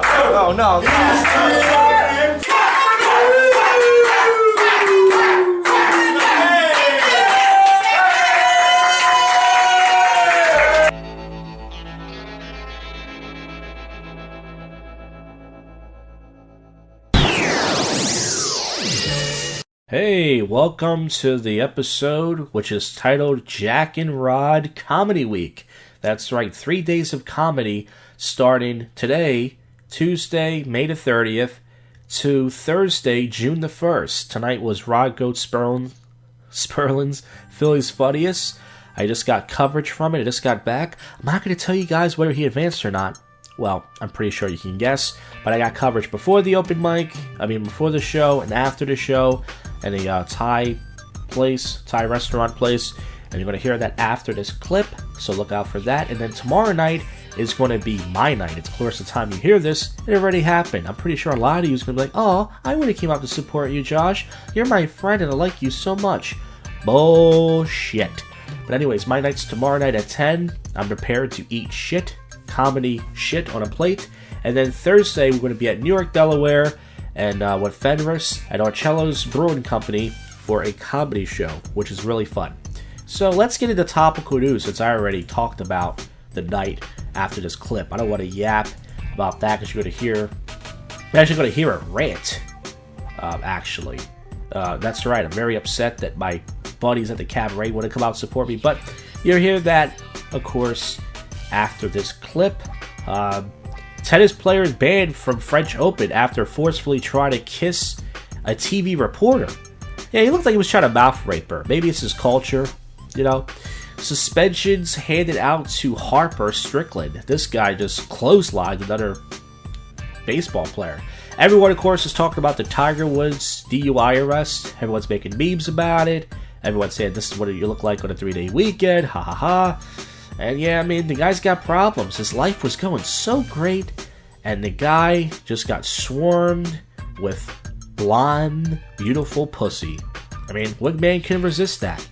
Oh, no. Hey, welcome to the episode which is titled Jack and Rod Comedy Week. That's right, 3 days of comedy starting today, Tuesday, May the 30th, to Thursday, June the 1st. Tonight was Rod Goat Sperlin's Phillies Phunniest. I just got coverage from it. I just got back. I'm not going to tell you guys whether he advanced or not. Well, I'm pretty sure you can guess, but I got coverage before the open mic, before the show and after the show, and a Thai restaurant place, and you're going to hear that after this clip, so look out for that. And then tomorrow night is going to be my night. It's, of course, the time you hear this, it already happened. I'm pretty sure a lot of you is going to be like, oh, I would have came out to support you, Josh. You're my friend and I like you so much. Bullshit. But anyways, my night's tomorrow night at 10. I'm prepared to eat shit, comedy shit on a plate. And then Thursday, we're going to be at New York, Delaware, and with Fenris at Arcello's Brewing Company for a comedy show, which is really fun. So let's get into topical news, since I already talked about the night after this clip. I don't want to yap about that, because you're actually going to hear a rant, actually. That's right, I'm very upset that my buddies at the cabaret want to come out and support me, but you'll hear that, of course, after this clip. Tennis player is banned from French Open after forcefully trying to kiss a TV reporter. Yeah, he looked like he was trying to mouth rape her. Maybe it's his culture, you know. Suspensions handed out to Harper Strickland. This guy just clotheslined another baseball player. Everyone, of course, is talking about the Tiger Woods DUI arrest. Everyone's making memes about it. Everyone's saying this is what you look like on a 3-day weekend. Ha ha ha. And yeah, the guy's got problems. His life was going so great, and the guy just got swarmed with blonde, beautiful pussy. What man can resist that?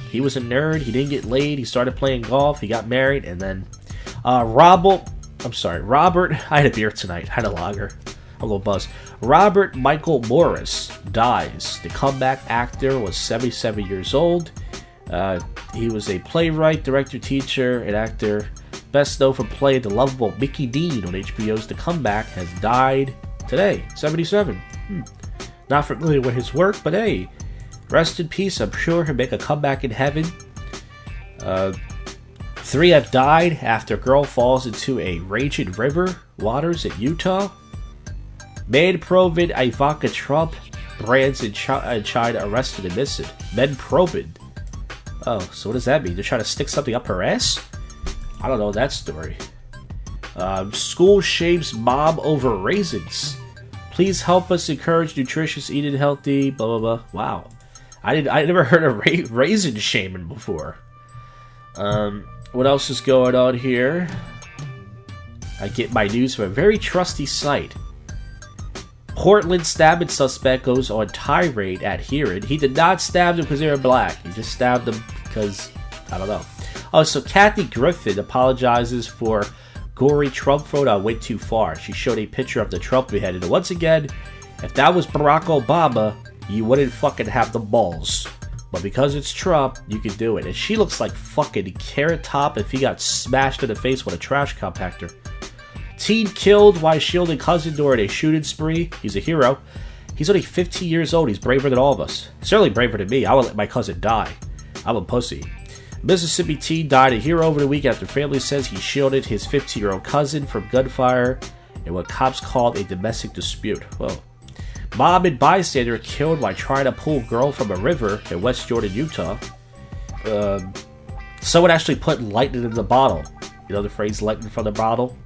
He was a nerd, he didn't get laid, he started playing golf, he got married, and then Robert, I had a beer tonight, I had a lager, a little buzz. Robert Michael Morris dies. The comeback actor was 77 years old. He was a playwright, director, teacher, and actor, best known for playing the lovable Mickey Dean on HBO's The Comeback, has died today, 77. Not familiar with his work, but hey, rest in peace. I'm sure he'll make a comeback in heaven. 3 have died after girl falls into a raging river waters in Utah. Man proven Ivanka Trump brands in China arrested and missing. Men proven. Oh, so what does that mean? They're trying to stick something up her ass? I don't know that story. School shames mom over raisins. Please help us encourage nutritious eating healthy, blah, blah, blah. Wow. I never heard of raisin shaming before. What else is going on here? I get my news from a very trusty site. Portland stabbing suspect goes on tirade at hearing. He did not stab them because they were black. He just stabbed them because, I don't know. Oh, so Kathy Griffin apologizes for gory Trump photo went too far. She showed a picture of the Trump beheaded. And once again, if that was Barack Obama, you wouldn't fucking have the balls. But because it's Trump, you can do it. And she looks like fucking Carrot Top if he got smashed in the face with a trash compactor. Teen killed while shielding cousin during a shooting spree. He's a hero. He's only 15 years old. He's braver than all of us. Certainly braver than me. I would let my cousin die. I'm a pussy. Mississippi teen died a hero over the week after family says he shielded his 15-year-old cousin from gunfire in what cops called a domestic dispute. Whoa. Mom and bystander killed while trying to pull girl from a river in West Jordan, Utah. Someone actually put lightning in the bottle. You know the phrase lightning from the bottle?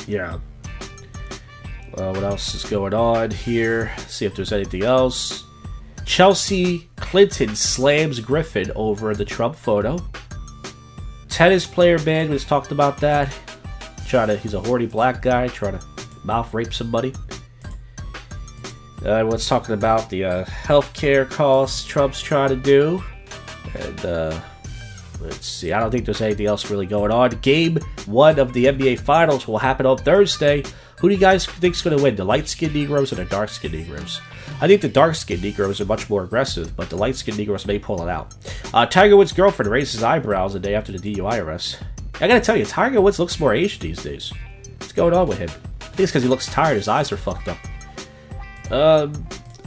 Yeah. What else is going on here? See if there's anything else. Chelsea Clinton slams Griffin over the Trump photo. Tennis player banned. We just talked about that. He's a horny black guy trying to mouth rape somebody. Everyone's talking about the healthcare costs Trump's trying to do. And Let's see. I don't think there's anything else really going on. Game 1 of the NBA Finals will happen on Thursday. Who do you guys think is going to win? The light-skinned Negroes or the dark-skinned Negroes? I think the dark-skinned Negroes are much more aggressive, but the light-skinned Negroes may pull it out. Tiger Woods' girlfriend raised his eyebrows the day after the DUI arrest. I gotta tell you, Tiger Woods looks more Asian these days. What's going on with him? I think it's because he looks tired. His eyes are fucked up.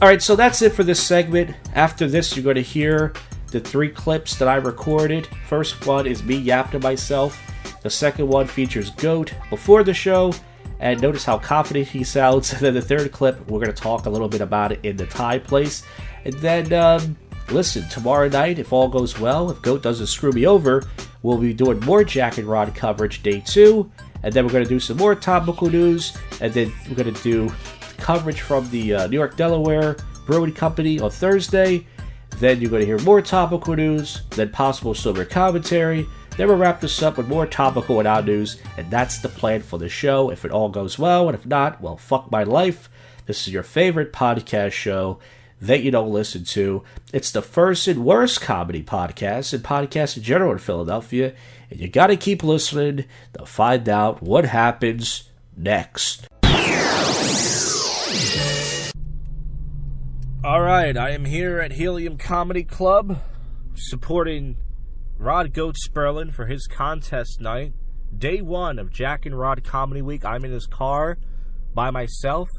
Alright, so that's it for this segment. After this, you're going to hear the 3 clips that I recorded. First one is me yapping to myself. The second one features Goat before the show. And notice how confident he sounds. And then the third clip, we're going to talk a little bit about it in the Thai place. And then, listen, tomorrow night, if all goes well, if Goat doesn't screw me over, we'll be doing more Jack and Rod coverage day 2. And then we're going to do some more topical news. And then we're going to do coverage from the New York, Delaware Brewing Company on Thursday. Then you're going to hear more topical news, then possible silver commentary. Then we'll wrap this up with more topical and out news, and that's the plan for the show if it all goes well, and if not, well, fuck my life. This is your favorite podcast show that you don't listen to. It's the first and worst comedy podcast and podcast in general in Philadelphia, and you gotta keep listening to find out what happens next. Alright, I am here at Helium Comedy Club, supporting Rod Goat Sperlin for his contest night. Day 1 of Jack and Rod Comedy Week. I'm in his car by myself.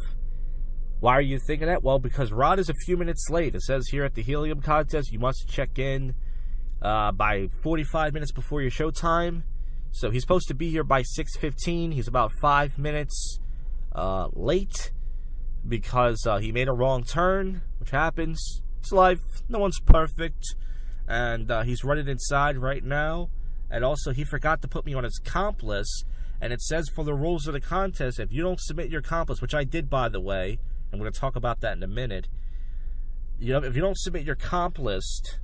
Why are you thinking that? Well, because Rod is a few minutes late. It says here at the Helium contest, you must check in by 45 minutes before your show time. So he's supposed to be here by 6:15. He's about 5 minutes late because he made a wrong turn, which happens. It's life. No one's perfect. And he's running inside right now. And also, he forgot to put me on his comp list. And it says for the rules of the contest, if you don't submit your comp list, which I did, by the way, I'm going to talk about that in a minute. You know, if you don't submit your comp list,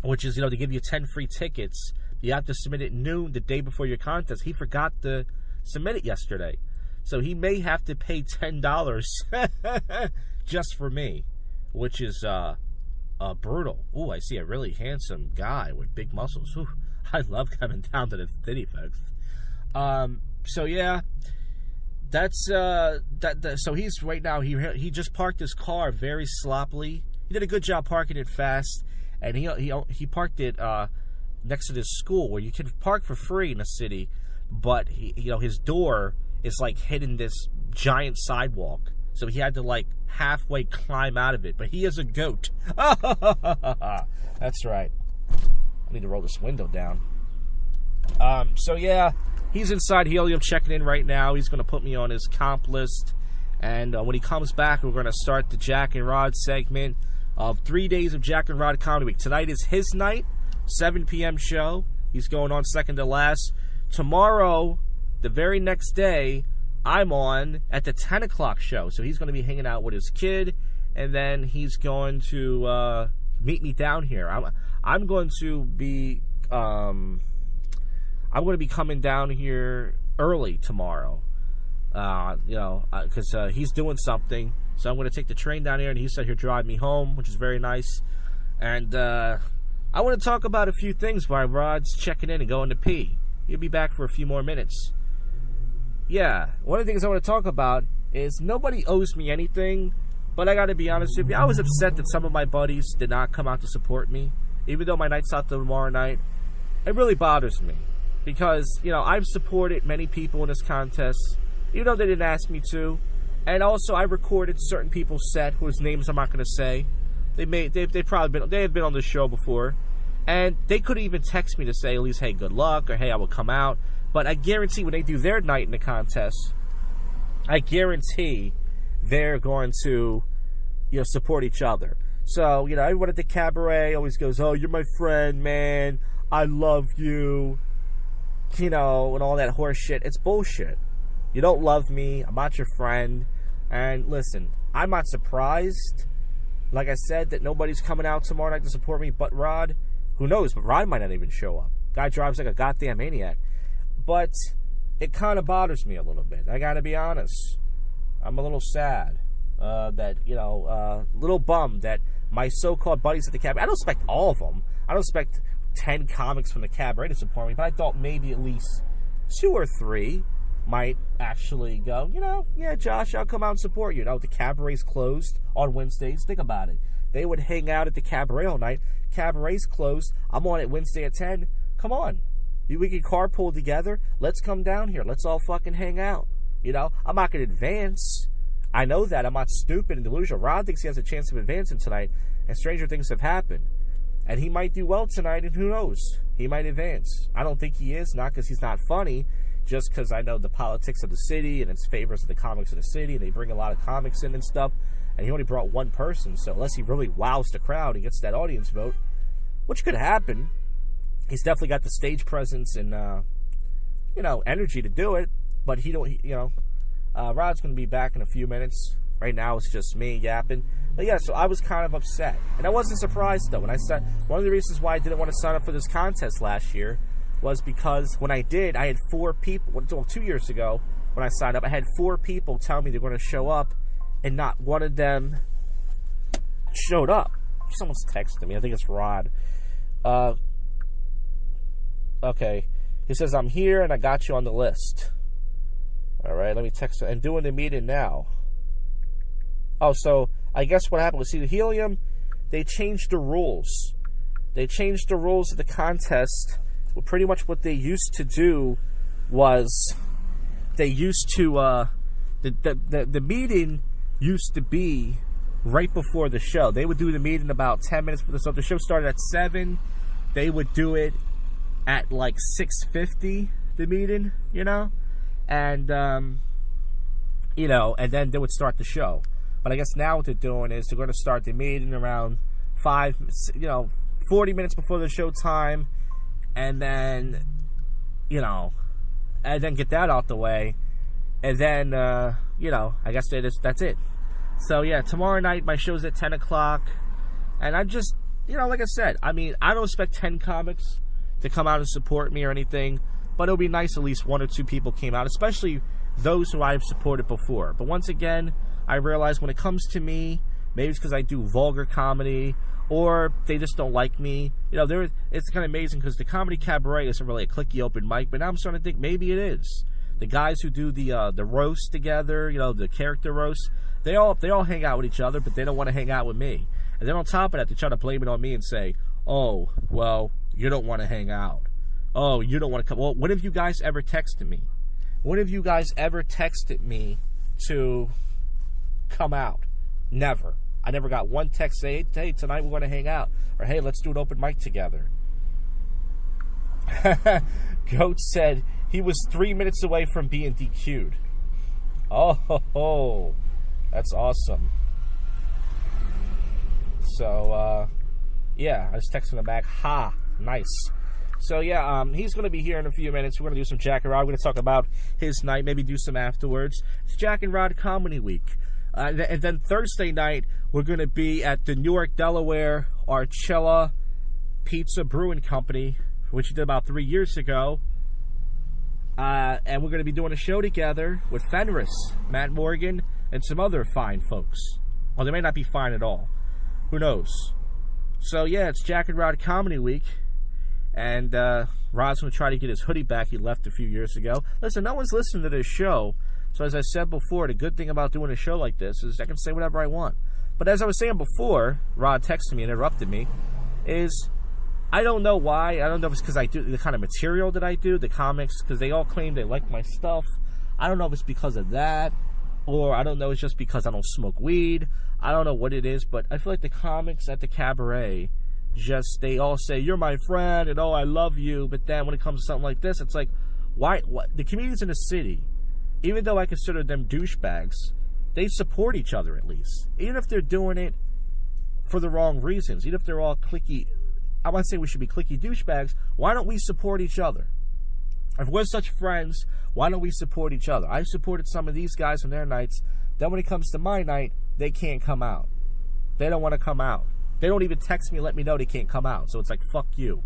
which is, to give you 10 free tickets, you have to submit it noon the day before your contest. He forgot to submit it yesterday. So he may have to pay $10 just for me, which is brutal. Ooh, I see a really handsome guy with big muscles. Ooh, I love coming down to the city, folks. So yeah, that's so he's right now. He just parked his car very sloppily. He did a good job parking it fast, and he parked it next to this school where you can park for free in the city, but his door is like hitting this giant sidewalk. So he had to like halfway climb out of it. But he is a goat. That's right. I need to roll this window down. So yeah, he's inside Helium checking in right now. He's going to put me on his comp list. And when he comes back, we're going to start the Jack and Rod segment of 3 days of Jack and Rod Comedy Week. Tonight is his night, 7 p.m. show. He's going on second to last. Tomorrow, the very next day, I'm on at the 10 o'clock show. So he's going to be hanging out with his kid, and then he's going to meet me down here. I'm going to be coming down here early tomorrow. Because he's doing something. So I'm going to take the train down here, and he said he'll drive me home, which is very nice. And I want to talk about a few things while Rod's checking in and going to pee. He'll be back for a few more minutes. Yeah, one of the things I want to talk about is nobody owes me anything, but I got to be honest with you. I was upset that some of my buddies did not come out to support me, even though my night's out tomorrow night. It really bothers me because, I've supported many people in this contest, even though they didn't ask me to. And also, I recorded certain people's set whose names I'm not going to say. They have been on the show before, and they could even text me to say at least, hey, good luck, or hey, I will come out. But I guarantee when they do their night in the contest, I guarantee they're going to, support each other. So, everyone at the cabaret always goes, oh, you're my friend, man. I love you. And all that horse shit. It's bullshit. You don't love me. I'm not your friend. And listen, I'm not surprised, like I said, that nobody's coming out tomorrow night to support me but Rod. Who knows? But Rod might not even show up. Guy drives like a goddamn maniac. But it kind of bothers me a little bit. I got to be honest. I'm a little sad that, little bummed that my so-called buddies at the cabaret, I don't expect all of them. I don't expect 10 comics from the cabaret to support me, but I thought maybe at least 2 or 3 might actually go, yeah, Josh, I'll come out and support you. The cabaret's closed on Wednesdays. Think about it. They would hang out at the cabaret all night. Cabaret's closed. I'm on it Wednesday at 10. Come on. We can carpool together. Let's come down here. Let's all fucking hang out. I'm not going to advance. I know that. I'm not stupid and delusional. Rod thinks he has a chance of advancing tonight, and stranger things have happened. And he might do well tonight, and who knows? He might advance. I don't think he is, not because he's not funny, just because I know the politics of the city and its favors of the comics of the city, and they bring a lot of comics in and stuff, and he only brought one person, so unless he really wows the crowd and gets that audience vote, which could happen, he's definitely got the stage presence and, energy to do it, but Rod's going to be back in a few minutes. Right now, it's just me yapping. But yeah, so I was kind of upset. And I wasn't surprised, though. When I said, one of the reasons why I didn't want to sign up for this contest last year was because when I did, I had 4 people, 2 years ago, when I signed up, I had 4 people tell me they're going to show up, and not one of them showed up. Someone's texting me. I think it's Rod. Okay. He says, I'm here, and I got you on the list. All right, let me text him. And doing the meeting now. Oh, so I guess what happened was, see, the Helium, they changed the rules. They changed the rules of the contest. Well, pretty much what they used to do was they used to, the meeting used to be right before the show. They would do the meeting about 10 minutes before. So if the show started at 7, they would do it at like 6:50, the meeting, and, and then they would start the show. But I guess now what they're doing is they're going to start the meeting around 40 minutes before the show time, and then, and then get that out the way, and then, I guess that's it. So, yeah, tomorrow night my show's at 10 o'clock, and I'm just, like I said, I mean, I don't expect 10 comics to come out and support me or anything, but it'll be nice at least 1 or 2 people came out, especially those who I've supported before. But once again, I realize when it comes to me, maybe it's because I do vulgar comedy, or they just don't like me. It's kind of amazing because the comedy cabaret isn't really a cliquey open mic, but now I'm starting to think maybe it is. The guys who do the roast together, the character roast, they all hang out with each other, but they don't want to hang out with me. And then on top of that, they try to blame it on me and say, oh, well, you don't want to hang out. Oh, you don't want to come. Well, when have you guys ever texted me? When have you guys ever texted me to come out? Never. I never got one text saying, hey, tonight we're going to hang out. Or, hey, let's do an open mic together. Goat said he was 3 minutes away from being DQ'd. Oh, that's awesome. So, yeah, I was texting him back. Ha, nice. So, yeah, he's going to be here in a few minutes. We're going to do some Jack and Rod. We're going to talk about his night, maybe do some afterwards. It's Jack and Rod Comedy Week. And then Thursday night, we're going to be at the Newark, Delaware, Archella Pizza Brewing Company, which we did about 3 years ago. And we're going to be doing a show together with Fenris, Matt Morgan, and some other fine folks. Well, they may not be fine at all. Who knows? So, yeah, it's Jack and Rod Comedy Week. And Rod's going to try to get his hoodie back he left a few years ago. Listen, no one's listening to this show. So as I said before, the good thing about doing a show like this is I can say whatever I want. But as I was saying before, Rod texted me and interrupted me, is I don't know why. I don't know if it's because I do the kind of material that I do, the comics, because they all claim they like my stuff. I don't know if it's because of that, or I don't know, it's just because I don't smoke weed. I don't know what it is, but I feel like the comics at the cabaret, just, they all say, you're my friend, and oh, I love you. But then when it comes to something like this, it's like, why? What? The comedians in the city, even though I consider them douchebags, they support each other at least. Even if they're doing it for the wrong reasons, even if they're all cliquey, I want to say we should be cliquey douchebags, why don't we support each other? If we're such friends, why don't we support each other? I supported some of these guys on their nights. Then when it comes to my night, they can't come out. They don't want to come out. They don't even text me and let me know they can't come out. So it's like, fuck you.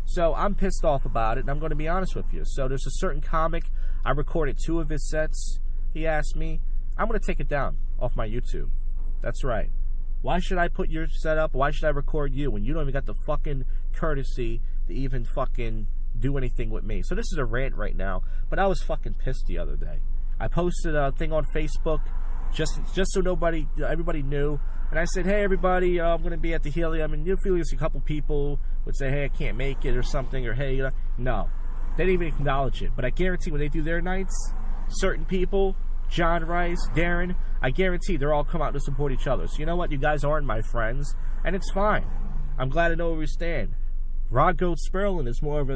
So I'm pissed off about it, and I'm going to be honest with you. So there's a certain comic. I recorded 2 of his sets. He asked me. I'm going to take it down off my YouTube. That's right. Why should I put your set up? Why should I record you when you don't even got the fucking courtesy to even fucking do anything with me. So this is a rant right now, but I was fucking pissed the other day. I posted a thing on Facebook just so everybody knew, and I said, hey everybody, I'm going to be at the Helium, and you'll feel a couple people would say, hey, I can't make it or something, or hey, no, they didn't even acknowledge it. But I guarantee when they do their nights, certain people, John Rice, Darren, I guarantee they're all come out to support each other. So you know what, you guys aren't my friends, and it's fine. I'm glad to know where we stand. Rod Goat Sperlin is more of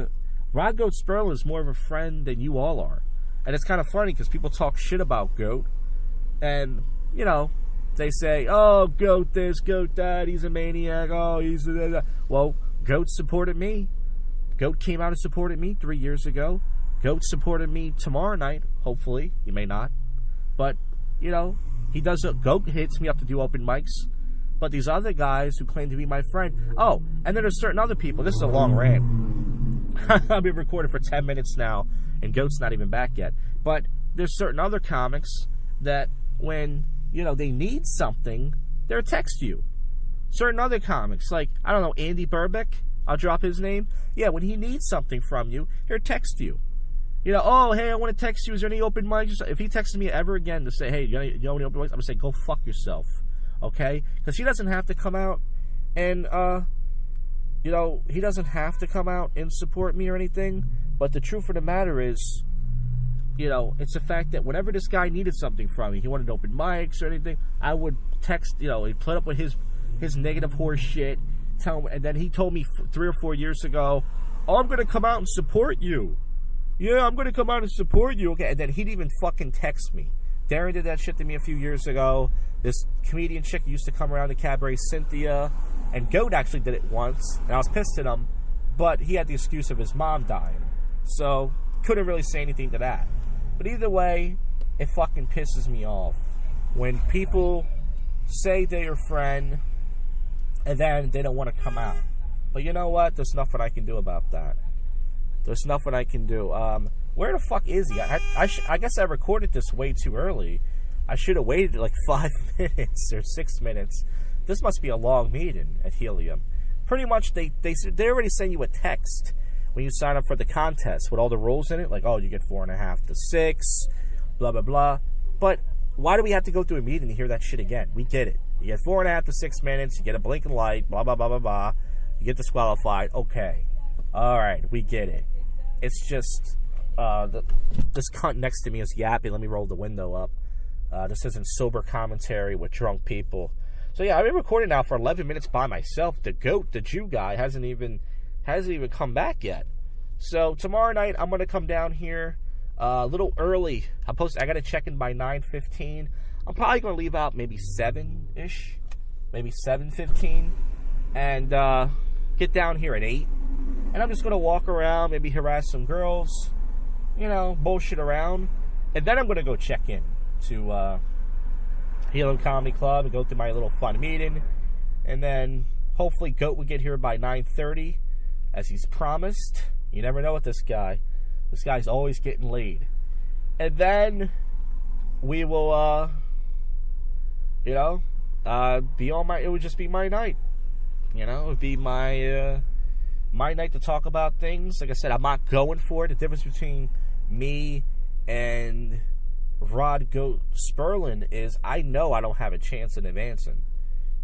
a friend than you all are. And it's kind of funny because people talk shit about Goat, and, you know, they say, oh, Goat this, Goat that, he's a maniac, oh, he's a... Well, Goat supported me. Goat came out and supported me 3 years ago. Goat supported me tomorrow night, hopefully. He may not. But, you know, he does... Goat hits me up to do open mics. But these other guys who claim to be my friend... Oh, and then there's certain other people. This is a long rant. I've been recording for 10 minutes now, and Goat's not even back yet. But there's certain other comics that when, you know, they need something, they'll text you. Certain other comics, like, I don't know, Andy Burbick, I'll drop his name. Yeah, when he needs something from you, he'll text you. You know, oh, hey, I want to text you. Is there any open mics? If he texts me ever again to say, hey, you know any open mics? I'm going to say, go fuck yourself. Okay? Because he doesn't have to come out and, you know, he doesn't have to come out and support me or anything. But the truth of the matter is, you know, it's the fact that whenever this guy needed something from me, he wanted open mics or anything, I would text, you know, he'd put up with his negative horse shit, tell him, and then he told me 3 or 4 years ago, oh, I'm going to come out and support you. Yeah, I'm going to come out and support you. Okay, and then he'd even fucking text me. Darren did that shit to me a few years ago. This comedian chick used to come around the cabaret, Cynthia, and Goat actually did it once, and I was pissed at him, but he had the excuse of his mom dying. So, couldn't really say anything to that. But either way, it fucking pisses me off when people say they're your friend and then they don't want to come out. But you know what? There's nothing I can do about that. There's nothing I can do. Where the fuck is he? I guess I recorded this way too early. I should have waited like 5 minutes or 6 minutes. This must be a long meeting at Helium. Pretty much, they already send you a text when you sign up for the contest with all the rules in it, like, oh, you get 4.5 to 6, blah, blah, blah. But why do we have to go through a meeting to hear that shit again? We get it. You get 4.5 to 6 minutes, you get a blinking light, blah, blah, blah, blah, blah. You get disqualified. Okay. All right, we get it. It's just, this cunt next to me is yapping. Let me roll the window up. This isn't sober commentary with drunk people. So, yeah, I've been recording now for 11 minutes by myself. The Goat, the Jew guy, hasn't even come back yet. So tomorrow night I'm gonna come down here a little early. I got to check in by 9:15. I'm probably gonna leave out maybe 7-ish, maybe 7:15, and get down here at 8. And I'm just gonna walk around, maybe harass some girls, you know, bullshit around, and then I'm gonna go check in to Helium Comedy Club and go through my little fun meeting, and then hopefully Goat will get here by 9:30. As he's promised. You never know with this guy. This guy's always getting laid. And then we will, you know, be on it would just be my night. You know, it would be my night to talk about things. Like I said, I'm not going for it. The difference between me and Rod Goat Sperlin is I know I don't have a chance in advancing.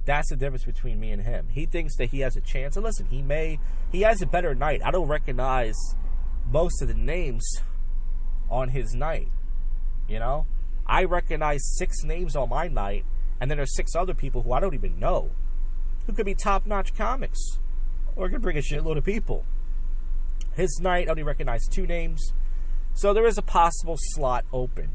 That's the difference between me and him. He thinks that he has a chance. And listen, he has a better night. I don't recognize most of the names on his night. You know? I recognize 6 names on my night, and then there's 6 other people who I don't even know, who could be top-notch comics, or could bring a shitload of people. His night, I only recognize 2 names, so there is a possible slot open.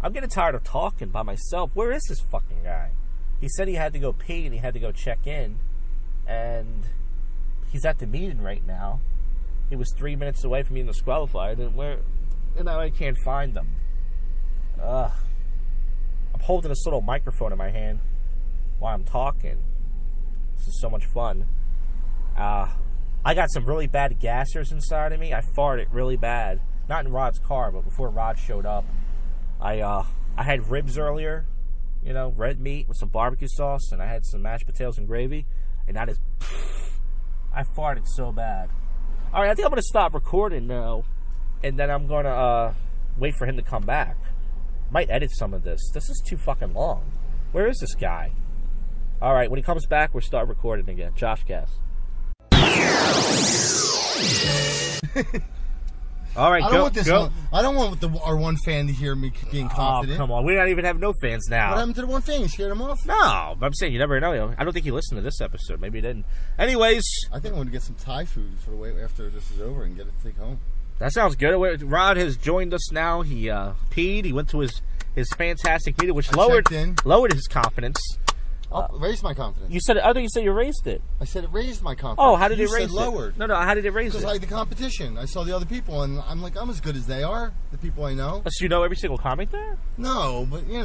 I'm getting tired of talking by myself. Where is this fucking guy? He said he had to go pee and he had to go check in. And he's at the meeting right now. He was 3 minutes away from being disqualified. And I can't find him. I'm holding this little microphone in my hand while I'm talking. This is so much fun. I got some really bad gassers inside of me. I farted really bad. Not in Rod's car, but before Rod showed up. I had ribs earlier. You know, red meat with some barbecue sauce, and I had some mashed potatoes and gravy, and I farted so bad. All right, I think I'm going to stop recording now, and then I'm going to wait for him to come back. Might edit some of this. This is too fucking long. Where is this guy? All right, when he comes back, we'll start recording again. JoshCast. All right, I don't want our one fan to hear me being confident. Oh, come on. We don't even have no fans now. What happened to the one fan? You scared him off? No, but I'm saying you never know. I don't think he listened to this episode. Maybe he didn't. Anyways. I think I'm going to get some Thai food for the way after this is over and get it to take home. That sounds good. Rod has joined us now. He peed. He went to his fantastic meeting, which lowered his confidence. Raised my confidence. You said I thought you said you raised it. I said it raised my confidence. Oh, how did it raise it? Lowered. No. How did it raise it? Because I had the competition. I saw the other people, and I'm like, I'm as good as they are. The people I know. So you know every single comic there? No, but you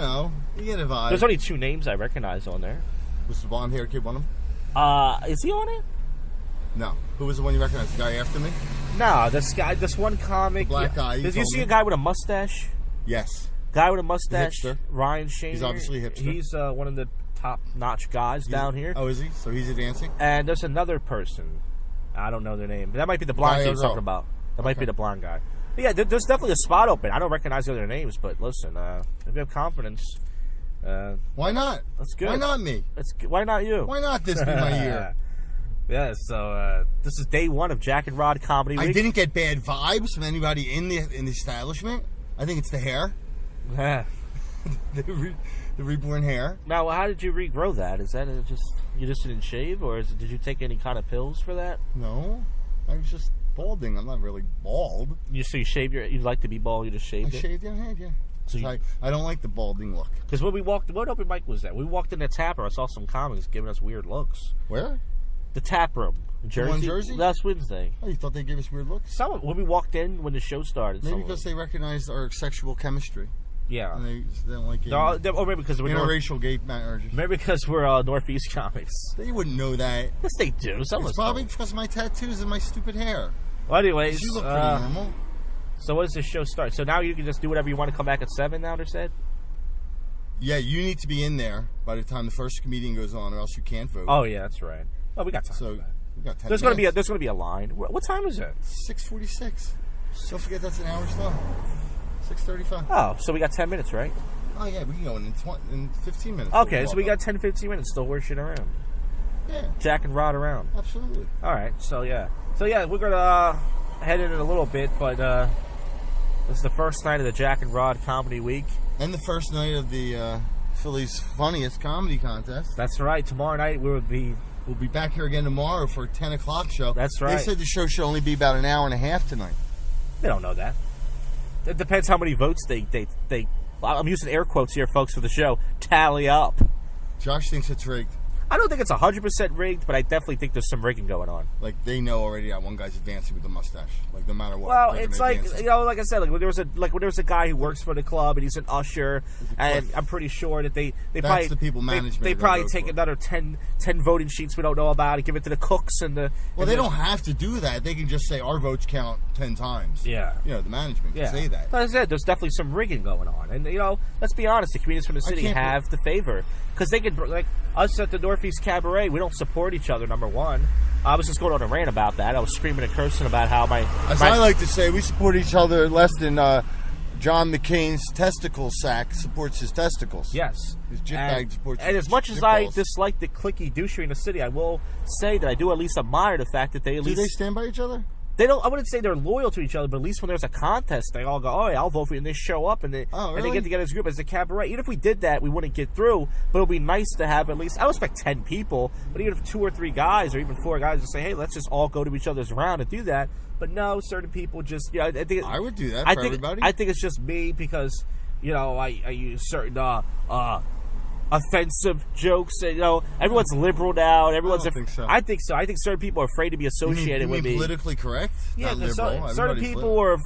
get a vibe. There's only 2 names I recognize on there. Was the blonde-haired kid one of them? Is he on it? No. Who was the one you recognized? The guy after me? No, this one comic. The black guy. Did you see a guy with a mustache? Yes. Guy with a mustache. The hipster. Ryan Shane. He's obviously a hipster. He's one of the top-notch guys down here. Oh, is he? So he's advancing? And there's another person. I don't know their name. That might be the blonde guy you're talking about. That might be the blonde guy. But yeah, there's definitely a spot open. I don't recognize the other names, but listen, if you have confidence... why not? That's good. Why not me? Why not you? Why not this be my year? Yeah, so this is day 1 of Jack and Rod Comedy Week. I didn't get bad vibes from anybody in the establishment. I think it's the hair. The reborn hair. Now, how did you regrow that? Is that you just didn't shave, or did you take any kind of pills for that? No, I was just balding. I'm not really bald. You shave you like to be bald? You just shaved it. I shaved your head, yeah. So I don't like the balding look. Because when we walked, what open mic was that? We walked in the tap room. I saw some comics giving us weird looks. Where? The tap room, Jersey. Jersey? Last Wednesday. Oh, you thought they gave us weird looks? When we walked in, when the show started. Maybe because they recognized our sexual chemistry. Yeah. And they don't like or maybe because we're interracial gay marriages. Maybe because we're Northeast comics. They wouldn't know that. Yes, they do. It's probably because of my tattoos and my stupid hair. Well, anyways, you look pretty normal. So when does this show start? So now you can just do whatever you want to come back at 7 now, they said? Yeah, you need to be in there by the time the first comedian goes on, or else you can't vote. Oh yeah, that's right. Well, we got time. So we got 10 there's going to be a line. What time is it? 6:46. Don't forget that's an hour slot. 6:35. Oh, so we got 10 minutes, right? Oh yeah, we can go in 15 minutes. Okay, so we got 10-15 minutes still horsing around. Yeah. Jack and Rod around. Absolutely. All right, so yeah, we're gonna head in a little bit, but this is the first night of the Jack and Rod Comedy Week. And the first night of the Philly's Phunniest comedy contest. That's right. Tomorrow night we'll be back here again tomorrow for a 10 o'clock show. That's right. They said the show should only be about an hour and a half tonight. They don't know that. It depends how many votes they I'm using air quotes here, folks, for the show. Tally up. Josh thinks it's rigged. I don't think it's 100% rigged, but I definitely think there's some rigging going on. Like, they know already that one guy's advancing with the mustache. Like, no matter what. Well, it's like, like I said, like when there was a guy who works for the club and he's an usher, and I'm pretty sure that they that's probably the people management. They probably take another 10 voting sheets we don't know about and give it to the cooks and the. Well, they don't have to do that. They can just say our votes count 10 times. Yeah. The management can say that. Like I said, there's definitely some rigging going on, and let's be honest, the comedians from the city have the favor because they could like us at the Northeast Cabaret. We don't support each other. Number one, I was just going on a rant about that. I was screaming and cursing about how I like to say, we support each other less than John McCain's testicle sack supports his testicles. Yes, his jitbag supports. And as much as I dislike the cliquey douchery in the city, I will say that I do at least admire the fact that they do they stand by each other. They don't. I wouldn't say they're loyal to each other, but at least when there's a contest, they all go, "Oh, yeah, I'll vote for you," and they show up and they get together as a group as a cabaret. Even if we did that, we wouldn't get through. But it'd be nice to have at least. I would expect 10 people, but even if 2 or 3 guys or even 4 guys just say, "Hey, let's just all go to each other's round and do that." But no, certain people just. I think I would do that for everybody. I think it's just me because I use certain offensive jokes. Everyone's liberal now. Everyone's. I don't think so. I think so. I think certain people are afraid to be associated with me. Politically correct? Yeah, certain people are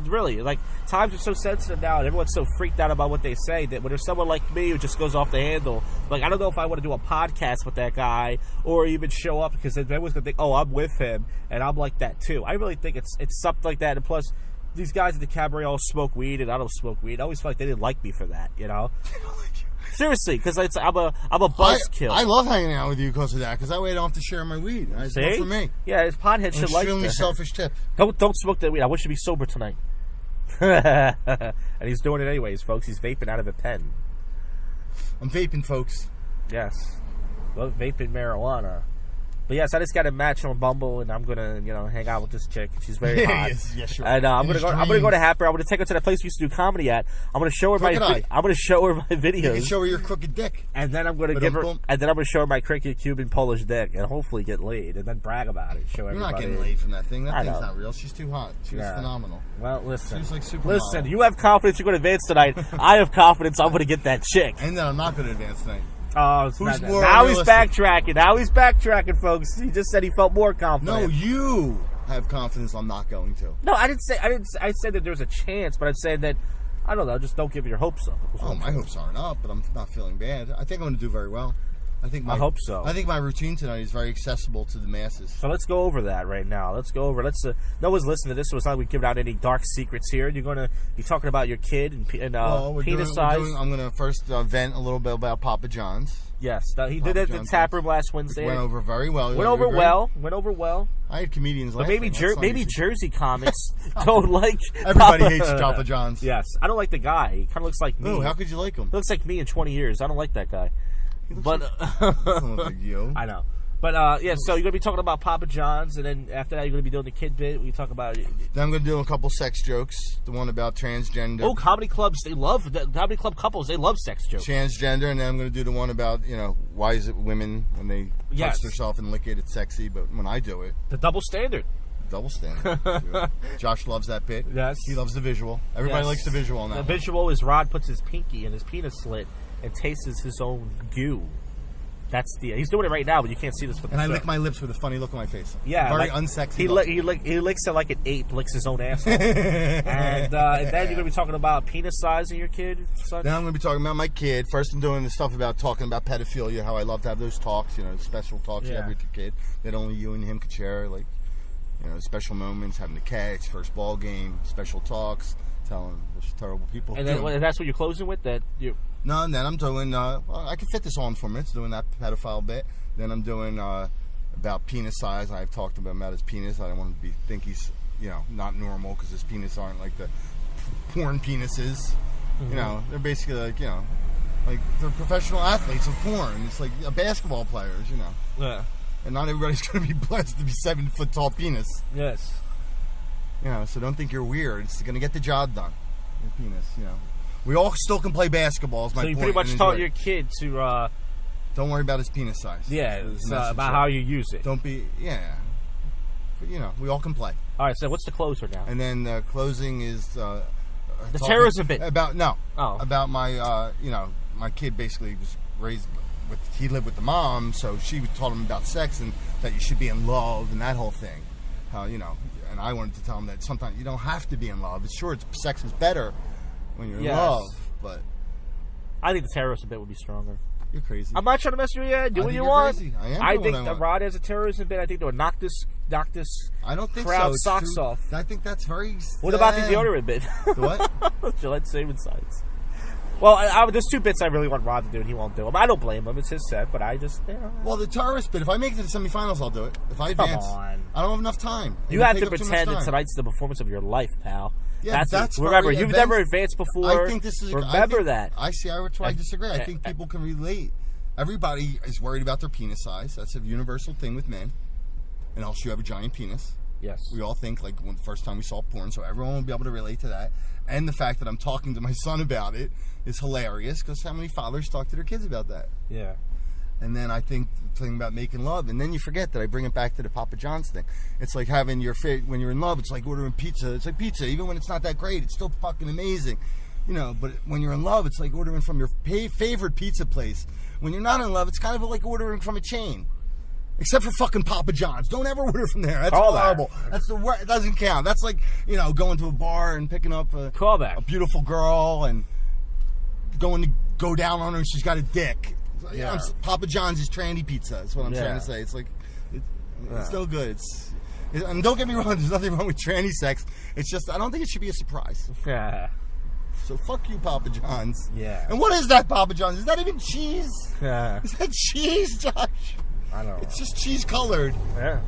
really like times are so sensitive now, and everyone's so freaked out about what they say that when there's someone like me who just goes off the handle, like I don't know if I want to do a podcast with that guy or even show up because everyone's gonna think, oh, I'm with him and I'm like that too. I really think it's something like that, and plus. These guys at the cabaret all smoke weed, and I don't smoke weed. I always felt like they didn't like me for that, They don't like you. Seriously, because I'm a buzzkill. I love hanging out with you because of that. Because that way I don't have to share my weed. It's See? for me. Yeah, his pothead should like Extremely that. selfish tip. Don't smoke that weed. I wish you'd be sober tonight. And he's doing it anyways, folks. He's vaping out of a pen. I'm vaping, folks. Yes. Love vaping marijuana. But yes, I just got a match on Bumble, and I'm gonna, hang out with this chick. She's very hot. yes, sure. And I'm gonna go to Happer. I'm gonna take her to the place we used to do comedy at. I'm gonna show her my videos. You can show her your crooked dick. And then I'm gonna show her my cricket Cuban Polish dick, and hopefully get laid, and then brag about it. Show everybody. You're not getting laid from that thing. That thing's not real. She's too hot. She was phenomenal. Well, listen. She's like super. Listen, you have confidence you're gonna advance tonight. I have confidence I'm gonna get that chick. And then I'm not gonna advance tonight. Oh, now he's backtracking. Now he's backtracking, folks. He just said he felt more confident. No, you have confidence I'm not going to. No, I said that there's a chance, but I'd say that, I don't know, just don't give your hopes up. Oh, my hopes aren't up, but I'm not feeling bad. I think I'm going to do very well. I hope so. I think my routine tonight is very accessible to the masses. So let's go over that right now. No one's listening to this, so it's not like we're giving out any dark secrets here. You're going to be talking about your kid and penis size. I'm going to first vent a little bit about Papa John's. Yes, he did it at the tap room last Wednesday. Went over very well. Went over well. I had comedians but laughing. maybe Jersey comics don't like Everybody hates Papa John's. Yes. I don't like the guy. He kind of looks like me. Oh, how could you like him? He looks like me in 20 years. I don't like that guy. But doesn't look like you. I know. But so you're gonna be talking about Papa John's, and then after that you're gonna be doing the kid bit. We talk about. Then I'm gonna do a couple sex jokes. The one about transgender. Oh, comedy clubs! They love comedy club couples. They love sex jokes. Transgender, and then I'm gonna do the one about why is it women when they touch themselves and lick it, it's sexy, but when I do it, the double standard. Double standard. Josh loves that bit. Yes, he loves the visual. Everybody likes the visual on that. The visual is Rod puts his pinky in his penis slit and tastes his own goo. He's doing it right now, but you can't see this. And I lick my lips with a funny look on my face. Yeah, very unsexy. He licks it like an ape licks his own asshole. and then you're gonna be talking about penis size in your kid. Son? Now I'm gonna be talking about my kid. First, I'm doing the stuff about talking about pedophilia. How I love to have those talks. Special talks you have with your kid that only you and him could share. Like, special moments, having the catch, first ball game, special talks, telling those terrible people. And then that's what you're closing with. No, and then I'm doing, I can fit this all in 4 minutes, doing that pedophile bit. Then I'm doing about penis size. I've talked about his penis. I don't want to think he's, not normal because his penis aren't like the porn penises. Mm-hmm. They're basically like they're professional athletes of porn. It's like basketball players, Yeah. And not everybody's going to be blessed to be 7 foot tall penis. Yes. So don't think you're weird. It's going to get the job done. Your penis, We all still can play basketball. Is my point. So you pretty much taught your kid to. Don't worry about his penis size. Yeah, it's about how you use it. Don't be. Yeah. But, we all can play. All right. So what's the closer now? And then closing is the terrorism bit. About my my kid basically was raised with. He lived with the mom, so she taught him about sex and that you should be in love and that whole thing. How And I wanted to tell him that sometimes you don't have to be in love. Sex is better when you're in love, but I think the terrorism bit would be stronger. You're crazy. I'm not trying to mess with you. Do what you want. Crazy. I think that Rod has a terrorism bit. I think they would knock this I don't think crowd so. socks off. I think that's very. What about the deodorant bit? What? Gillette saving sides. Well, there's 2 bits I really want Rod to do, and he won't do them. I don't blame him; it's his set. But I just, Well, the terrorist bit. If I make it to the semifinals, I'll do it. If I advance, I don't have enough time. You have to pretend that tonight's the performance of your life, pal. Yeah, that's remember, you've never advanced before. I think this is. Remember that. I see. I disagree. I think people can relate. Everybody is worried about their penis size. That's a universal thing with men. And also, you have a giant penis. Yes. We all think like when the first time we saw porn, so everyone will be able to relate to that. And the fact that I'm talking to my son about it is hilarious because how many fathers talk to their kids about that? Yeah. And then I think the thing about making love, and then you forget that I bring it back to the Papa John's thing. It's like having when you're in love, it's like ordering pizza. It's like pizza, even when it's not that great, it's still fucking amazing. But when you're in love, it's like ordering from your favorite pizza place. When you're not in love, it's kind of like ordering from a chain. Except for fucking Papa John's. Don't ever order from there. That's horrible. That's the worst. It doesn't count. That's like, going to a bar and picking up a beautiful girl and go down on her and she's got a dick. Yeah. Papa John's is tranny pizza. That's what I'm trying to say. It's like, it's no good. And don't get me wrong, there's nothing wrong with tranny sex. It's just, I don't think it should be a surprise. Yeah. So fuck you, Papa John's. Yeah. And what is that, Papa John's? Is that even cheese? Yeah. Is that cheese, Josh? I don't know. It's just cheese colored. Yeah.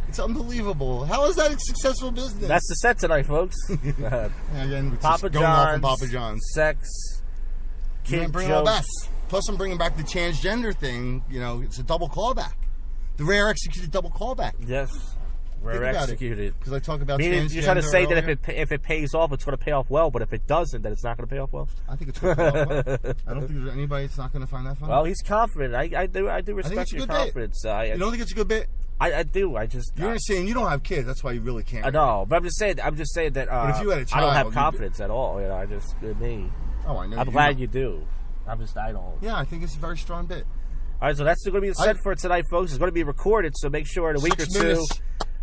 It's unbelievable. How is that a successful business? That's the set tonight, folks. Again, Papa going off on John's, Papa John's. sex, kid Bring it all back. jokes. Plus, I'm bringing back the transgender thing. You know, it's a double callback. The rare executed double callback. Yes. We're executed. Because I talk about Meaning transgender you're trying to say earlier. that if it pays off, it's going to pay off well, but if it doesn't, then it's not going to pay off well. I think it's going to pay off well. I don't think there's anybody that's not going to find that funny. Well, he's confident. I do respect your confidence. You don't think it's a good bit? I do. I just You're saying you don't have kids. That's why you really can't. I know, but I'm just saying that. But if you had a child, I don't have confidence at all. You know, I just me. Oh, I know. I'm glad you do. I don't. Yeah, I think it's a very strong bit. All right, so that's going to be the set for tonight, folks. It's going to be recorded, so make sure in a week or 6 two. minutes.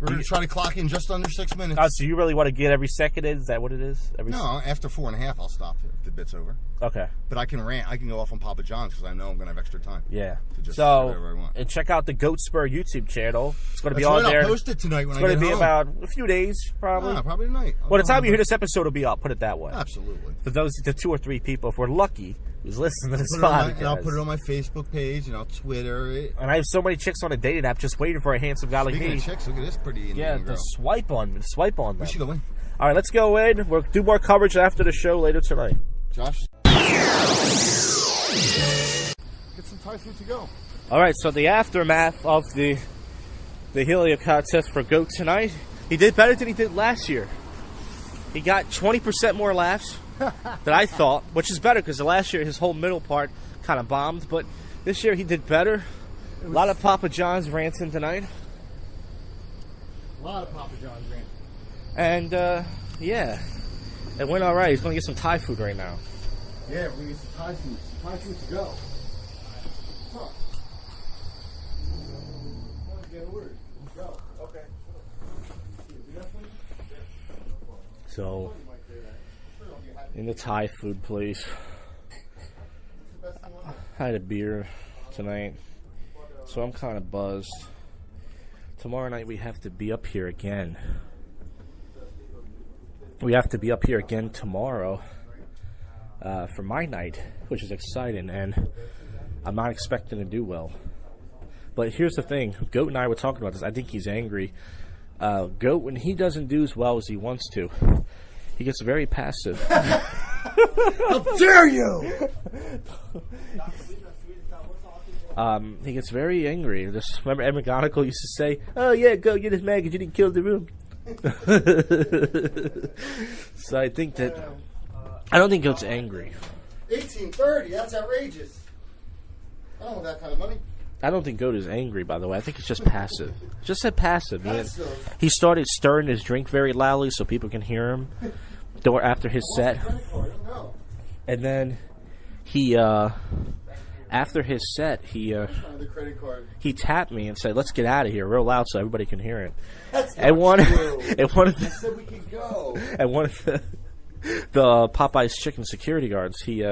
We're going to try to clock in just under 6 minutes. Oh, so you really want to get every second in? Is that what it is? No, after 4.5, I'll stop if the bit's over. Okay. But I can rant. I can go off on Papa John's because I know I'm going to have extra time. Yeah. To just say whatever I want. And check out the Goat Spur YouTube channel. It's going to be That's on right, there. I'll post it tonight when I get home. It's going to be about a few days, probably. Yeah, probably tonight. Well, the time you hear this episode will be up. Put it that way. Absolutely. For the 2 or 3 people, if we're lucky, who's listening to this podcast. And I'll put it on my Facebook page and I'll Twitter it. And I have so many chicks on a dating app just waiting for a handsome guy like Speaking me. of chicks, look at this pretty Indian girl. Swipe on them. We should go in. All right, let's go in. We'll do more coverage after the show later tonight. Josh? Get some Thai food to go. All right, so the aftermath of the helium contest for Goat tonight, he did better than he did last year. He got 20% more laughs than I thought, which is better because last year his whole middle part kind of bombed, but this year he did better. A lot of Papa John's ranting tonight. A lot of Papa John's ranting. And, yeah, it went all right. He's going to get some Thai food right now. Yeah, we're going to get some Thai food. Some Thai food to go. Huh. Go. Okay. So, in the Thai food place, I had a beer tonight, so I'm kind of buzzed. Tomorrow night we have to be up here again. We have to be up here again tomorrow for my night, which is exciting, and I'm not expecting to do well. But here's the thing. Goat and I were talking about this. I think he's angry. Goat, when he doesn't do as well as he wants to, he gets very passive. How dare you! He gets very angry. Remember Ed McGonigal used to say, "Oh yeah, Goat, you're just mad because you didn't kill the room." So I think that I don't think Goat's angry. 1830, that's outrageous. I don't want that kind of money. I don't think Goat is angry, by the way. I think it's just passive. Just said passive. He started stirring his drink very loudly so people can hear him after his set. And then he, after his set, he tapped me and said, "Let's get out of here," real loud so everybody can hear it. And one of the Popeye's chicken security guards, he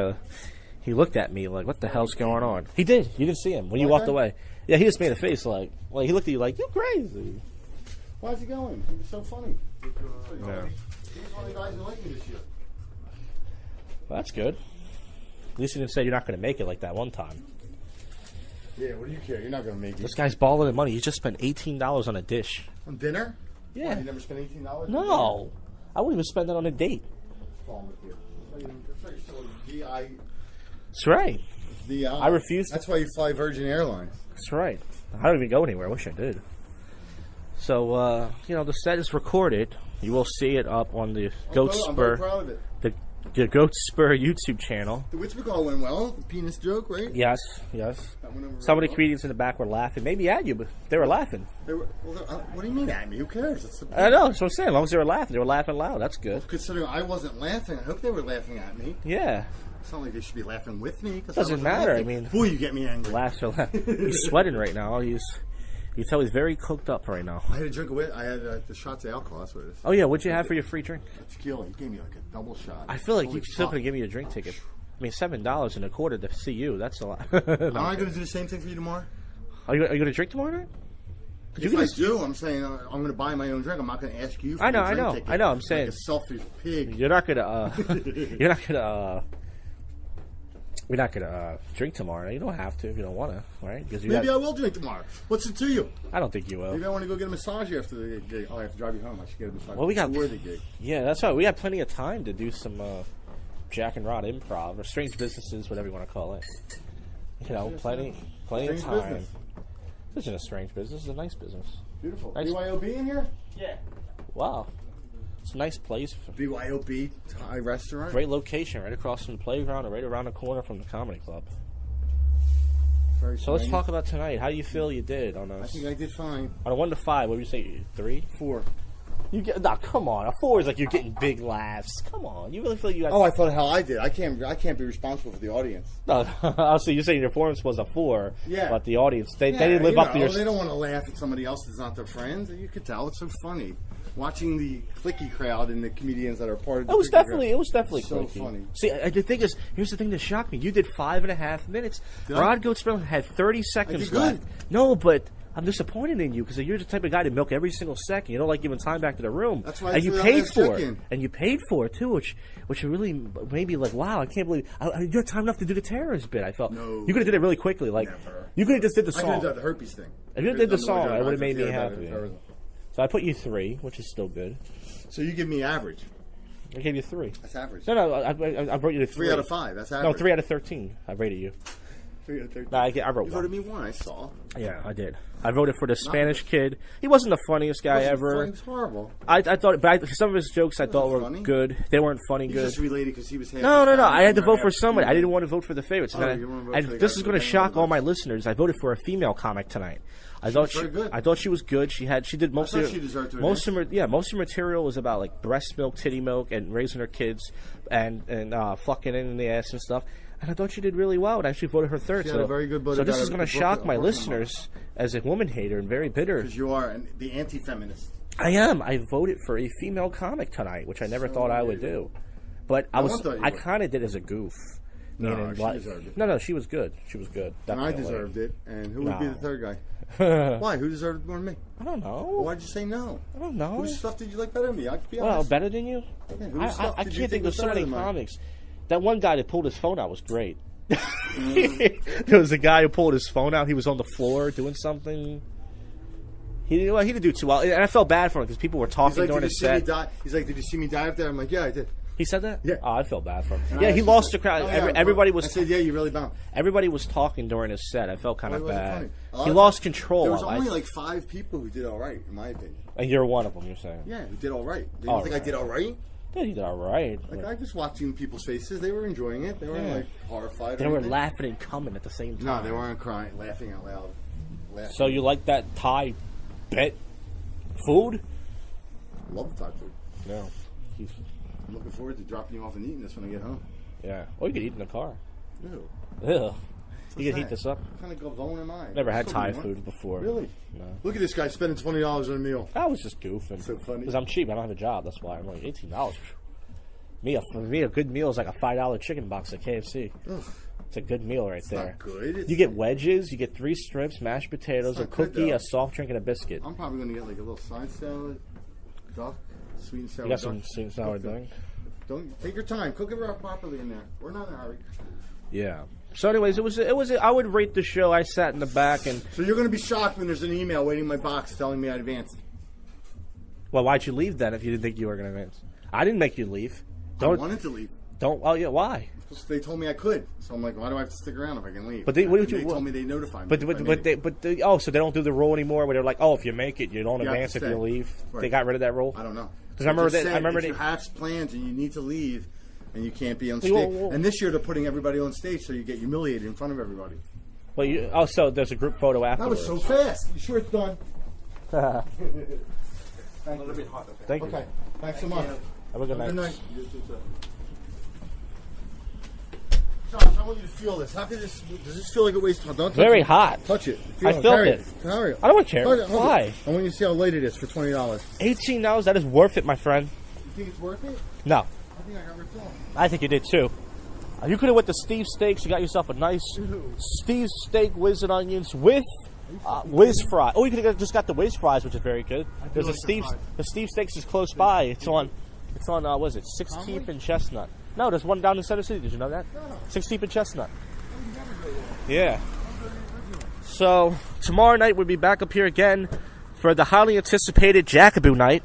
looked at me like, "What the hell's going on?" He did. You didn't see him when you walked away. Yeah, he just made a face like he looked at you like, "You're crazy." Why is he going? He was so funny. Yeah. He was one of the guys who liked me this year. Well, that's good. At least you didn't say you're not going to make it like that one time. Yeah, what do you care? You're not going to make it. This guy's balling in money. He just spent $18 on a dish. On dinner? Yeah. Oh, you never spent $18? No. I wouldn't even spend it on a date. That's right. I refuse. That's why you fly Virgin Airlines. That's right. I don't even go anywhere. I wish I did. So, the set is recorded. You will see it up on the Goat Spur. I'm very proud of it. The Goat Spur YouTube channel. The Witchbacall went well. The penis joke, right? Yes. Some of the comedians in the back were laughing. Maybe at you, but they were laughing. What do you mean at me? Who cares? I know. That's what I'm saying. As long as they were laughing loud. That's good. Well, considering I wasn't laughing, I hope they were laughing at me. Yeah. It's not like they should be laughing with me. Doesn't matter. Laughing. I mean, boy, you get me angry. He's sweating right now. You tell he's very cooked up right now. I had a drink of it. I had the shots of alcohol. That's what it is. Oh yeah, what'd you have for your free drink? Tequila. He gave me like a double shot. I feel like you still could give me a drink ticket. I mean, $7.25 to see you. That's a lot. Am I going to do the same thing for you tomorrow? Are you going to drink tomorrow night? If I do, I'm saying I'm going to buy my own drink. I'm not going to ask you for I know. a drink ticket. I know. I'm saying like a selfish pig. you're not gonna. You're not gonna. We're not gonna drink tomorrow. You don't have to if you don't want to, right? Because Maybe I will drink tomorrow. What's it to you? I don't think you will. Maybe I want to go get a massage after the gig. Oh, I have to drive you home. I should get a massage before the gig. Yeah, that's right. We have plenty of time to do some Jack and Rod improv or strange businesses, whatever you want to call it. You know, plenty of time. Business. This isn't a strange business. It's a nice business. Beautiful. Nice. BYOB in here? Yeah. Wow. It's a nice place. BYOB Thai restaurant. Great location, right across from the playground, or right around the corner from the comedy club. Very so let's talk about tonight. How do you feel you did on I think I did fine. On a 1 to 5? What would you say? 3, 4. You get come on. A 4 is like you're getting big laughs. Come on, you really feel you? I thought how I did. I can't be responsible for the audience. No, so you're saying your performance was a 4. Yeah. But the audience, they didn't live up to your. They don't want to laugh at somebody else that's not their friend. You could tell it's so funny watching the cliquey crowd and the comedians that are part of the. It was definitely so cliquey. Funny. See, the thing is, here's the thing that shocked me. You did 5.5 minutes. Rod Goatsmill had 30 seconds left. No, but I'm disappointed in you because you're the type of guy to milk every single second. You don't like giving time back to the room. That's why. And you paid for it. And you paid for it too, which really made me like, wow, I can't believe you had time enough to do the terrorist bit. I felt you could have did it really quickly. Like never. You could have just did the song. I could have done the herpes thing. If you did the song, it would have made me happy. So I put you 3, which is still good. So you give me average. I gave you 3. That's average. No, I wrote you to 3. 3 out of 5. That's average. No, 3 out of 13. I rated you. 3 out of 13. No, I wrote you voted me 1. I saw. Yeah, I did. I voted for the Spanish kid. He wasn't the funniest guy ever. He was horrible. I thought, but some of his jokes I thought were good. They weren't funny good. Just related because he was. No. I had to vote for somebody. I didn't want to vote for the favorites. And this is going to shock all my listeners. I voted for a female comic tonight. I thought she was good. She did most of. She deserved to. Most of her material was about like breast milk, titty milk, and raising her kids, and fucking in the ass and stuff. And I thought she did really well, and I actually voted her 3rd. So, a very good so this is going to shock my listeners as a woman hater and very bitter. Because you are the anti-feminist. I am. I voted for a female comic tonight, which I never thought I would do. But I kind of did as a goof. No, she deserved it. No, she was good. She was good. And I deserved it. And who would be the 3rd guy? Why? Who deserved it more than me? I don't know. Well, why'd you say no? I don't know. Whose stuff did you like better than me? I can be honest. Well, better than you? Yeah, I can't think of so many comics. That one guy that pulled his phone out was great. There was a guy who pulled his phone out. He was on the floor doing something. He didn't do too well, and I felt bad for him because people were talking during his set. He's like, "Did you see me die up there?" I'm like, "Yeah, I did." He said that? Yeah. Oh, I felt bad for him. Yeah, he lost the crowd. Everybody was. I said, "Yeah, you really bombed." Everybody was talking during his set. I felt kind of bad. He lost control. There was only like 5 people who did all right, in my opinion. And you're one of them. You're saying? Yeah, who did all right. You don't think I did all right? Yeah, he did all right. Like I just watching people's faces. They were enjoying it. They weren't like horrified. They were laughing and coming at the same time. No, they weren't crying, laughing out loud. So you like that Thai bet food? I love the Thai food. No. I'm looking forward to dropping you off and eating this when I get home. Yeah. Or you could eat in the car. Ew. Ew. You could heat this up. What kind of gavone am I? Never had Thai food before. Really? No. Look at this guy spending $20 on a meal. I was just goofing. So funny. Because I'm cheap. I don't have a job. That's why. I'm like, $18. For me, a good meal is like a $5 chicken box at KFC. Ugh. It's a good meal right there. Not good. You get wedges. You get 3 strips, mashed potatoes, a cookie, a soft drink, and a biscuit. I'm probably going to get like a little side salad, duck, sweet and sour. You got some sweet and sour thing? Don't take your time. Cook it properly in there. We're not in a hurry. Yeah. So, anyways, it was. I would rate the show. I sat in the back and. So you're going to be shocked when there's an email waiting in my box telling me I advanced. Well, why'd you leave then if you didn't think you were going to advance? I didn't make you leave. I wanted to leave. Oh yeah. Why? They told me I could. So I'm like, why do I have to stick around if I can leave? But they told me they notified me. So they don't do the rule anymore where they're like, oh, if you make it, you don't advance if you leave. Right. They got rid of that rule. I don't know. Because I remember if you have plans and you need to leave. And you can't be on stage. And this year they're putting everybody on stage so you get humiliated in front of everybody. Well, so there's a group photo afterwards. That was so fast. You sure it's done? Thank you. A little bit hot. Thank you. Okay. Thanks so much. Have a good night. Good night. Josh, I want you to feel this. Does this feel like it weighs? Don't touch Very it. hot. Touch it. I felt it. Carry it. I don't want to care. Why? I want you to see how late it is for $20. $18. That is worth it, my friend. You think it's worth it? No. I think I got ripped off. I think you did too. You could have went to Steve's Steaks. You got yourself a nice Steve's Steak Wizard onions with Whiz fry. Oh, you could have just got the whiz fries, which is very good. There's like the Steve Steaks is close by. It's on what is it, 16th and Chestnut. No, there's one down in Center City. Did you know that? 16th and Chestnut. Yeah. So tomorrow night we'll be back up here again for the highly anticipated Jackaboo night.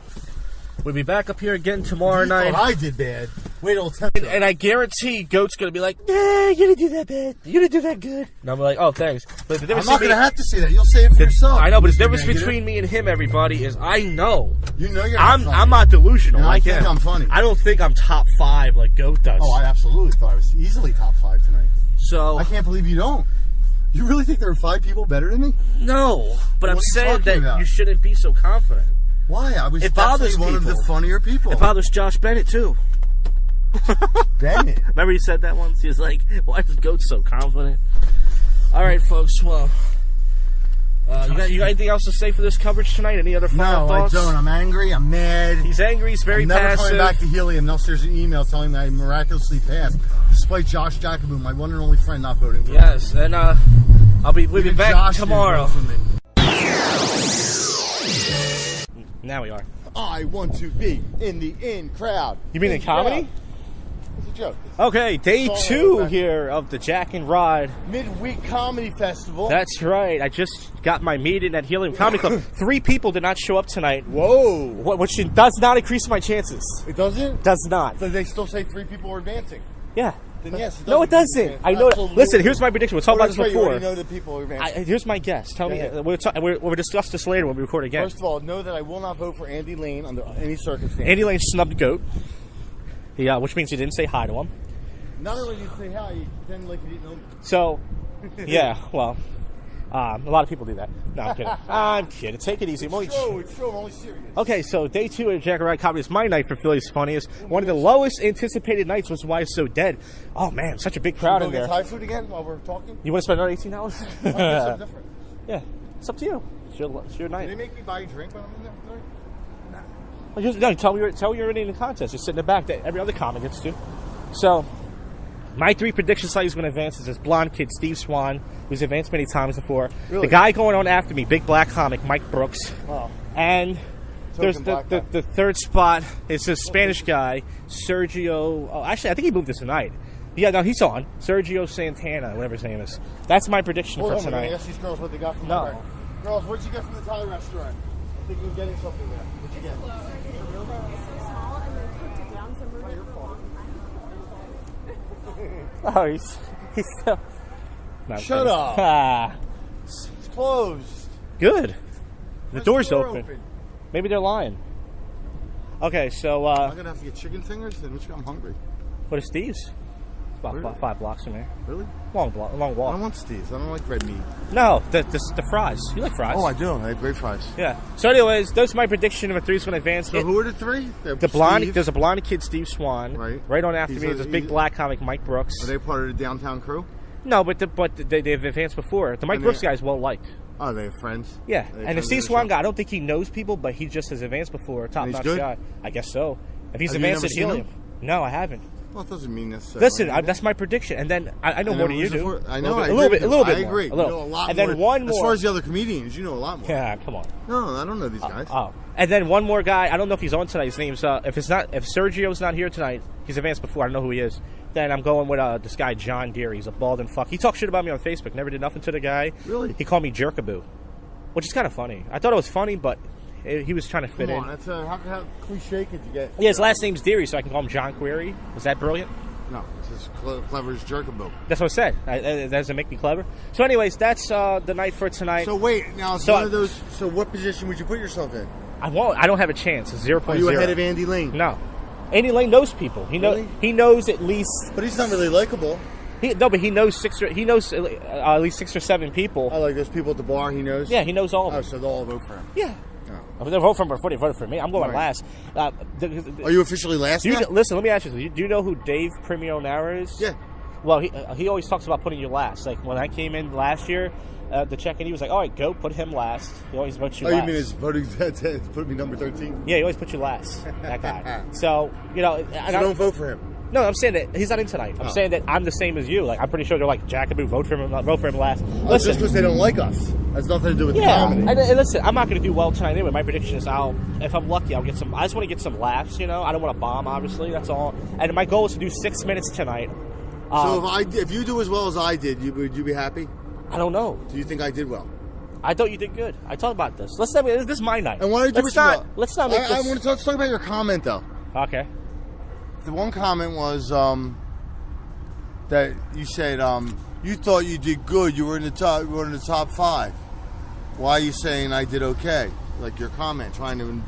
We'll be back up here again tomorrow night. I did bad. Wait till 10. And I guarantee Goat's gonna be like, "Yeah, you didn't do that bad. You didn't do that good." And I'm like, "Oh, thanks." But the I'm difference not between gonna have to say that. You'll say it for yourself. I know, but the difference between me and him, everybody, is I know. You know you're not funny. I'm not delusional. And I like think him. I'm funny. I don't think I'm top 5 like Goat does. Oh, I absolutely thought I was easily top 5 tonight. So I can't believe you don't. You really think there are 5 people better than me? no, but I'm What are you saying talking that about? you shouldn't be so confident. Why? I was It definitely bothers one of the people. funnier people. It bothers Josh Bennett too. Bennett. Remember he said that once? He was like, "Why is Goat so confident?" All right, folks. Well, you got anything else to say for this coverage tonight? Any other final No, thoughts? I don't. I'm angry. I'm mad. He's angry. He's very I'm never passive. coming back to Helium unless there's an email telling me I miraculously passed, despite Josh Jackaboo, my one and only friend, not voting for me. Yes, and we'll be Even back Josh tomorrow. didn't vote for me. Now we are. I want to be in the in crowd. You mean in comedy? crowd. It's a joke. Okay, day Sorry, 2 okay. here of the Jack and Rod. Midweek Comedy Festival. That's right. I just got my meeting at Helium Comedy Club. 3 people did not show up tonight. Whoa. Which does not increase my chances. It doesn't? Does not. So they still say 3 people are advancing. Yeah. Then yes. No, it doesn't. I know. Listen, here's my prediction. We'll talk about this You before. already know that people are advancing. Here's my guess. Tell me. Yeah. We'll discuss this later when we record again. First of all, know that I will not vote for Andy Lane under any circumstance. Andy Lane snubbed Goat. Yeah, which means he didn't say hi to him. Not only did you say hi, you pretend like you didn't know me. So, yeah, well, a lot of people do that. No, I'm kidding. I'm kidding. Take it easy. I'm only It's true. I'm only serious. Okay, so day 2 of Jack and Rod Comedy is my night for Philly's Funniest. One of the lowest anticipated nights was why it's so dead. Oh man, such a big crowd in Go get there. Thai food again while we're talking? You want to spend another $18? I'll get something different. Yeah, it's up to you. It's your Did they night. make me buy a drink when I'm in there tonight? Well, no, tell me you're in the contest. Just sit in the back that every other comic gets to. So, my 3 predictions how he's going to advance is this blonde kid, Steve Swan, who's advanced many times before. Really? The guy going on after me, big black comic, Mike Brooks. Oh. And there's Token black the third spot is this Spanish guy, Sergio. Oh, actually, I think he moved this tonight. Yeah, no, he's on. Sergio Santana, whatever his name is. That's my prediction Hold for on, we're tonight. gonna ask these girls what they got from No. the bar. Girls, what'd you get from the Thai restaurant? I think you're getting something there. What'd you get? Oh, he's still. No, I'm Shut kidding. up. Ah, It's closed. good. The Why's door's door open. Maybe they're lying. Okay, so I'm gonna have to get chicken fingers, and I'm hungry. what is Steve's? It's about Really? 5 blocks from here. Really? Long I don't walk. want Steve's. I don't like red meat. No, the fries. You like fries? Oh, I do. I have great fries. Yeah. So, anyways, that's my prediction. Number 3 is going to advance. So who are the 3? The blonde, there's a blonde kid, Steve Swan. Right. on after He's me a- is this big he's- black comic, Mike Brooks. Are they part of the downtown crew? No, but they've advanced before. The Mike And Brooks they- guy is well liked. Oh, they have friends. Yeah, Are they and the friends Steve of the Swan show? guy, I don't think he knows people, but he just has advanced before. Top And he's notch good? guy. I guess so. If he's Have you advanced never at seen Helium. him? No, I haven't. Well, it doesn't mean necessarily. Listen, that's my prediction. And then I know And more then than you who's the do. fourth? I know. A little bit I more. agree. A little. You know a lot and more. then one more. As far as the other comedians, you know a lot more. Yeah, come on. No, I don't know these guys. Oh, and then one more guy. I don't know if he's on tonight. His name's if Sergio's not here tonight, he's advanced before. I don't know who he is. Then I'm going with this guy John Deere. He's a bald and fuck. He talked shit about me on Facebook. Never did nothing to the guy. Really? He called me Jerkaboo, which is kind of funny. I thought it was funny, but he was trying to fit Come in. on, that's how cliche could you get? Yeah, his last name's Deary, so I can call him John Query. Was that brilliant? No, it's as clever as Jerkaboo. That's what I said. That doesn't make me clever. So, anyways, that's the night for tonight. So wait, now it's So- one of those. So what position would you put yourself in? I won't. I don't have a chance. It's 0.0. Are you ahead of Andy Lane? No. Andy Lane knows people. Really? He knows at least. But he's not really likable. But he knows at least 6 or 7 people. I like those people at the bar. He knows. Yeah, he knows all of Oh, them. so they'll all vote for him. Yeah. Oh. If they vote for him before they voted for me, I'm going Right. last. Are you officially last Do you, now? listen, let me ask you this. Do you know who Dave Primionara is? Yeah. Well, he always talks about putting you last. Like, when I came in last year to check in, he was like, all right, go, put him last. He always votes you Oh, last. you mean his voting put me number 13? Yeah, he always puts you last. That guy. So, and So don't vote for him. No, I'm saying that he's not in tonight. I'm saying that I'm the same as you. Like, I'm pretty sure they're like, Jackaboo, vote for him last. Listen, just because they don't like us. Has nothing to do with the comedy. And listen, I'm not going to do well tonight anyway. My prediction is if I'm lucky, I'll get some. I just want to get some laughs, you know. I don't want to bomb, obviously. That's all. And my goal is to do 6 minutes tonight. So if you do as well as I did, would you be happy? I don't know. Do you think I did well? I thought you did good. I talked about this. This is my night. And why did you let's not make this. Let's talk about your comment though. Okay. The one comment was that you said you thought you did good. You were in the top 5. Why are you saying I did okay? Like your comment, trying to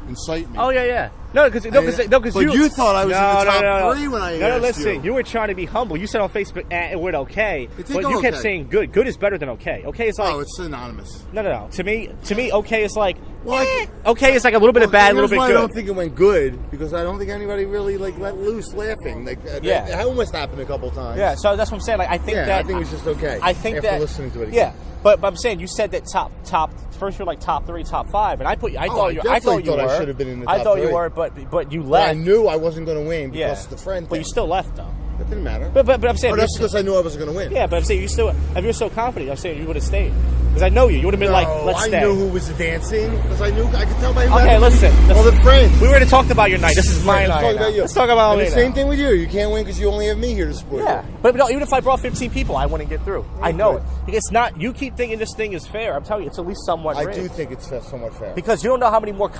incite me. Oh yeah. No, because you thought I was in the top 3 when I asked you. No, listen. You were trying to be humble. You said on Facebook it went okay, but you kept saying good. Good is better than okay. Okay is like it's synonymous. No. To me, okay is like okay is like a little bit of bad, a little bit good. I don't think it went good because I don't think anybody really like let loose laughing. Like it almost happened a couple times. Yeah, so that's what I'm saying. Like I think it was just okay. I think after listening to it again. Yeah. But I'm saying you said that top first you're like top 3, top 5, and I thought you were. I should have been in the top 3. I thought you were, but you left. But I knew I wasn't going to win because of the friend. But you still left though. It didn't matter. But I'm saying that's because I knew I wasn't going to win. Yeah, but I'm saying if you're so confident, I'm saying you would have stayed because I know you. You would have been like, let's stay. I knew who was advancing because I could tell by okay, listen. All the friends. We already talked about your night. This is my night. Let's talk about the same thing with you. You can't win because you only have me here to support you. Yeah, but no, even if I brought 15 people, I wouldn't get through. I know it. It's not. You keep thinking this thing is fair. I'm telling you, it's at least somewhat. I do think it's somewhat fair because you don't know how many more.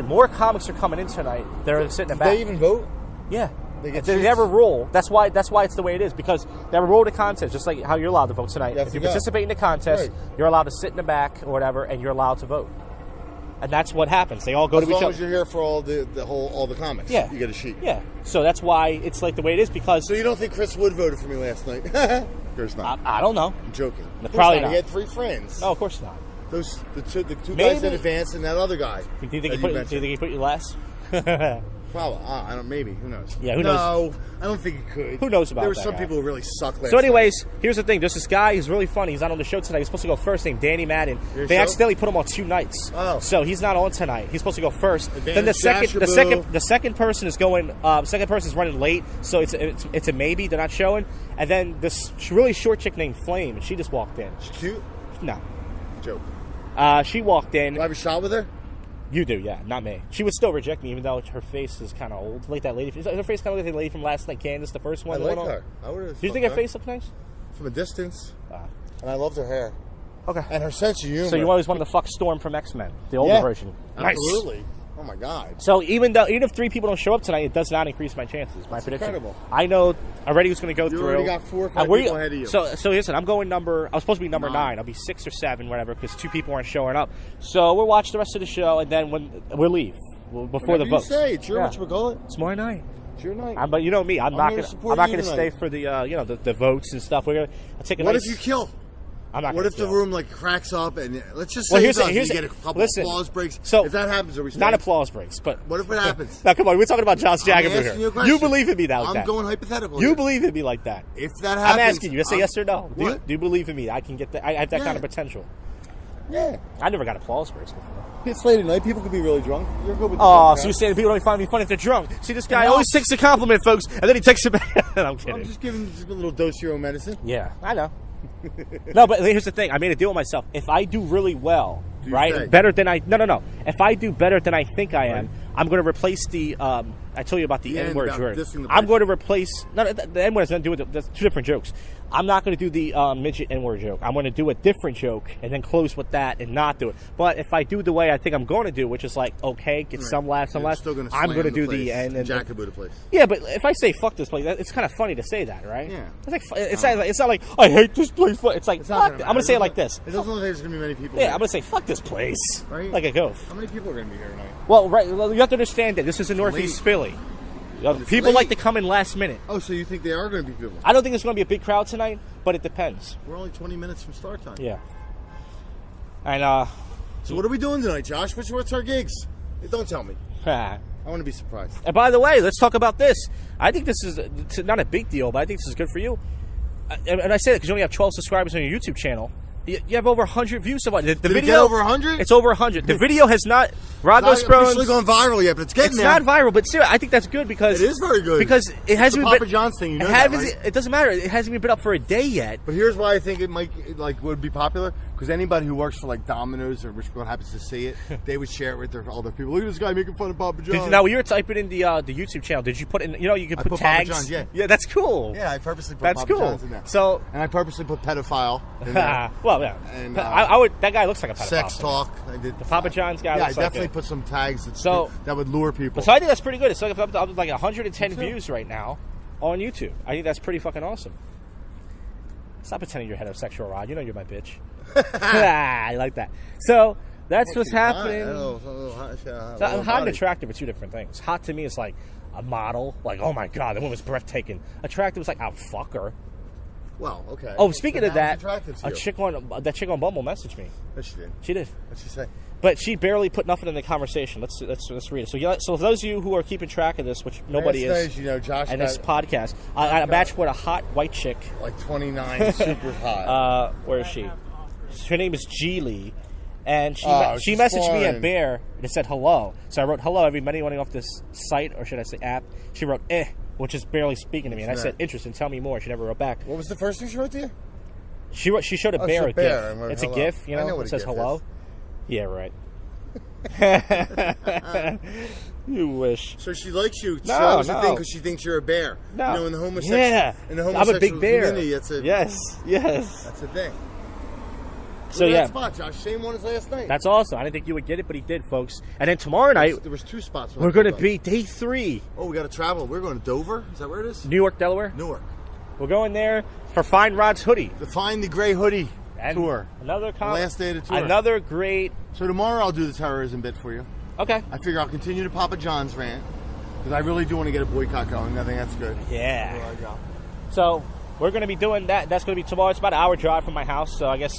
More comics are coming in tonight. They're sitting in the back. They even vote. Yeah. They have a rule. That's why it's the way it is because they have a rule to contest, just like how you're allowed to vote tonight. If you participate in the contest, you're allowed to sit in the back or whatever, and you're allowed to vote. And that's what happens. They all go to each other. As long as you're here for all the comics, you get a sheet. Yeah. So that's why it's like the way it is because. So you don't think Chris Wood voted for me last night? Of course not. I don't know. I'm joking. Probably not. He had 3 friends. No, of course not. The two guys in advance and that other guy. Do you think he put you last? Probably. I don't. Maybe. Who knows? Yeah. Who knows? No, I don't think he could. Who knows about that? There were some people who really suck last So, anyways, here's the thing. There's this guy. He's really funny. He's not on the show tonight. He's supposed to go first. Named Danny Madden. They accidentally put him on 2 nights. Oh. So he's not on tonight. He's supposed to go first. Then the second person is going. Second person is running late. So it's a maybe. They're not showing. And then this really short chick named Flame. She just walked in. She's cute. No. Joke. She walked in. Do I have a shot with her? You do, yeah, not me. She would still reject me, even though her face is kind of old. Like that lady. Is her face kind of like the lady from last night, Candace, the first one? I like her. Do you think her face looked nice? From a distance. And I loved her hair. Okay. And her sense of humor. So you always wanted to fuck Storm from X-Men, the older version. Absolutely. Nice. Oh my God. So even if 3 people don't show up tonight, it does not increase my chances. My prediction. Incredible. I know already who's going to go through. You already got 4 or 5 people ahead of you. So listen, I'm going I was supposed to be number 9. I'll be 6 or 7, whatever, because 2 people aren't showing up. So we'll watch the rest of the show, and then we'll leave before the votes. It's your whatchamacallit. It's my night. It's your night. But you know me, I'm not going to stay for the the votes and stuff. I'll take a What if you kill? What if the room cracks up and let's just say you get a couple applause breaks? So if that happens, are we staying? Not applause breaks, but what if it happens? Now come on, we're talking about Josh Jackaboo here. You believe in me like that? I'm going hypothetical. You believe in me like that? If that happens, I'm asking you. Say yes or no. What? Do you believe in me? I can get that. I have that kind of potential. Yeah. I never got applause breaks before. It's late at night. People could be really drunk. You're good with so you're saying people don't find me funny if they're drunk? See, this guy always takes a compliment, folks, and then he takes it back. I'm kidding. I'm just giving a little dose of your own medicine. Yeah, I know. No, but here's the thing. I made a deal with myself. If I do really well, better than no. If I do better than I think I am, I'm going to replace the. I told you about the N-word joke. I'm going to replace. No, the N-word has nothing to do with it. That's 2 different jokes. I'm not going to do the midget N-word joke. I'm going to do a different joke and then close with that and not do it. But if I do the way I think I'm going to do, which is like, okay, get some laughs, I'm going to do the N. Jackaboo place. Yeah, but if I say fuck this place, it's kind of funny to say that, right? Yeah. It's not like I hate this place. It's like, fuck. I'm going to say it like this. It doesn't look like there's going to be many people. Yeah, I'm going to say fuck this place. Right? Like a ghost. How many people are going to be here tonight? Well, you have to understand that this is in Northeast Philly. People like to come in last minute. Oh, so you think they are going to be people? I don't think there's going to be a big crowd tonight, but it depends. We're only 20 minutes from start time. Yeah. And so what are we doing tonight, Josh? What's our gigs? Don't tell me. I want to be surprised. And by the way, let's talk about this. I think this is not a big deal, but I think this is good for you. And I say that because you only have 12 subscribers on your YouTube channel. You have over 100 views so far. The Did it video get over 100? It's over 100. The video has not. Rod It's Goes not Sprones. officially gone viral yet, but it's getting It's there. not viral, but seriously, I think that's good because It is very good. because it hasn't the even Papa been. John's thing, you know that, right? It doesn't matter. It hasn't even been up for a day yet. But here's why I think it might would be popular, because anybody who works for like Domino's or which one happens to see it, they would share it with their other people. Look at this guy making fun of Papa John's. Now, when you were typing in the YouTube channel, did you put in? You know, you can put put tags. Papa John's, yeah. Yeah, that's cool. Yeah, I purposely put That's Papa cool. John's in there. So, and I purposely put pedophile in there. well, yeah. And, I would. That guy looks like a pedophile. Sex talk. I did. The Papa John's guy. Yeah, I looks like definitely it. put some tags that would lure people. So I think that's pretty good. It's like up to like 110 views right now on YouTube. I think that's pretty fucking awesome. Stop pretending you're heterosexual, Rod. You know you're my bitch. I like that. So that's what's happening. Hot and attractive are two different things. Hot to me is like a model. Like, oh my god, that woman was breathtaking. Attractive is like, I'll fuck her. Well, okay. Oh, speaking of that, that chick on Bumble messaged me. Yes, she did. She did. What'd she say? But she barely put nothing in the conversation. Let's read it. So for those of you who are keeping track of this, which nobody is, Nice, you know, Josh and this podcast, I matched with a hot white chick. like 29, super hot. Where is she? Her name is Geely, and she she's messaged me foreign. at Bear and it said hello. So I wrote hello, everybody wanting off this site, or should I say app? She wrote which is barely speaking to me, and I said interesting. Tell me more. She never wrote back. What was the first thing she wrote to you? She showed a Oh, bear it's a bear, and GIF. wrote It's hello. a GIF, you I know. know what It a says GIF hello. is. Yeah, right. You wish. So she likes you. No, that was the no. thing, because she thinks you're a bear. No. You know, in the homosexual, I'm homosexual a big bear. community, that's a Yes. That's a thing. So Look at yeah, that spot, Josh. Same one as last night. that's awesome. I didn't think you would get it, but he did, folks. And then tomorrow night There was 2 spots. we're going to be day 3, Oh, we got to travel. We're going to Dover. Is that where it is? New York, Delaware. Newark. We're going there for Find Rod's hoodie. To find the gray hoodie And tour. Another Last day of the tour. Another great. So tomorrow I'll do the terrorism bit for you. Okay. I figure I'll continue the Papa John's rant, because I really do want to get a boycott going. I think that's good. Yeah. There I go. So we're going to be doing that. That's going to be tomorrow. It's about an hour drive from my house. So I guess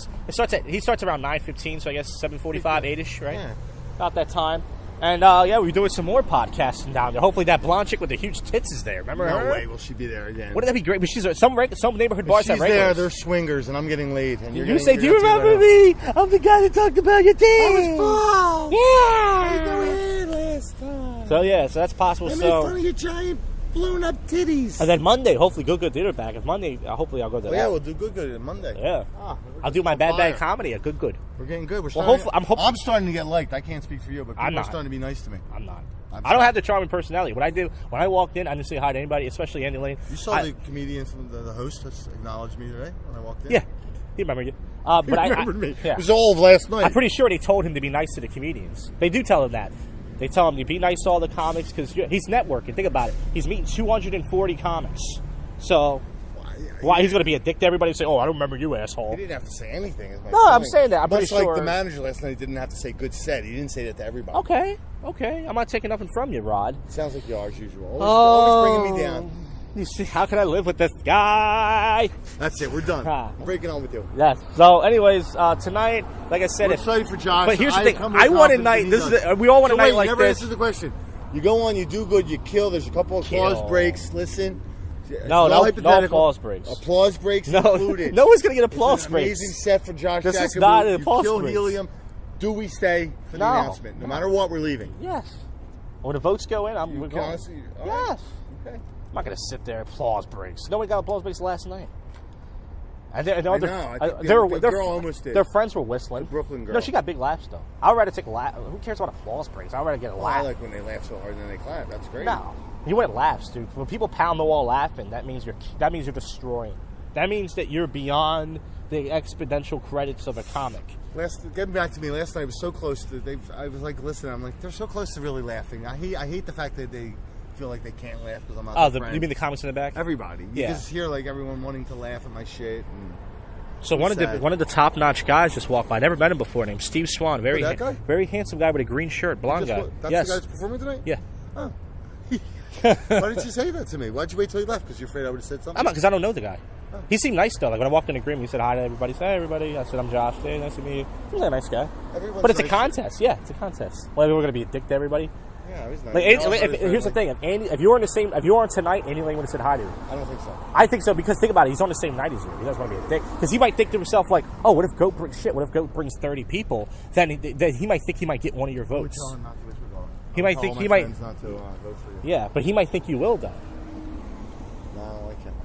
he starts around 9:15. So I guess 7:45, 8ish, right? Yeah. About that time. And yeah, we're doing some more podcasting down there. Hopefully that blonde chick with the huge tits is there. Remember No her? way will she be there again. Wouldn't that be great? But she's some neighborhood bars She's have there, regulars. they're swingers, and I'm getting laid. And you're You getting, say, do you remember me? I'm the guy that talked about your tits. I was bald. Yeah. I had no hair last time. So yeah, so that's possible. I made So fun of your giant blown up titties. and then Monday, hopefully Good Theater back. If Monday, hopefully I'll go to Oh, that. yeah, we'll do good on Monday. Yeah. I'll do my Bad Bad Comedy at Good. We're getting good. hopefully- I'm starting to get liked. I can't speak for you, but I'm people are not. starting to be nice to me. I'm not. I'm I don't have the charming personality. What I do when I walked in, I didn't say hi to anybody, especially Andy Lane. You saw the comedian from the host that's acknowledged me today when I walked in? Yeah, he remembered you. He But remembered me. Yeah. It was all of last night. I'm pretty sure they told him to be nice to the comedians. They do tell him that. They tell him to be nice to all the comics because he's networking. Think about it. He's meeting 240 comics. So why he's going to be a dick to everybody and say, "Oh, I don't remember you, He asshole." didn't have to say anything. Is my No, I'm point. saying that. I'm Much pretty like sure. the manager last night didn't have to say good set. He didn't say that to everybody. Okay. I'm not taking nothing from you, Rod. Sounds like you are as usual. Always bringing me down. You see, how can I live with this guy? That's it. We're done. I'm breaking on with you. Yes. So, anyways, tonight, like I said, We're excited for Josh. But here's the thing. come with I want a confidence night. that This he is does. we all want a So night wait, like you never this. answered the question. You go on, you do good, you kill. There's a couple of applause Kill. breaks. Listen. No hypothetical. applause breaks. Applause breaks No, included. no one's gonna get It's applause an breaks. amazing set for Josh. This is Jacob. not an You applause kill breaks. helium. Do we stay for the No. announcement? No matter what, we're leaving. Yes. When the votes go in, we're going. Honestly, all Yes. right. Okay. I'm not gonna sit there applause breaks. Nobody got applause breaks last night. And I know. I think the girl almost did. Their friends were whistling. The Brooklyn girl. No, she got big laughs though. I'd rather take a laugh. Who cares about applause breaks? I'd rather get a Oh, laugh. I like when they laugh so hard and then they clap. That's great. No, you want laughs, dude. When people pound the wall laughing, that means you're destroying. That means that you're beyond the exponential credits of a comic. Getting back to me, last night I was so close to. I was like, listen, I'm like, they're so close to really laughing. I hate the fact that they feel like they can't laugh because I'm not. Oh, their friend. you mean the comics in the back? Everybody. You Yeah. just hear like everyone wanting to laugh at my shit. And So one of the top notch guys just walked by. I never met him before. Named Steve Swan. Very that guy? very handsome guy with a green shirt, blonde guy. That's Yes. the guy that's performing tonight? Yeah. Oh. Why didn't you say that to me? Why'd you wait till he left? Because you're afraid I would have said something? I'm not, because I don't know the guy. He seemed nice though. Like when I walked in the room, he said hi to everybody. He said, "Hey everybody." I said, "I'm Josh. Hey, nice to meet you." He's like a nice guy. Everyone's But it's a nice. contest. Yeah, it's a contest. Well, we're gonna be a dick to everybody. Yeah, he's nice. Like, here's the thing: if you were on tonight, Andy Lane would have said hi to you. I don't think so. I think so because think about it. He's on the same night as you. He doesn't want to be a dick because he might think to himself like, "Oh, what if Goat brings shit? What if Goat brings 30 people? Then he might think he might get one of your votes. Tell him not to wish for God. He might think he might not to vote for you. Yeah, but he might think you will though. No, I can't.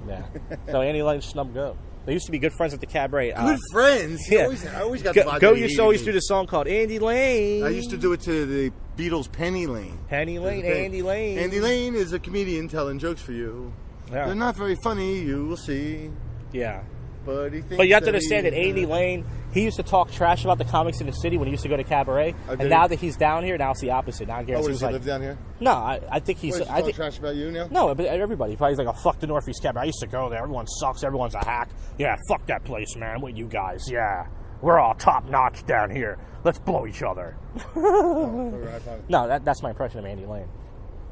Yeah. So Andy Lane snub Goat. They used to be good friends at the cabaret. Good friends. Yeah. I always got the vibe. Goat used to always do this song called Andy Lane. I used to do it to the Beatles' Penny Lane. Penny Lane, Andy Lane. Andy Lane is a comedian telling jokes for you. Yeah. They're not very funny, you will see. Yeah. But he thinks But you have to understand that Andy Lane, he used to talk trash about the comics in the city when he used to go to cabaret. And now that he's down here, now it's the opposite. Now I guarantee does he live down here? No, I think he's... Wait, talk trash about you now? No, but everybody. Probably like, oh, fuck the Northeast Cabaret. I used to go there. Everyone sucks. Everyone's a hack. Yeah, fuck that place, man. With you guys. Yeah. We're all top-notch down here. Let's blow each other. No, that's my impression of Andy Lane.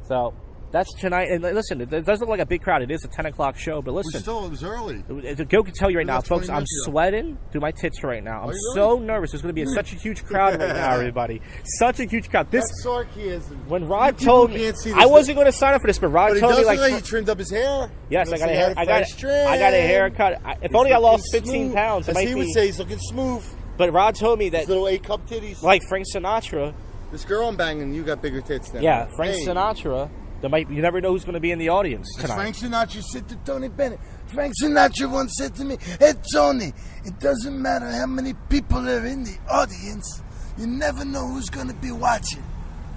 So... That's tonight, and listen, it does look like a big crowd. It is a 10 o'clock show, but listen. It was early. Go can tell you right now, folks, I'm sweating through my tits right now. I'm so nervous. There's going to be such a huge crowd right now, everybody. Such a huge crowd. That's sarcasm. When Rod told me, I wasn't going to sign up for this, but Rod told me like he trimmed up his hair. Yes, I got a haircut. If only I lost 15 pounds, as he would say, he's looking smooth. But Rod told me that his little 8-cup titties, like Frank Sinatra. This girl I'm banging, you got bigger tits than yeah, Frank Sinatra. You never know who's going to be in the audience tonight. Frank Sinatra said to Tony Bennett. Frank Sinatra once said to me, "Hey Tony, it doesn't matter how many people are in the audience. You never know who's going to be watching."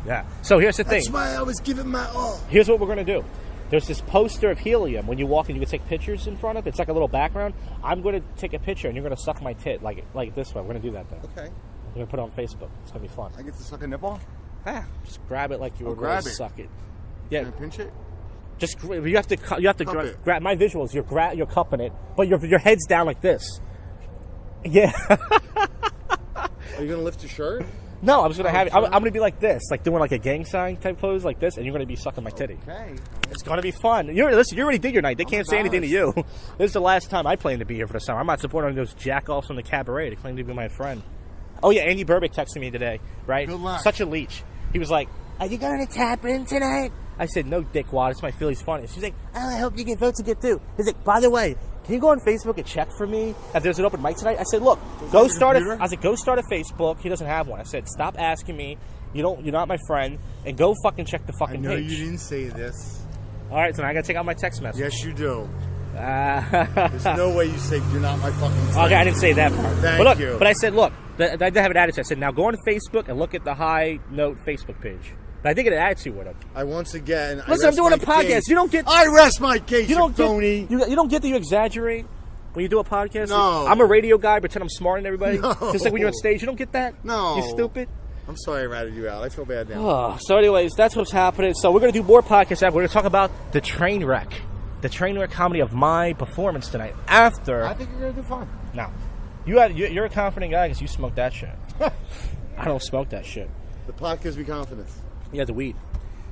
Yeah. So here's the thing. That's why I was giving my all. Here's what we're going to do. There's this poster of helium. When you walk in, you can take pictures in front of it. It's like a little background. I'm going to take a picture, and you're going to suck my tit like this way. We're going to do that, though. Okay. I'm going to put it on Facebook. It's going to be fun. I get to suck a nipple? Just grab it like you were going to suck it. Yeah. Can I pinch it? Just you have to grab my visuals. You're cupping it, but your head's down like this. Yeah. Are you gonna lift your shirt? No, I'm just gonna have it. I'm gonna be like this, like doing like a gang sign type pose, like this, and you're gonna be sucking my titty. Okay. It's gonna be fun. Listen, you already did your night. They can't say anything to you. This is the last time I plan to be here for the summer. I'm not supporting those jack-offs on the cabaret. They claim to be my friend. Oh yeah, Andy Burbick texted me today. Right? Good luck. Such a leech. He was like, "Are you going to tap in tonight?" I said, "No, dickwad. It's my Phillies Phunniest." She's like, "Oh, I hope you get votes to get through." He's like, "By the way, can you go on Facebook and check for me if there's an open mic tonight?" I said, "Look, go start a Facebook." He doesn't have one. I said, "Stop asking me. You're not my friend, and go fucking check the fucking page." I know you didn't say this. All right, so now I gotta take out my text message. Yes, you do. There's no way you say you're not my fucking friend. Okay, I didn't say that part. Thank you. But I said, look, I did have an attitude. I said, now go on Facebook and look at the High Note Facebook page. But I did get an attitude with him. Listen, I'm doing a podcast. Case. You don't get. I rest my case. You don't phony. You don't get that you exaggerate when you do a podcast. No. I'm a radio guy. Pretend I'm smarter than everybody. No. Just like when you're on stage, you don't get that. No. You stupid. I'm sorry I ratted you out. I feel bad now. Oh, so anyways, that's what's happening. So we're gonna do more podcasts. We're gonna talk about the train wreck comedy of my performance tonight. After I think you're gonna do fine. No, you're a confident guy because you smoke that shit. I don't smoke that shit. The podcast gives me confidence. Yeah, the weed.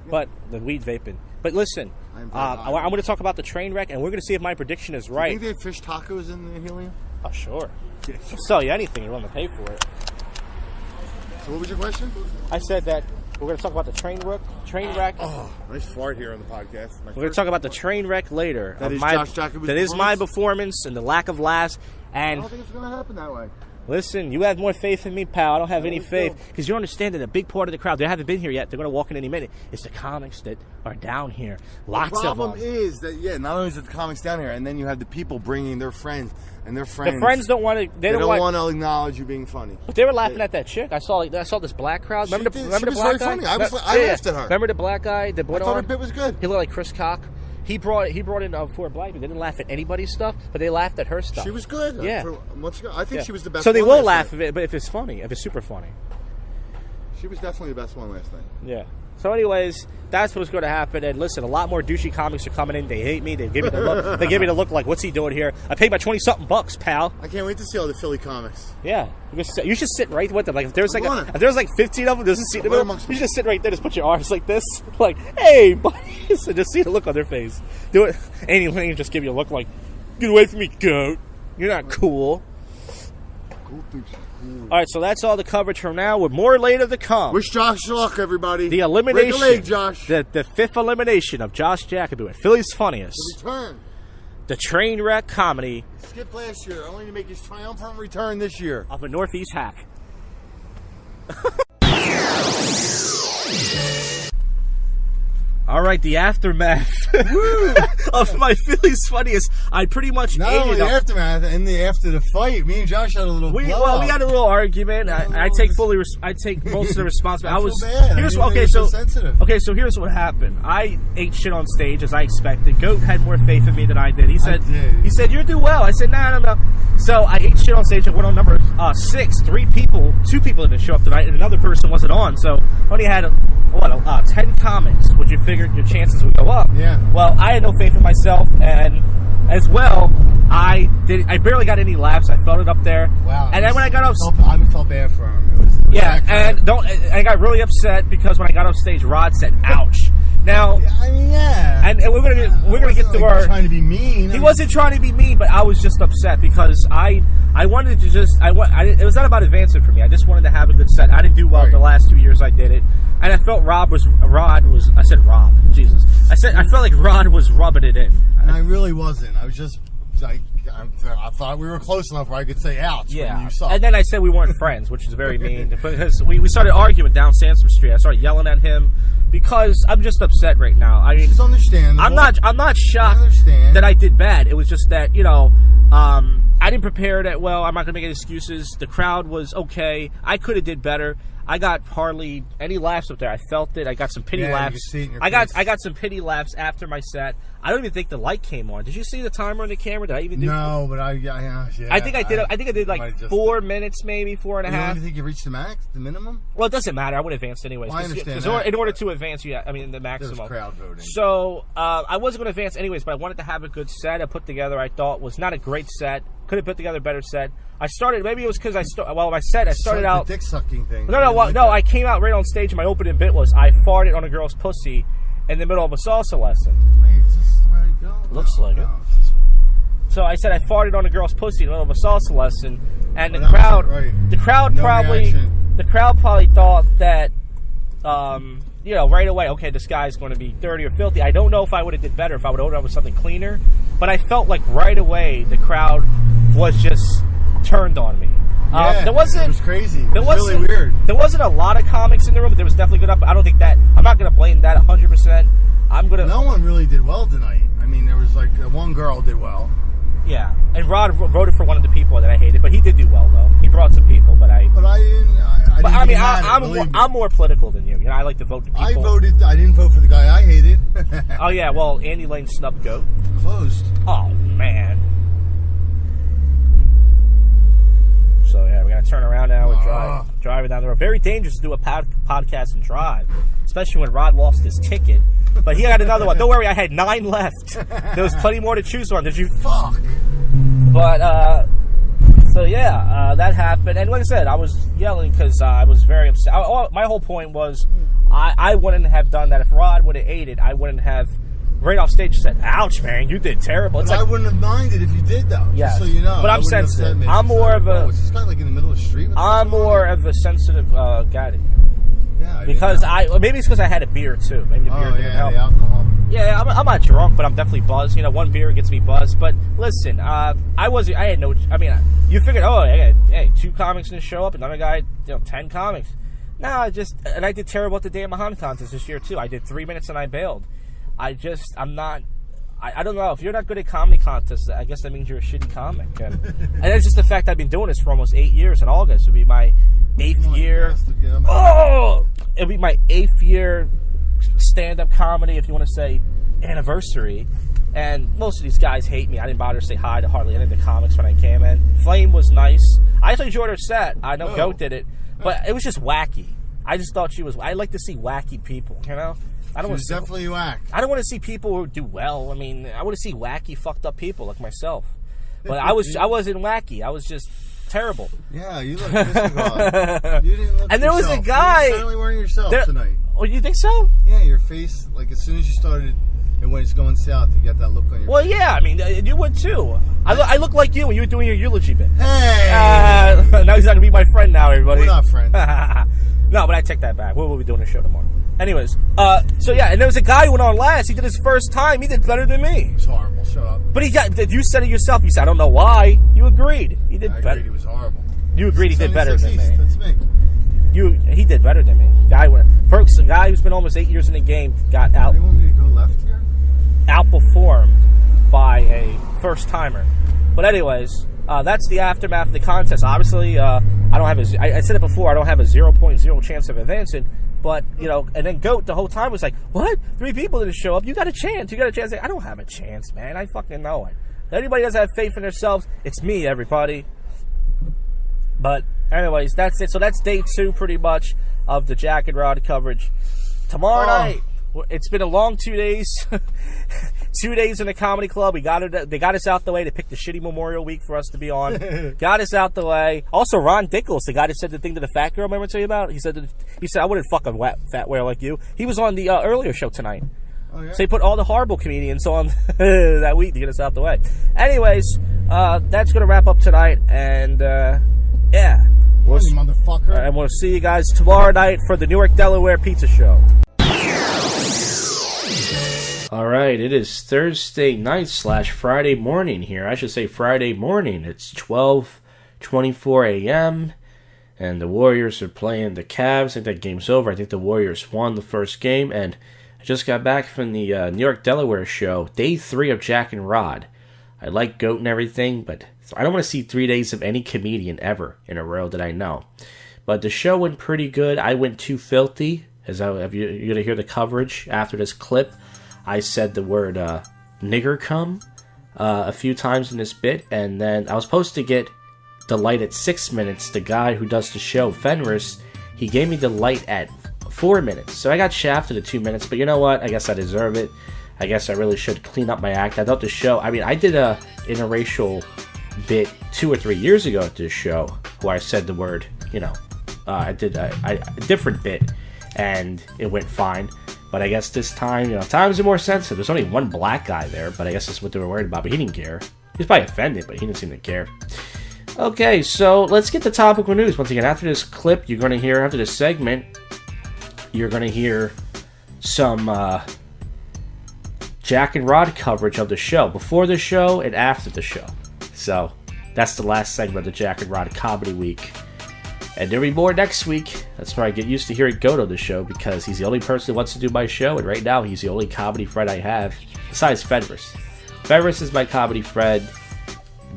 But the weed vaping. But listen, I'm going to talk about the train wreck, and we're going to see if my prediction is right. Do you think they have fish tacos in the helium? Oh, sure. I'll sell you anything you're willing to pay for it. So what was your question? I said that we're going to talk about the train wreck. Oh, nice fart here on the podcast. We're going to talk about the train wreck later. That is my performance and the lack of laughs. And I don't think it's going to happen that way. Listen, you have more faith in me, pal. I don't have any faith. Because you understand that a big part of the crowd, they haven't been here yet. They're going to walk in any minute. It's the comics that are down here. Lots of them. The problem is that, not only is it the comics down here, and then you have the people bringing their friends. And their friends. The friends don't want to. They don't want to acknowledge you being funny. But they were laughing at that chick. I saw this black crowd. Remember the black very guy? Funny. I laughed at her. Remember the black guy? I thought her bit was good. He looked like Chris Cock. He brought in four black people. They didn't laugh at anybody's stuff, but they laughed at her stuff. She was good. Yeah. I think she was the best. So they will laugh if it's funny, if it's super funny. She was definitely the best one last night. Yeah. So, anyways, that's what's going to happen. And listen, a lot more douchey comics are coming in. They hate me. They give me the look. They give me the look like, what's he doing here? I paid my $20-something, pal. I can't wait to see all the Philly comics. Yeah, you should sit right with them. Like if there's like 15 of them, there's a seat in the middle. You just sit right there, just put your arms like this, like, hey, buddy. So just see the look on their face. Do it. Andy Lane just give you a look like, get away from me, goat. You're not cool. Cool douche. All right, so that's all the coverage from now. With more later to come. Wish Josh luck, everybody. The elimination. Break a leg, Josh. The fifth elimination of Josh Jacoby at Philly's Funniest. Return. The train wreck comedy. Skip last year, only to make his triumphant return this year. Of a Northeast hack. All right, the aftermath of my Philly's Funniest. I pretty much not ate only it the up. aftermath, and after the fight, me and Josh had a little. We had a little argument. I take I take most of the responsibility. I feel bad. Here's I okay. so sensitive. Okay, so here's what happened. I ate shit on stage as I expected. Goat had more faith in me than I did. He said, "You do well." I said, "No." So I ate shit on stage. I went on number 6. 2 people didn't show up tonight, and another person wasn't on. So only had 10 comics. Would you figure your chances would go up? Yeah. Well, I had no faith in myself, and as well, I barely got any laughs. I felt it up there. Wow. And then when I got off, I felt bad for him. It was I got really upset because when I got off stage, Rod said, "Ouch." Now, and we're gonna get to our trying to be mean. He wasn't trying to be mean, but I was just upset because I wanted to just it was not about advancing for me. I just wanted to have a good set. I didn't do well the last 2 years I did it, and I felt I felt like Rod was rubbing it in, and I really wasn't. I was just like, I thought we were close enough where I could say ouch. Yeah, when you suck. and then I said we weren't friends, which is very mean because we started arguing down Sansom Street. I started yelling at him because I'm just upset right now. I mean, it's understandable. I'm not shocked that I did bad. It was just that I didn't prepare that well. I'm not gonna make any excuses. The crowd was okay. I could have did better. I got hardly any laughs up there. I felt it. I got some pity laughs. You can see it in your I face. got some pity laughs after my set. I don't even think the light came on. Did you see the timer on the camera? Did I even do? No, but I think I did. I think I did like 4 minutes, maybe 4.5. You don't think you reached the max, the minimum? Well, it doesn't matter. I would advance anyways. Well, I understand that, in order to advance, the maximum. There's crowd voting. So I wasn't going to advance anyways, but I wanted to have a good set. I put together. I thought was not a great set. Could have put together a better set. I started. Maybe it was because my set. I started out the dick sucking thing. No. I came out right on stage, and my opening bit was I farted on a girl's pussy in the middle of a salsa lesson. Wait, is this the way to go? Looks like it. It's this one. So I said I farted on a girl's pussy in the middle of a salsa lesson, and the crowd probably thought that, right away, okay, this guy's going to be dirty or filthy. I don't know if I would have did better if I would have opened up with something cleaner, but I felt like right away the crowd was just turned on me. It was crazy. It was really weird. There wasn't a lot of comics in the room, but there was definitely good up. I don't think that. I'm not going to blame that 100%. No one really did well tonight. I mean, there was like one girl did well. Yeah, and Rod voted for one of the people that I hated, but he did do well though. He brought some people, but I didn't. I'm more political than you. I like to vote for people. I didn't vote for the guy I hated. Oh yeah, well, Andy Lane snubbed Goat. Closed. Oh man. So yeah, we gotta turn around now and driving down the road. Very dangerous to do a podcast and drive, especially when Rod lost his ticket. But he got another one. Don't worry, I had 9 left. There was plenty more to choose on. Did you? Fuck. But so yeah, that happened. And like I said, I was yelling because I was very upset. My whole point was, I wouldn't have done that if Rod would have ate it. I wouldn't have. Right off stage said, "Ouch, man, you did terrible." It's I wouldn't have minded if you did, though. Yeah, so you know. But I'm sensitive. I'm more of a. Is this guy like in the middle of the street? I'm more of a sensitive guy. Yeah. Because maybe it's because I had a beer too. Maybe the beer didn't help. The alcohol. Yeah, I'm not drunk, but I'm definitely buzzed. One beer gets me buzzed. But listen, I had no. I mean, you figured, I got 2 comics didn't show up, another guy, 10 comics. No, I did terrible at the Day of Mahan contest this year too. I did 3 minutes and I bailed. I'm not. I don't know. If you're not good at comedy contests, I guess that means you're a shitty comic. And it's just the fact I've been doing this for almost 8 years. In August would be my 8th year. It'll be my 8th year stand-up comedy, if you want to say anniversary. And most of these guys hate me. I didn't bother to say hi to hardly any of the comics when I came in. Flame was nice. I actually enjoyed her set. I know Goat did it, but it was just wacky. I just thought she was. I like to see wacky people. I don't want to definitely whack. I don't want to see people who do well. I mean, I want to see wacky, fucked up people like myself. But I wasn't wacky. I was just terrible. Yeah, you look mystical. You didn't look. And there yourself. was a guy. You were finally wearing yourself tonight. Oh, you think so? Yeah, your face. Like as soon as you started And when it's going south, you got that look on your Well, face. yeah, I mean, you would too. I look like you when you were doing your eulogy bit. Hey! Now he's not gonna be my friend now, everybody. We're not friends. No, but I take that back. We'll be doing a show tomorrow. Anyways, so yeah, and there was a guy who went on last. He did his first time. He did better than me. It's horrible. Shut up. But you said it yourself. You said, I don't know why. You agreed. He did I better. agreed he was horrible. You agreed he did better than me. That's me. He did better than me. A guy who's been almost 8 years in the game got Anyone need to go left here? outperformed by a first timer. But anyways, that's the aftermath of the contest. Obviously, I don't have I said it before. I don't have a 0.0 chance of advancing. But and then Goat the whole time was like, "What? 3 people didn't show up. You got a chance. You got a chance." I don't have a chance, man. I fucking know it. If anybody doesn't have faith in themselves, it's me, everybody. But anyways, that's it. So that's day 2, pretty much, of the Jack and Rod coverage. Tomorrow night. It's been a long 2 days. 2 days in the comedy club. They got us out the way. They picked the shitty Memorial Week for us to be on. Got us out the way. Also, Ron Dickel's, the guy that said the thing to the fat girl. Remember I tell you about? He said I wouldn't fuck a fat whale like you. He was on the earlier show tonight. Oh, yeah? So he put all the horrible comedians on that week to get us out the way. Anyways, that's gonna wrap up tonight, and yeah, You motherfucker. and we'll see you guys tomorrow night for the Newark, Delaware pizza show. Alright, it is Thursday night / Friday morning here. I should say Friday morning. It's 12:24 a.m. and the Warriors are playing the Cavs. I think that game's over. I think the Warriors won the first game, and I just got back from the New York, Delaware show, day 3 of Jack and Rod. I like Goat and everything, but I don't want to see 3 days of any comedian ever in a row that I know. But the show went pretty good. I went too filthy. You're going to hear the coverage after this clip. I said the word nigger cum a few times in this bit, and then I was supposed to get the light at 6 minutes. The guy who does the show, Fenris, he gave me the light at 4 minutes. So I got shafted at 2 minutes, but you know what? I guess I deserve it. I guess I really should clean up my act. I thought the show, I did a interracial bit 2 or 3 years ago at this show where I said the word, I did a different bit, and it went fine. But I guess this time, times are more sensitive. There's only one black guy there, but I guess that's what they were worried about. But he didn't care. He was probably offended, but he didn't seem to care. Okay, so let's get to topical news. Once again, after this clip, you're going to hear, after this segment, you're going to hear some Jack and Rod coverage of the show. Before the show and after the show. So, that's the last segment of the Jack and Rod Comedy Week. And there'll be more next week. That's where I get used to hearing Goat on the show, because he's the only person who wants to do my show, and right now he's the only comedy friend I have, besides Fenris. Fenris is my comedy friend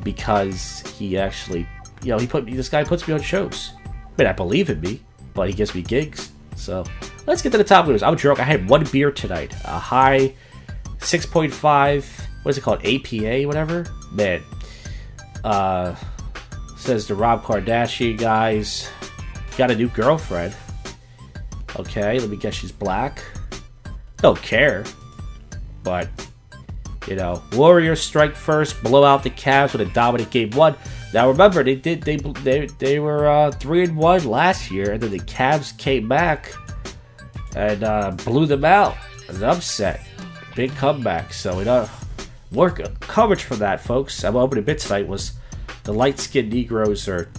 because he actually, this guy puts me on shows. I mean, I believe in me, but he gives me gigs. So, let's get to the top news. I'm drunk. I had 1 beer tonight. A high 6.5, what is it called? APA, whatever? Man. Says the Rob Kardashian guys got a new girlfriend. Okay, let me guess, she's black. Don't care. But, Warriors strike first, blow out the Cavs with a dominant game 1. Now remember, they were 3-1 last year, and then the Cavs came back and blew them out. An upset. Big comeback. So more coverage for that, folks. I'm opening a bit tonight was the light-skinned Negroes, or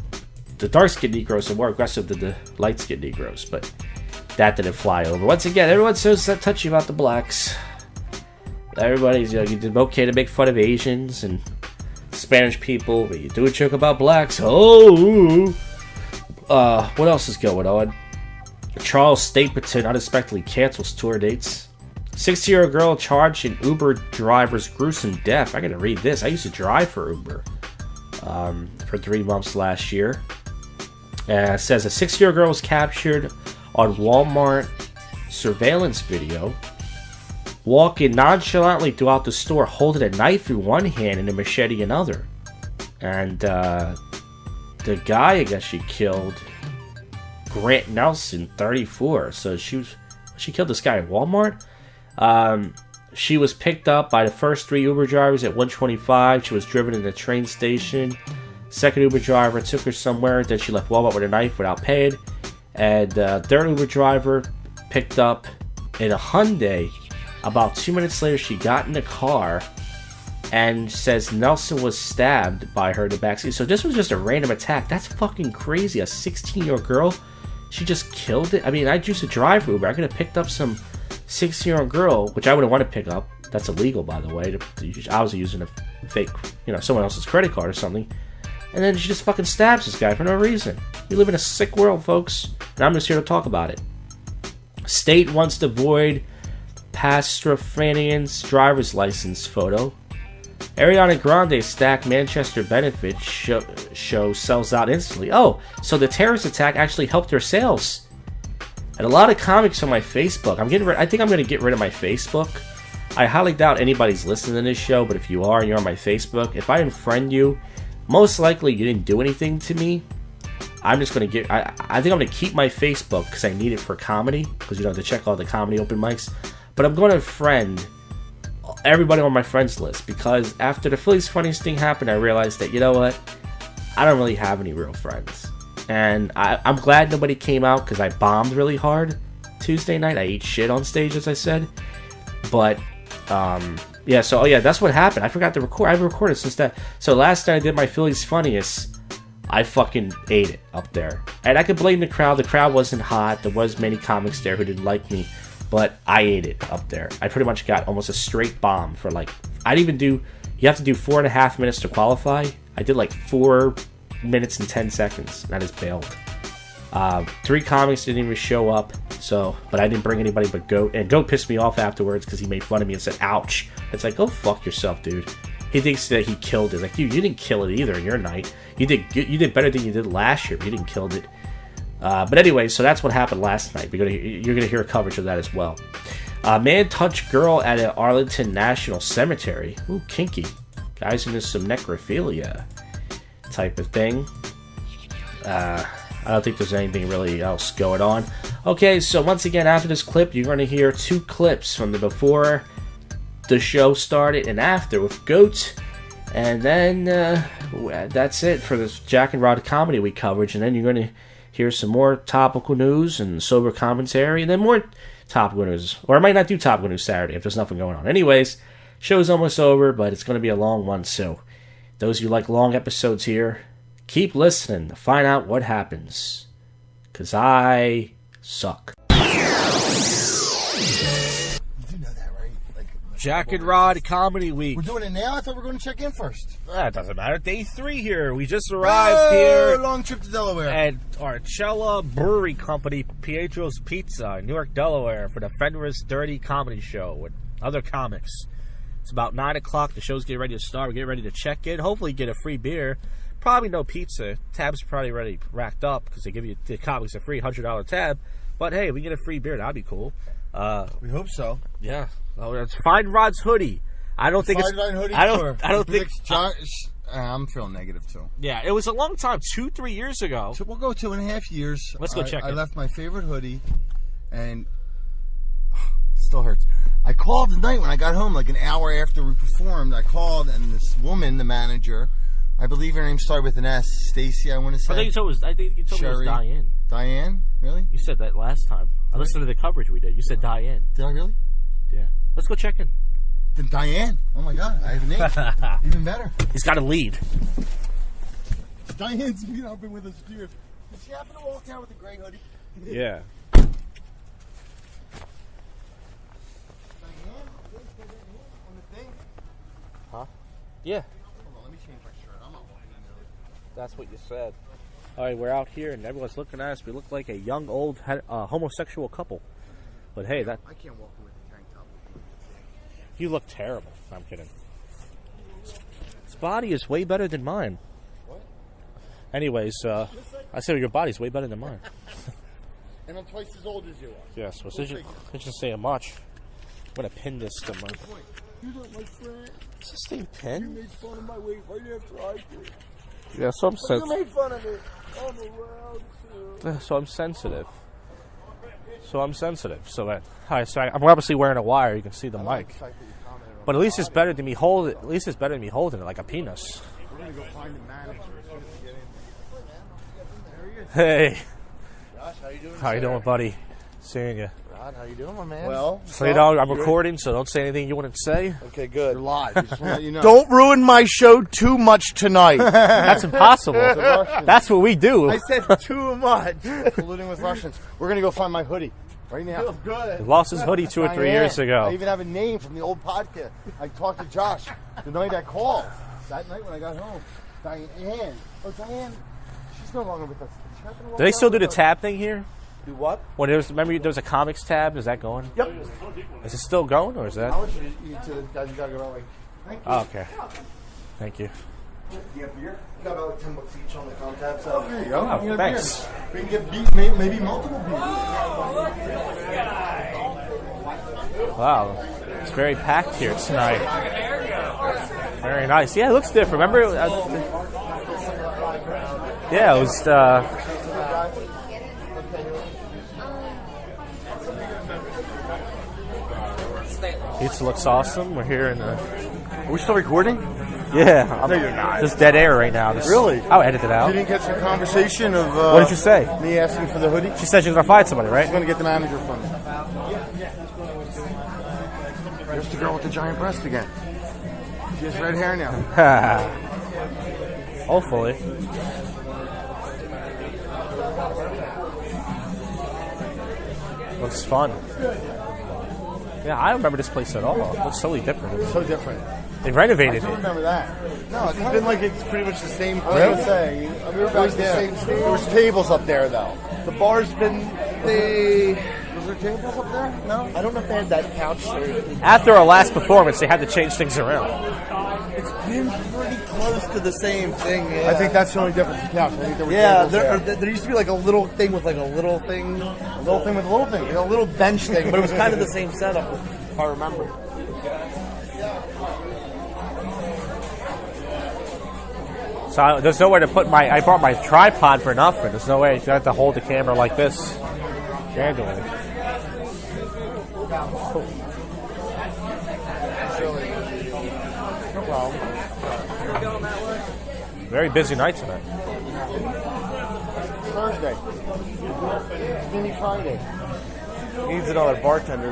the dark-skinned Negroes, are more aggressive than the light-skinned Negroes, but that didn't fly over. Once again, everyone's so touchy about the blacks. Everybody's, you did okay to make fun of Asians and Spanish people, but you do a joke about blacks. Oh! What else is going on? Charles Stapleton unexpectedly cancels tour dates. 60-year-old girl charged in Uber driver's gruesome death. I gotta read this. I used to drive for Uber. For 3 months last year. It says a 6-year-old girl was captured on Walmart surveillance video walking nonchalantly throughout the store holding a knife in one hand and a machete in another. And the guy, I guess she killed, Grant Nelson, 34. So she killed this guy at Walmart. She was picked up by the first 3 Uber drivers at 1:25. She was driven in the train station. Second Uber driver took her somewhere. Then she left Walmart with a knife without paying. And third Uber driver picked up in a Hyundai About 2 minutes later, she got in the car and says Nelson was stabbed by her in the backseat. So this was just a random attack. That's fucking crazy. A 16-year-old girl, she just killed it. I mean, I used to drive Uber. I could have picked up some 16-year-old girl, which I wouldn't want to pick up. That's illegal, by the way. I was using a fake, someone else's credit card or something. And then she just fucking stabs this guy for no reason. We live in a sick world, folks. And I'm just here to talk about it. State wants to void Pastrafanian's driver's license photo. Ariana Grande stacked Manchester benefit show sells out instantly. Oh, so the terrorist attack actually helped her sales. And a lot of comics on my Facebook. I think I'm going to get rid of my Facebook. I highly doubt anybody's listening to this show, but if you are and you're on my Facebook, if I unfriend you, most likely you didn't do anything to me. I'm just going to get... I think I'm going to keep my Facebook because I need it for comedy, because you don't have to check all the comedy open mics. But I'm going to friend everybody on my friends list, because after the Phillies Funniest thing happened, I realized that, you know what? I don't really have any real friends. And I'm glad nobody came out, because I bombed really hard Tuesday night. I ate shit on stage, as I said. But... yeah, that's what happened. I forgot to record. I've recorded since that. So last night I did my Phillies Funniest. I fucking ate it up there. And I could blame the crowd. The crowd wasn't hot. There was many comics there who didn't like me. But I ate it up there. I pretty much got almost a straight bomb for like... you have to do 4.5 minutes to qualify. I did like 4 minutes and 10 seconds. And I just bailed. 3 comics didn't even show up, but I didn't bring anybody but Goat, and Goat pissed me off afterwards because he made fun of me and said, ouch. It's like, go fuck yourself, dude. He thinks that he killed it. Like, dude, you didn't kill it either in your night. You did better than you did last year, but you didn't kill it. But anyway, so that's what happened last night. You're gonna hear coverage of that as well. Man touched girl at an Arlington National Cemetery. Ooh, kinky. Guys into some necrophilia type of thing. I don't think there's anything really else going on. Okay, so once again, after this clip, you're going to hear 2 clips from the before the show started and after with Goat. And then that's it for this Jack and Rod Comedy Week coverage. And then you're going to hear some more topical news and sober commentary. And then more topical news. Or I might not do topical news Saturday if there's nothing going on. Anyways, show's almost over, but it's going to be a long one. So those of you who like long episodes here, keep listening to find out what happens. Because I suck. You do know that, right? Jack and Rod Comedy Week. We're doing it now? I thought we were going to check in first. That doesn't matter. Day 3 here. We just arrived here. Long trip to Delaware. At Archella Brewery Company, Pietro's Pizza in Newark, Delaware, for the Fenris Dirty Comedy Show with other comics. It's about 9 o'clock. The show's getting ready to start. We're getting ready to check in. Hopefully get a free beer. Probably no pizza. Tab's probably already racked up because they give you the comics a free $100 tab. But hey, we get a free beer. That'd be cool. We hope so. Yeah. Oh, that's Find Rod's hoodie. I don't think Find Rod hoodie. I don't think. I'm feeling negative too. Yeah, it was a long time. 2-3 years ago. So we'll go 2.5 years. Let's go check it. I left my favorite hoodie, and it still hurts. I called tonight when I got home, like an hour after we performed. I called, and this woman, the manager, I believe her name started with an S. Stacy, I want to say. I think you told me it was Diane. Diane? Really? You said that last time. I listened to the coverage we did. You said Diane. Did I really? Yeah. Let's go check in. Then Diane. Oh my God, I have a name. Even better. He's got a lead. Diane's been with us for years. Did she happen to walk out with a gray hoodie? Yeah. Diane? On the thing? Huh? Yeah. Hold on, let me change my shirt. I'm not walking into it. That's what you said. All right, we're out here, and everyone's looking at us. We look like a young, old homosexual couple. But hey, that I can't walk away with a tank top. you look terrible. I'm kidding. His body is way better than mine. What? Anyways, I said your body's way better than mine. And I'm twice as old as you are. Yes, well, since you didn't say much, I'm gonna pin this to my. You're not my friend. Is this thing You pin? made fun of my weight right after I did. Yeah, so I'm You sensitive. made fun of me. I'm around too. So I'm sensitive. So that, hi, so I'm obviously wearing a wire. You can see the mic. The fact that you commented on But at least it's better than me holding. At least it's better than me holding it like a penis. We're gonna go find the manager as soon as we get in. There he is. Hey, Josh, how you doing? how you doing, buddy? Seeing you. How Rod, how you doing, my man? Well, So you know, I'm recording, so don't say anything you wouldn't say. okay, good. you're live. I just want to let you know. Don't ruin my show too much tonight. That's impossible. Russians. That's what we do. I said too much. Colluding with Russians. We're gonna go find my hoodie right now. Feels good. He lost his hoodie 2 or 3 years I ago. even have a name from the old podcast. I talked to Josh the night I called. That night when I got home. Diane. Oh, Diane. She's no longer with us. She happened to walk Do they still out do the with us. tab thing here? Do what? When remember there was a comics tab? Is that going? Yep. Is it still going, or is that? I want you to guys. You gotta go out like. Thank you. Oh, okay. Thank you. You have beer? You got about like $10 each on the com tab. So there you go. Oh, You get thanks. beer. We can get beat, maybe multiple beers. Wow, it's very packed here tonight. Very nice. Yeah, it looks different. Remember? Yeah, it was. Pizza looks awesome. We're here in the. Are we still recording? Yeah, No, you're not. Just dead air right now. Just, Really? I'll edit it You out. didn't catch the conversation of. What did you say? Me asking for the hoodie. She said she was gonna find somebody, right? She's gonna get the manager from me. There's the girl with the giant breast again. She has red hair now. Hopefully. Looks fun. Yeah, I don't remember this place at all. It looks totally different. So different. They I renovated don't it. remember that. No, it's It's been like it's pretty much the same I was thing. gonna say we were back was the there. same There was tables up there though. The bar's been. They. Was there tables up there? No. I don't know if they had that couch. After our last performance, they had to change things around. It's been pretty close to the same thing. Yeah. I think that's the only difference. The couch. I think there were Yeah, tables there used to be like a little thing with like a little thing, A little thing with a little thing. like a little bench thing, but it was kind of the same setup, if I remember. So there's nowhere to put my. I brought my tripod for nothing. There's no way. You have to hold the camera like this. Handling it. No problem. Very busy night tonight. Thursday. Mini Friday. Needs another bartender.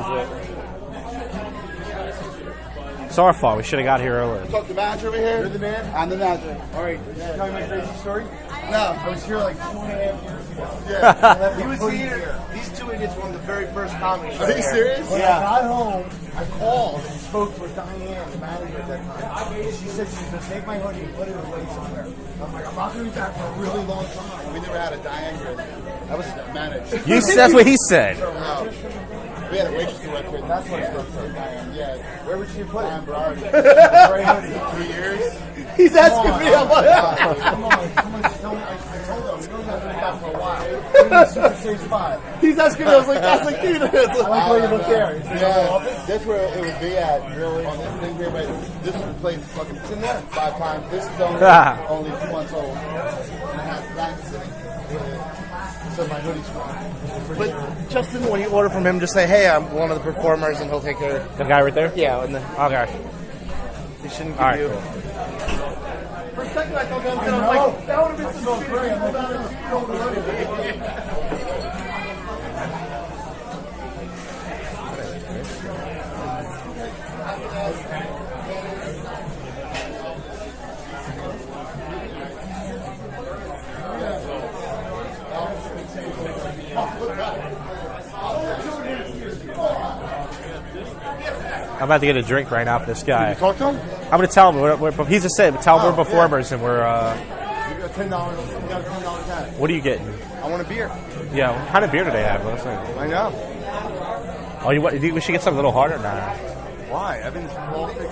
It's our fault. We should have got here earlier. Talk to the manager over here. You're the man? I'm the manager. All right. Can you tell me my crazy story? No. I was here like 2.5 years ago. Yeah. He was here. These two idiots were on the very first comedy show. Are you serious? When Yeah. I got home, I called and spoke to Diane, the manager at that time. She said she's going to take my hoodie and put it away somewhere. I'm like, I'm not going to be back for a really long time. We never had a Diane here. That was manager. That's what he said. We had a waitress who went with. That's what it was. Yeah. Where would she put it? Gray hoodie. 2 years. He's asking me how much. Come on. Someone tell me. I told them. We don't have to be back for a while. We're in the Super Series 5. He's asking me. I was like, dude. I like where you look there. Yeah, that's where it would be at, really. On this thing here, but this is the place fucking, it's in there 5 times. This is only 2 months old. And I have that sitting. So my hoodie's fine. But Justin, when you order from him, just say, hey, I'm one of the performers, and he'll take care of The guy right there? Yeah, and then Okay. he shouldn't give All right, you. cool. For a second, I thought that was like, that would have been so great. I'm about to get a drink right now for this guy. Talk to him? I'm going to tell him. He's just said, tell him we're performers and we're. You got $10. You got $10 cash. What are you getting? I want a beer. Yeah, what kind of beer do they have? Let's see. I know. Oh, we should get something a little harder now. Why? Evans Baltic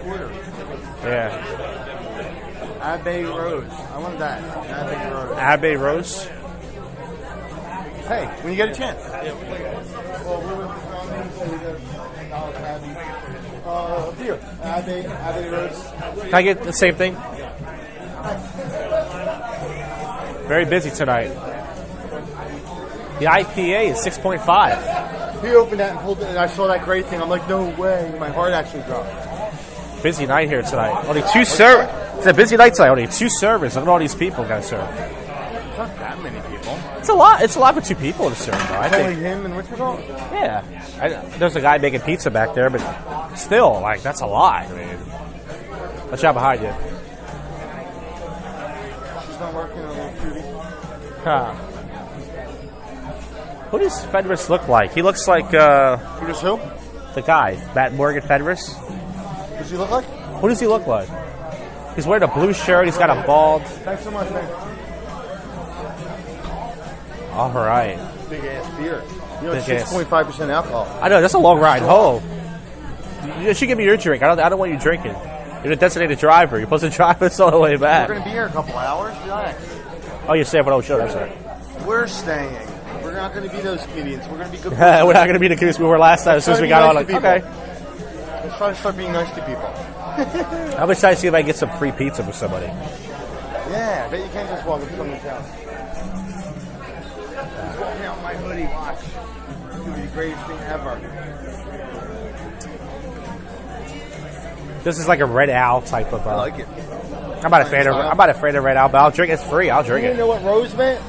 Porter. Yeah. Abbey Rose. I want that. Abbey Rose. Abbey Rose. Hey, when you get a chance. Yeah, well, we were so we got $10 Abbey. Beer. Abbey Rose. Can I get the same thing? Very busy tonight. The IPA is 6.5. He opened that and pulled it, and I saw that great thing. I'm like, no way. My heart actually dropped. Busy night here tonight. Only 2 servers. It's a busy night tonight. Only 2 servers. Look at all these people got to serve. It's not that many people. It's a lot. It's a lot for two people to serve, though. I Only think. him and what's it called? Yeah. There's a guy making pizza back there, but still, like, that's a lot. I mean, watch out behind you. She's not working on a cutie. Huh. Who does Fenris look like? He looks like Who does who? the guy, Matt Morgan Fenris. Does he look like? Who does he look like? He's wearing a blue shirt. He's got a bald. Thanks so much, man. All right. Big ass beer. You know, it's Big ass. 6.5% alcohol. I know that's a long ride home. You should give me your drink. I don't want you drinking. You're a designated driver. You're supposed to drive us all the way back. We're gonna be here a couple hours. Relax. Oh, you're staying for the whole show. That's right. We're staying. We're not gonna be those comedians. We're gonna be good. We're not going to be the case we were last time. As soon as we got on, like, okay. Let's try to start being nice to people. I'm excited to see if I can get some free pizza for somebody. Yeah, I bet you can't just walk up to someone's house. Just walking out with my hoodie, watch. It's gonna be the greatest thing ever. This is like a Red Owl type of. I like it. I'm not afraid of Red Owl, but I'll drink it. It's free. I'll drink You it. didn't know what rose meant?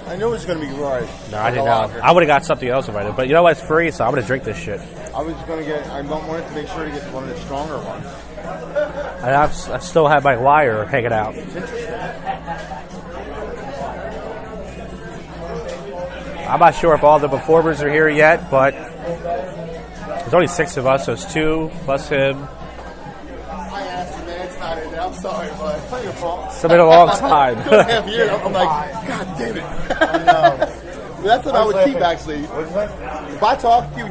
I knew it was gonna be rose. No, I didn't know. I would have got something else about it, but you know what? It's free, so I'm gonna drink this shit. I was gonna get. I wanted to make sure to get one of the stronger ones. I still have my wire hanging out. I'm not sure if all the performers are here yet, but there's only 6 of us, so it's 2 plus him. I asked you, man. It's not in there. I'm sorry, but it's not your fault. It's been a long time. 2.5 years. I'm like, God damn it. I know. That's what I would keep, actually. If I talked to you,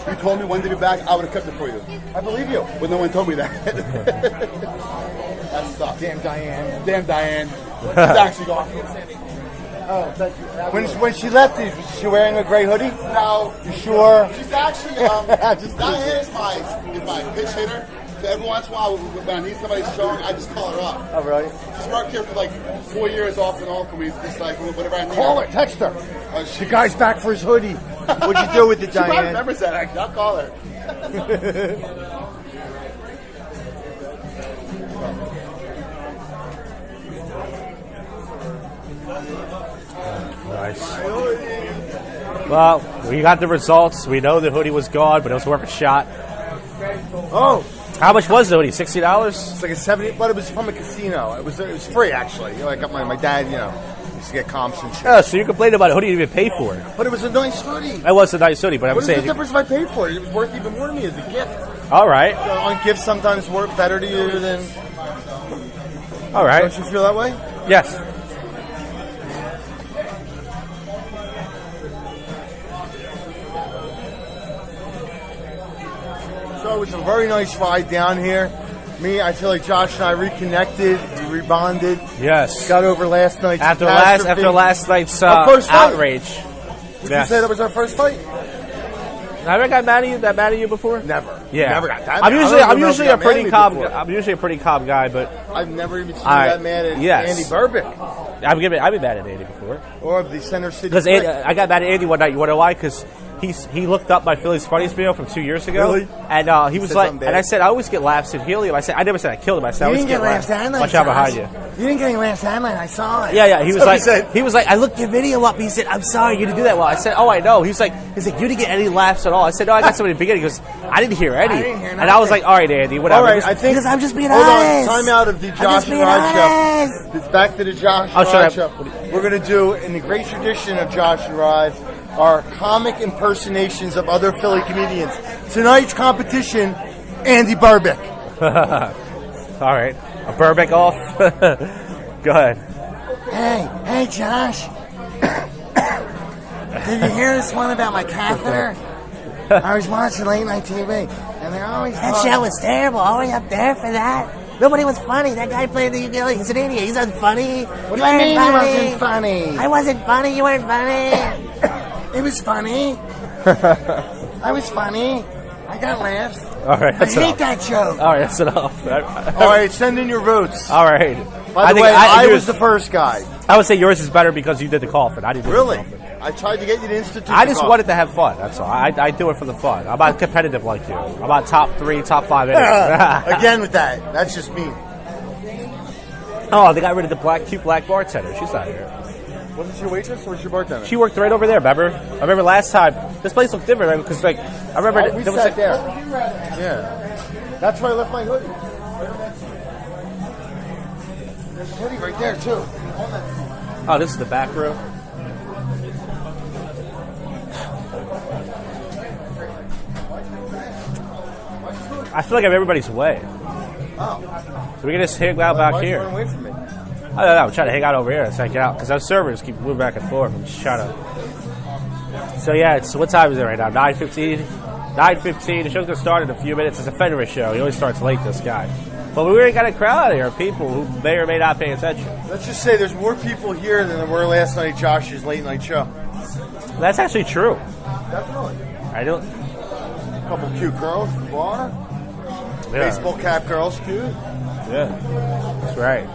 you told me when to be back, I would have kept it for you. I believe you. But no one told me that. That sucks. Damn Diane. She's actually gone. Oh, thank you. When she left, was she wearing a gray hoodie? No. You sure? She's actually, Diane is my pitch hitter. So every once in a while, when I need somebody strong, I just call her up. Oh, really? She's worked here for like 4 years off and on for me. Just like whatever I need. Call her, text her. The guy's back for his hoodie. What'd you do with it, Diane? She probably remembers that, actually. I'll call her. Nice. Well, we got the results. We know the hoodie was gone, but it was worth a shot. Oh. How much was the hoodie? $60? It's like a 70, but it was from a casino. It was free, actually. You know, I got my dad, used to get comps and shit. Oh, so you complained about a hoodie you didn't even pay for it. But it was a nice hoodie. It was a nice hoodie, but I'm What is saying... the difference if I paid for it? It was worth even more to me as a gift. All right. Aren't gifts sometimes worth better to you than... All right. Don't you feel that way? Yes. So it was a very nice ride down here. I feel like Josh and I reconnected, we rebonded. Yes. Got over last night's After catastrophe. last night's Our first fight. outrage. Would you say that was our first fight? Have I got mad at you before? Never. Yeah. Never got that. I'm mad. usually I don't know if a you got pretty mad calm. before. I'm usually a pretty calm guy, but I've never even seen you that mad at Andy Burbick I've been mad at Andy before. or the Center City. Because I got mad at Andy one night. You want to know why? Because he looked up my Philly's Funniest video from 2 years ago. Really? And he was said like, something and I bad? said I always get laughs at helium. I never said I killed him. I said I You always didn't get laughs that night. Watch out behind you. You didn't get any laughs that night. I saw it. Yeah. He was So like, he said- I looked your video up. He said, I'm sorry you didn't do that well. I said, oh, I know. He's like, you didn't get any laughs at all. I said, no, I got some in the beginning. He goes, I didn't hear any. didn't hear And I was nothing. like, all right, Andy, whatever. All right, I think because I'm just being hold honest. on, time out of the I'm Josh just and being Rod honest. show. It's back to the Josh Oh, and shut Rod up. show. We're going to do, in the great tradition of Josh and Rod, our comic impersonations of other Philly comedians. Tonight's competition, Andy Burbick. All right. A Burbick off. Go ahead. Hey, Josh. Did you hear this one about my catheter? I was watching late night TV, and they're always That show was terrible. Always up there for that. Nobody was funny. That guy played the ukulele. He's an idiot. He's unfunny. What do you mean he wasn't funny? I wasn't funny. You weren't funny. It was funny. I was funny. I got laughs. All right. I That's hate enough. that joke. All right. That's enough. All right, send in your votes. All right. By the way, I was the first guy. I would say yours is better because you did the coffin. I didn't do Really? the coffin. I tried to get you to institute. I the just coffin. wanted to have fun. That's all. I do it for the fun. I'm not competitive like you. I'm not top 3, top 5 anyway. Again with that. That's just me. Oh, they got rid of the cute black bartender. She's not here. Wasn't she a waitress or was she a bartender? She worked right over there, remember? I remember last time. This place looked different, right? Because, like, I remember... We there was sat like, there. Yeah. That's where I left my hoodie. There's a hoodie right there, too. Oh, this is the back room? I feel like I'm everybody's way. Oh. So we can just hang out back Why'd you here. run away from me? I don't know. I'm trying to hang out over here and check it out because those servers keep moving back and forth. I'm just trying to. So yeah, it's what time is it right now? 9:15. 9:15. The show's gonna start in a few minutes. It's a Fenris show. He always starts late. This guy. But we already got a crowd here of people who may or may not pay attention. Let's just say there's more people here than there were last night at Josh's late night show. That's actually true. Definitely. I don't. A couple cute girls at the bar. Yeah. Baseball cap girls, cute. Yeah. That's right.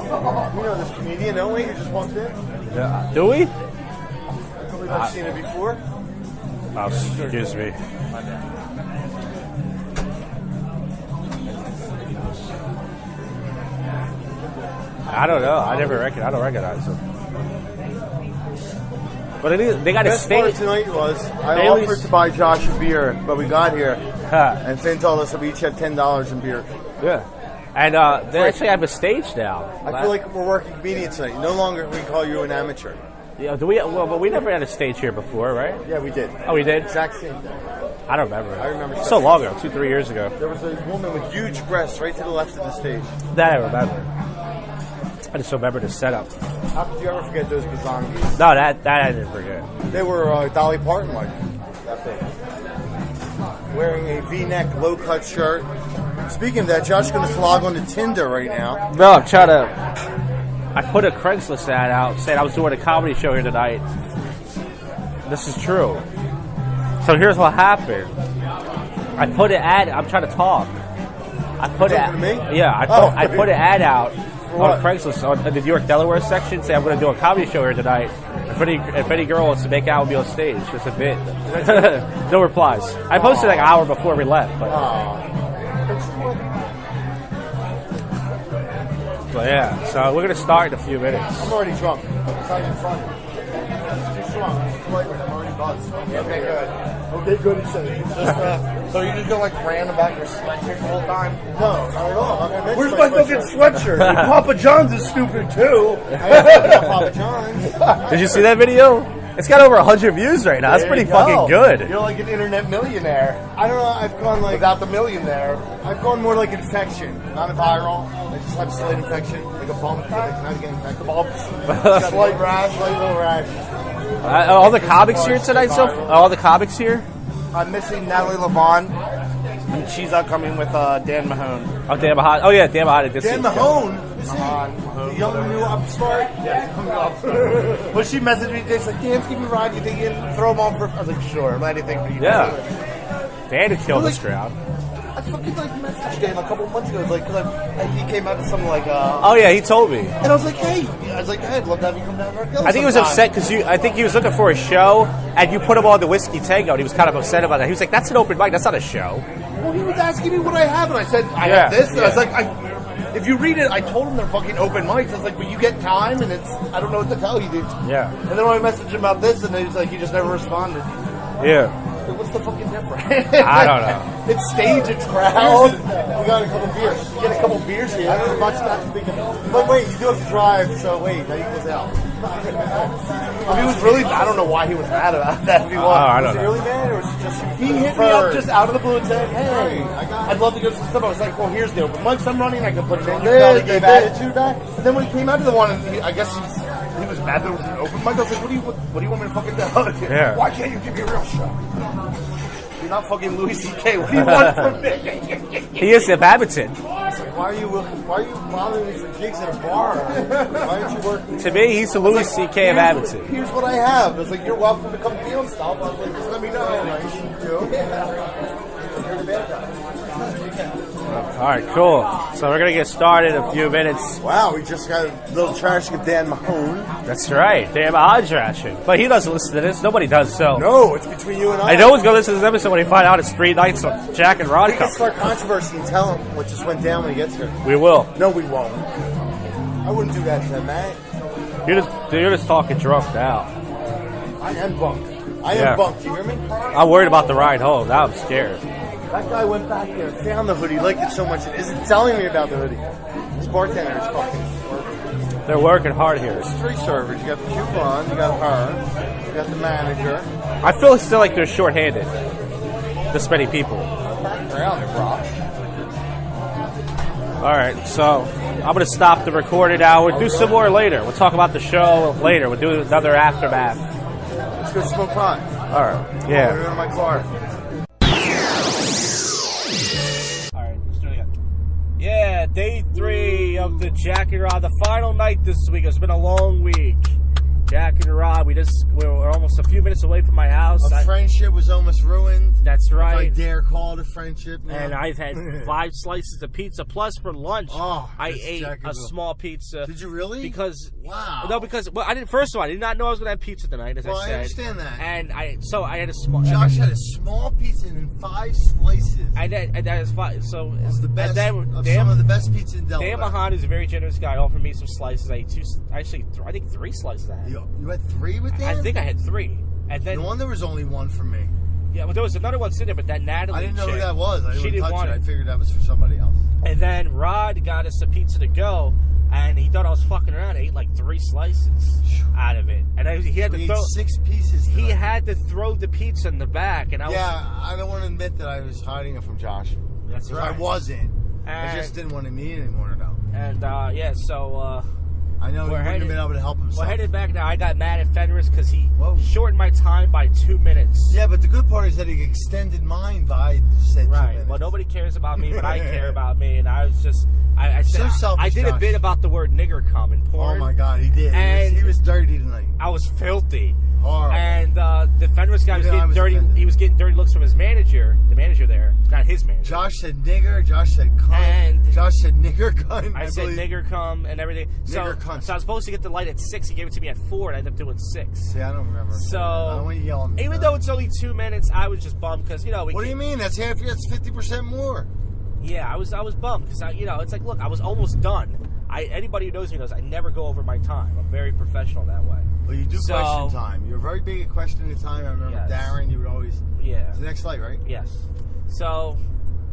You know this comedian, don't we? Who just walked in? Yeah. Do we? I believe I've seen it before. Oh, excuse me. I don't know. I don't recognize them. But they got a Best part stage. tonight was I Bailey's- offered to buy Josh a beer, but we got here Huh. and Finn told us that we each had $10 in beer. Yeah. And they actually have a stage now. I feel like we're working comedian tonight. No longer we call you an amateur. Yeah, do we? Well, but we never had a stage here before, right? Yeah, we did. Oh, we did. Exact same thing. I don't remember. I remember. So long ago, 2-3 years ago. There was a woman with huge breasts right to the left of the stage. That I remember. I just remember the setup. How could you ever forget those bazongis? No, that I didn't forget. They were Dolly Parton like that big. Wearing a V-neck, low-cut shirt. Speaking of that, Josh's going to log on to Tinder right now. No, I'm trying to. I put a Craigslist ad out saying I was doing a comedy show here tonight. This is true. So here's what happened. I put an ad. I'm trying to talk. I put it. Talking to me? Yeah, I put an ad out on what? Craigslist on the New York, Delaware section. Say I'm going to do a comedy show here tonight. If any girl wants to make out with me on stage, just a bit. No replies. I posted like an hour before we left. But yeah, so we're going to start in a few minutes. I'm already drunk. It's not even funny. It's too strong. It's too lightweight. I'm already buzzed. Okay, good. Okay, good. He said it. So you're just gonna like ran about your sweatshirt the whole time? No, not at all. I'm gonna Where's mention my fucking sweatshirt? Papa John's is stupid too. I got Papa John's. Did you see that video? It's got over 100 views right now. That's There pretty you go. fucking good. You're like an internet millionaire I don't know. I've gone like without the millionaire. I've gone more like infection, not a viral. I just have slight infection, like a bump. Like not getting infected. Slight rash, slight little rash. All the comics here tonight, so all the comics here. I'm missing Natalie Levon. And she's coming with Dan Mahone. Oh, Dan Mahon. Oh yeah, Dan Mahon. Dan Mahone, is he the young new upstart? Yeah, well, she messaged me today. She's like, Dan, give me a ride. You think you can throw him on for? I was like, sure. Anything for you. Yeah. Dan to kill this crowd. I fucking like messaged Dan a couple months ago. It was like, he came out to something like, Oh yeah, he told me. and I was like, hey, I'd love to have you come down to our I think he was upset because I think he was looking for a show, and you put him on the Whiskey Tango, and he was kind of upset about that. He was like, "That's an open mic. That's not a show." Well, he was asking me what I have, and I said, I Yeah, have this. And I was yeah. like, if you read it, I told him they're fucking open mics. I was like, but you get time, and I don't know what to tell you, dude. Yeah. And then when I messaged him about this, and he was like, he just never responded. Yeah. What's the fucking difference? I don't know. It's stage, it's crowd. We got a couple beers. Get a couple beers here. I don't know much not thinking. But wait, you do have to drive, so wait, that equals out. If he was really, I don't know why he was mad about that. If he was, I don't Was he know. really mad, or was it just He hit me up just out of the blue and said, "Hey, I got I'd love to go to some stuff." I was like, "Well, here's the open mics I'm running. I can put it on You there." probably gave attitude back? And then when he came out to the one, and I guess he was mad that it was an open mic. I was like, "What do you want me to fucking tell you? Yeah. Why can't you give me a real show? You're not fucking Louis C.K. What do you want from me?" He is the Babington. Why are you bothering me for gigs at a bar? Why aren't you working? To me, he's the Louis C.K. of Abington. Here's what I have. It's like, you're welcome to come be on stuff. I was like, just let me know. You're the bad guy. All right, cool. So we're gonna get started in a few minutes. Wow, we just got a little trash with Dan Mahone. That's right, Dan Mahon trashing. But he doesn't listen to this. Nobody does. So No, it's between you and I. I know he's gonna listen to this episode when he find out it's 3 nights of Jack and Rod We can Cup. start controversy and tell him what just went down when he gets here. We will. No, we won't. I wouldn't do that to him, man. You're just talking drunk now. I am bunked. I am bunked. You hear me? I'm worried about the ride home. Now I'm scared. That guy went back there and found the hoodie. He liked it so much. It isn't telling me about the hoodie. This bartender is fucking working. They're working hard here. There's 3 servers. You got the coupon. You got her. You got the manager. I feel still like they're short-handed. This many people. Around it, bro. All right, so I'm going to stop the recording now. We'll do some more later. We'll talk about the show later. We'll do another aftermath. Let's go smoke pot. All right, yeah. We're in my car. All right, let's do it again. Yeah, day 3 of the Jack and Rod, the final night this week. It's been a long week. Jack and Rod, we're almost a few minutes away from my house. A friendship was almost ruined. That's right. If I dare call it a friendship now. And I've had 5 slices of pizza, plus for lunch, I ate a small pizza. Did you really? Because wow. I didn't. First of all, I did not know I was going to have pizza tonight, as I said. I understand that. And I had a small. Josh had a small pizza and 5 slices. And that is 5. So it was the best. Some of the best pizza in Delaware. Dan Mahan is a very generous guy. Offered me some slices. I ate 2. Actually, I think 3 slices. I had. You had 3 with Dan? I think I had 3. And then no wonder there was only 1 for me. Yeah, well, there was another one sitting there, but that Natalie I didn't know chick, who that was. I didn't touch want it. I figured that was for somebody else. And then Rod got us a pizza to go, and he thought I was fucking around. I ate like 3 slices out of it, and he had to throw 6 pieces. He had to throw the pizza in the back, and I don't want to admit that I was hiding it from Josh. That's right. I wasn't. I just didn't want to meet anymore, though. And so. I know he wouldn't have been able to help himself. We're headed back now. I got mad at Fenris because he shortened my time by 2 minutes. Yeah, but the good part is that he extended mine by 2 minutes. Well, nobody cares about me, but I care about me, and I was just... I said, so selfish, I did a bit about the word nigger cum in porn. Oh my God, he did. And he was dirty tonight. I was filthy. Horrible. And the Fenris guy was getting dirty. He was getting dirty looks from his manager, the manager there, not his manager. Josh said nigger. Josh said cunt. And Josh said nigger cunt. I said nigger cum and everything. Nigger cunt. So I was supposed to get the light at 6. He gave it to me at 4, and I ended up doing 6. See, I don't remember. So I don't want you yelling. Even though it's only 2 minutes, I was just bummed because What do you mean? That's 50% more. Yeah, I was bummed because it's like, look, I was almost done. Anybody who knows me knows I never go over my time. I'm very professional that way. Well, you do question time. You're very big at questioning time. I remember Darren, you would always... Yeah. It's the next light, right? Yes. So,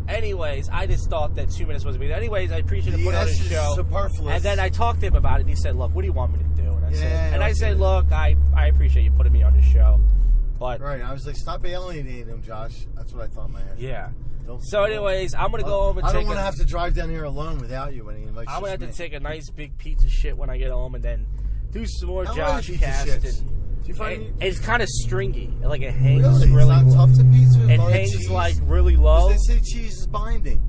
anyways, I just thought that 2 minutes was a bit... Anyways, I appreciate him putting on his show. Superfluous. And then I talked to him about it, and he said, look, what do you want me to do? And I said, look, I appreciate you putting me on his show. But right, I was like, stop alienating him, Josh. That's what I thought in my head. Yeah. So, anyways, I'm going to go home and I don't want to have to drive down here alone without you when he invites you. I'm going to have to take a nice big piece of shit when I get home and then do some more JoshCast. It's kind of stringy. Like, it hangs really low. It's not tough to pizza. It hangs, like, really low. They say cheese is binding.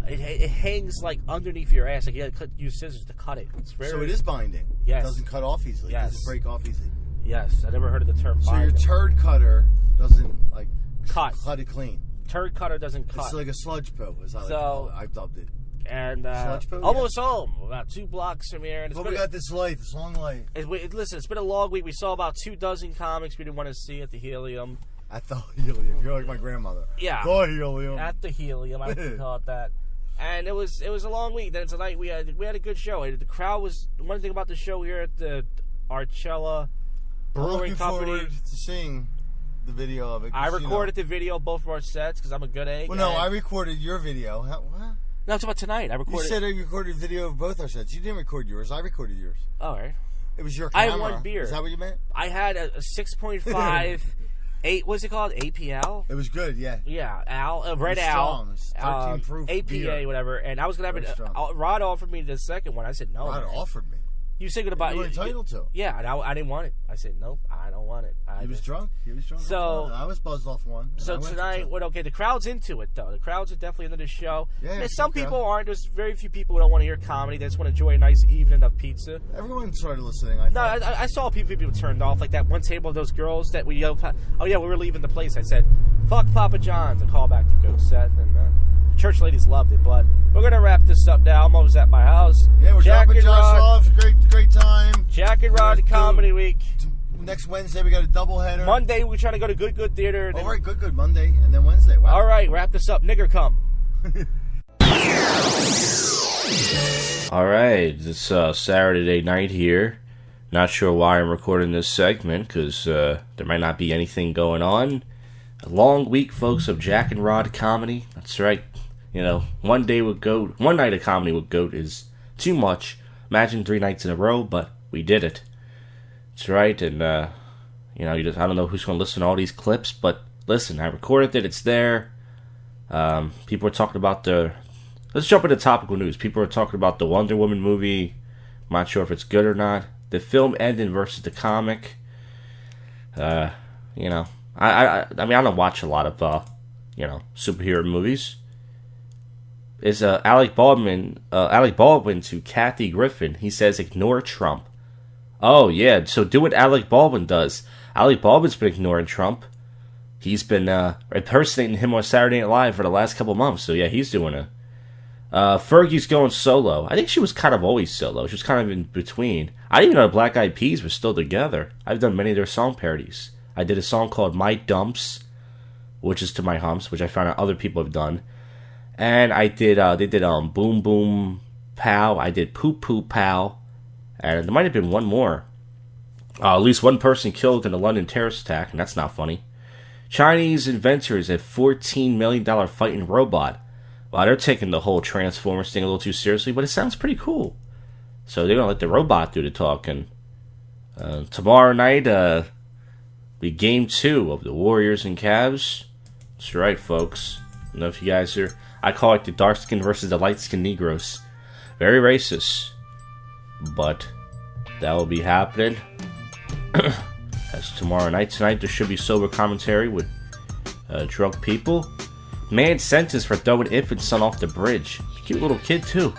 It hangs, like, underneath your ass. Like, you got to use scissors to cut it. So it is binding. Yes. It doesn't cut off easily. Yes. It doesn't break off easily. Yes. I never heard of the term So binding. your turd cutter doesn't, like, cut it clean. Turd cutter doesn't cut. It's like a sludge poo, as I like to call it. I've dubbed it. And almost home, about 2 blocks from here. And we got this long light. Listen, it's been a long week. We saw about 24 comics we didn't want to see at the Helium. At the Helium. You're like my grandmother. Yeah. The Helium. At the Helium, I would call it that. And it was a long week. Then tonight we had a good show. The crowd was one thing about the show here at the Archella Brewing Company. Looking forward to seeing the video of it. I recorded the video of both of our sets because I'm a good egg. Well, no, I recorded your video. What? No, it's about tonight. I recorded. You said I recorded video of both our sets. You didn't record yours. I recorded yours. All right. It was your camera. I had 1 beer. Is that what you meant? I had a 6.5. 8, what's it called? APL? It was good, yeah. Yeah, Red Al. 13 proof APA, beer. whatever. And I was going to have it. Rod offered me the second one. I said no. Rod offered me. You was thinking about it. You were entitled to. Yeah, and I didn't want it. I said, nope, I don't want it. He was drunk. So I was buzzed off one. So tonight, the crowd's into it, though. The crowds are definitely into the show. Yeah, some people aren't. There's very few people who don't want to hear comedy. They just want to enjoy a nice evening of pizza. Everyone started listening, I saw people turned off. Like that one table of those girls that we yelled, oh, yeah, we were leaving the place. I said, fuck Papa John's. A callback to Ghost Set. And church ladies loved it. But we're going to wrap this up now. I'm almost at my house. Yeah, we're dropping Josh off. Great time. Jack and Rod Comedy Week. Next Wednesday, we got a doubleheader. Monday, we're trying to go to Good Theater. All right, good. Monday, and then Wednesday. Wow. All right, wrap this up. Nigger come. Alright, it's Saturday night here. Not sure why I'm recording this segment, because there might not be anything going on. A long week, folks, of Jack and Rod comedy. That's right. You know, one night of comedy with Goat is too much. Imagine 3 nights in a row, but we did it. That's right, and, I don't know who's going to listen to all these clips, but listen, I recorded it, it's there. People are talking about let's jump into topical news. People are talking about the Wonder Woman movie. I'm not sure if it's good or not. The film ending versus the comic. I don't watch a lot of, superhero movies. Is Alec Baldwin to Kathy Griffin. He says, ignore Trump. Oh, yeah, so do what Alec Baldwin does. Alec Baldwin's been ignoring Trump. He's been impersonating him on Saturday Night Live for the last couple months, so yeah, he's doing it. Fergie's going solo. I think she was kind of always solo. She was kind of in between. I didn't even know the Black Eyed Peas were still together. I've done many of their song parodies. I did a song called My Dumps, which is to my humps, which I found out other people have done. And I did, they did Boom Boom Pow. I did Poop Poop Pow. And there might have been one more. At least one person killed in a London terrorist attack, and that's not funny. Chinese inventors have $14 million fighting robot. Well, they're taking the whole Transformers thing a little too seriously, but it sounds pretty cool. So they're going to let the robot do the talking. Tomorrow night, be Game 2 of the Warriors and Cavs. That's right, folks. I don't know if you guys are... I call it the dark skin versus the light skin Negroes. Very racist. But that will be happening. That's tomorrow night. Tonight there should be sober commentary with drunk people. Man sentenced for throwing infant son off the bridge. Cute little kid too.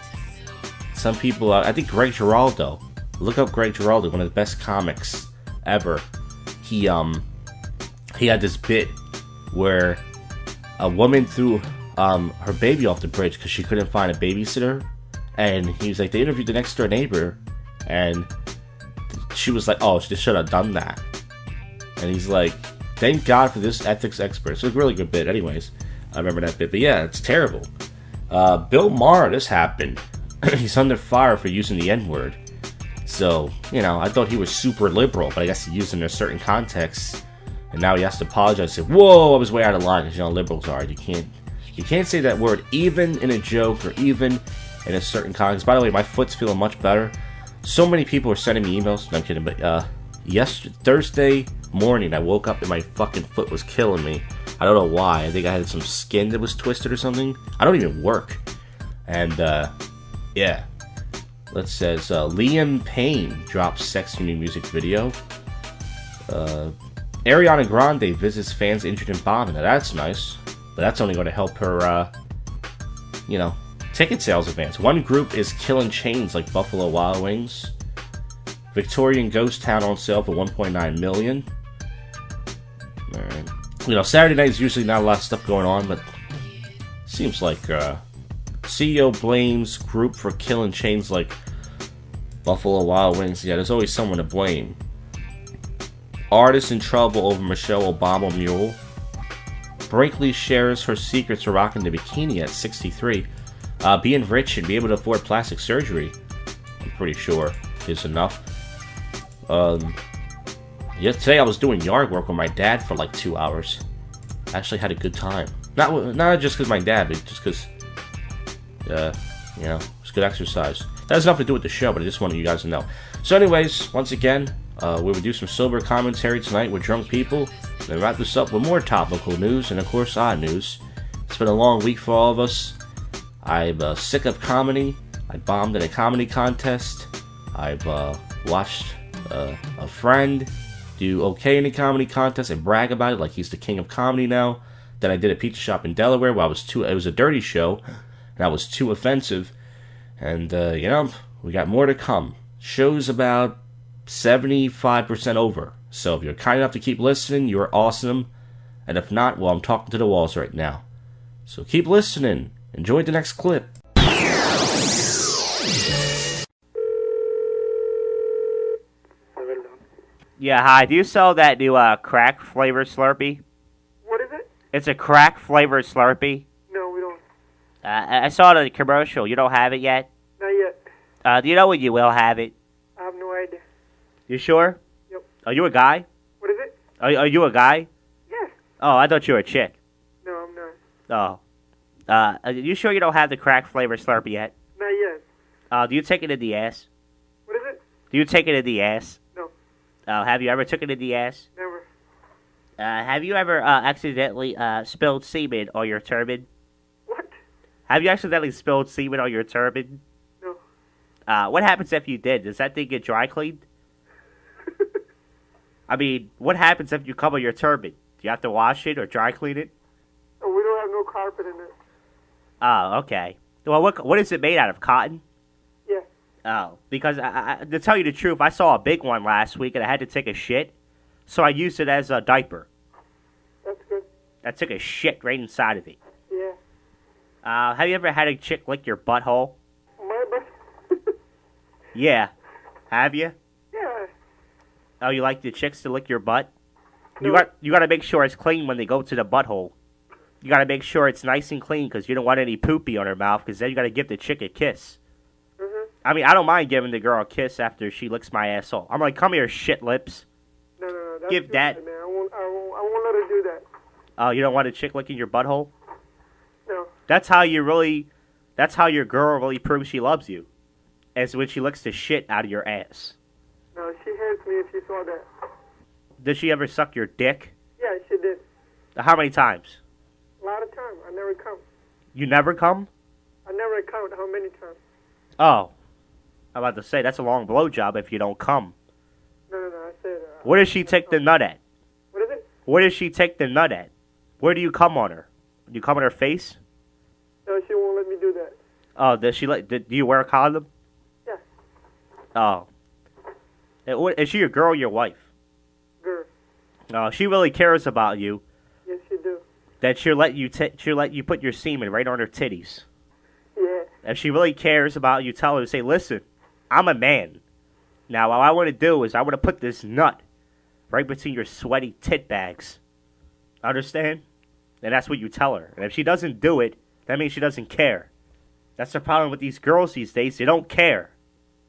Some people, I think Greg Giraldo. Look up Greg Giraldo, one of the best comics ever. He had this bit where a woman threw her baby off the bridge because she couldn't find a babysitter, and he was like, they interviewed the next door neighbor, and she was like, oh, she should have done that. And he's like, thank God for this ethics expert. It's a really good bit. Anyways, I remember that bit. But yeah, it's terrible. Bill Maher, this happened. He's under fire for using the N-word. So, I thought he was super liberal, but I guess he used it in a certain context. And now he has to apologize. Say, whoa, I was way out of line, because liberals are. You can't say that word even in a joke or even in a certain context. By the way, my foot's feeling much better. So many people are sending me emails. No, I'm kidding, but Thursday morning, I woke up and my fucking foot was killing me. I don't know why. I think I had some skin that was twisted or something. I don't even work. And, yeah. It says, Liam Payne drops sexy new music video. Ariana Grande visits fans injured in bombing. Now that's nice. But that's only going to help her, ticket sales advance. One group is killing chains like Buffalo Wild Wings. Victorian Ghost Town on sale for $1.9 million. Alright. Saturday night is usually not a lot of stuff going on, but seems like CEO blames group for killing chains like Buffalo Wild Wings. Yeah, there's always someone to blame. Artist in trouble over Michelle Obama mule. Brinkley shares her secrets to rocking the bikini at 63. Being rich and be able to afford plastic surgery, I'm pretty sure, is enough. Today I was doing yard work with my dad for like 2 hours. I actually had a good time. Not just because my dad, but just because, it's good exercise. That has nothing to do with the show, but I just wanted you guys to know. So anyways, once again, we will do some sober commentary tonight with drunk people. Then wrap this up with more topical news and, of course, odd news. It's been a long week for all of us. I'm sick of comedy. I bombed at a comedy contest. I've watched a friend do okay in a comedy contest and brag about it like he's the king of comedy now. Then I did a pizza shop in Delaware where it was a dirty show, and I was too offensive. And, we got more to come. Show's about 75% over. So if you're kind enough to keep listening, you're awesome. And if not, well, I'm talking to the walls right now. So keep listening. Enjoy the next clip. Yeah, hi. Do you sell that new crack flavor Slurpee? What is it? It's a crack flavor Slurpee. No, we don't. I saw it in the commercial. You don't have it yet? Not yet. Do you know when you will have it? I have no idea. You sure? Yep. Are you a guy? What is it? Are you a guy? Yes. Oh, I thought you were a chick. No, I'm not. Oh. Are you sure you don't have the crack flavor Slurpee yet? Not yet. Do you take it in the ass? What is it? Do you take it in the ass? No. Have you ever took it in the ass? Never. Have you ever accidentally spilled semen on your turban? What? Have you accidentally spilled semen on your turban? No. What happens if you did? Does that thing get dry cleaned? I mean, what happens if you come on your turban? Do you have to wash it or dry clean it? Oh, we don't have no carpet in it. Oh, okay. Well, what is it made out of? Cotton? Yeah. Oh, because to tell you the truth, I saw a big one last week and I had to take a shit, so I used it as a diaper. That's good. I took a shit right inside of it. Yeah. Have you ever had a chick lick your butthole? My butt? Yeah. Have you? Yeah. Oh, you like the chicks to lick your butt? No. You gotta make sure it's clean when they go to the butthole. You gotta make sure it's nice and clean because you don't want any poopy on her mouth because then you gotta give the chick a kiss. Mm-hmm. I mean, I don't mind giving the girl a kiss after she licks my asshole. I'm like, come here, shit lips. No. That's Give too that. bad, man. I won't let her do that. Oh, you don't want a chick licking your butthole? No. That's how your girl really proves she loves you. Is when she licks the shit out of your ass. No, she hates me if she saw that. Did she ever suck your dick? Yeah, she did. How many times? A lot of times. I never come. You never come? I never count how many times. Oh. I'm about to say, that's a long blowjob if you don't come. No. I said... Where does she take the nut at? What is it? Where does she take the nut at? Where do you come on her? Do you come on her face? No, she won't let me do that. Oh, do you wear a condom? Yeah. Oh. Is she your girl or your wife? Girl. Oh, she really cares about you. Yes, she do. That she'll let you put your semen right on her titties. Yeah. If she really cares about you, tell her to say, listen, I'm a man. Now, what I want to do is I want to put this nut right between your sweaty tit bags. Understand? And that's what you tell her. And if she doesn't do it, that means she doesn't care. That's the problem with these girls these days. They don't care.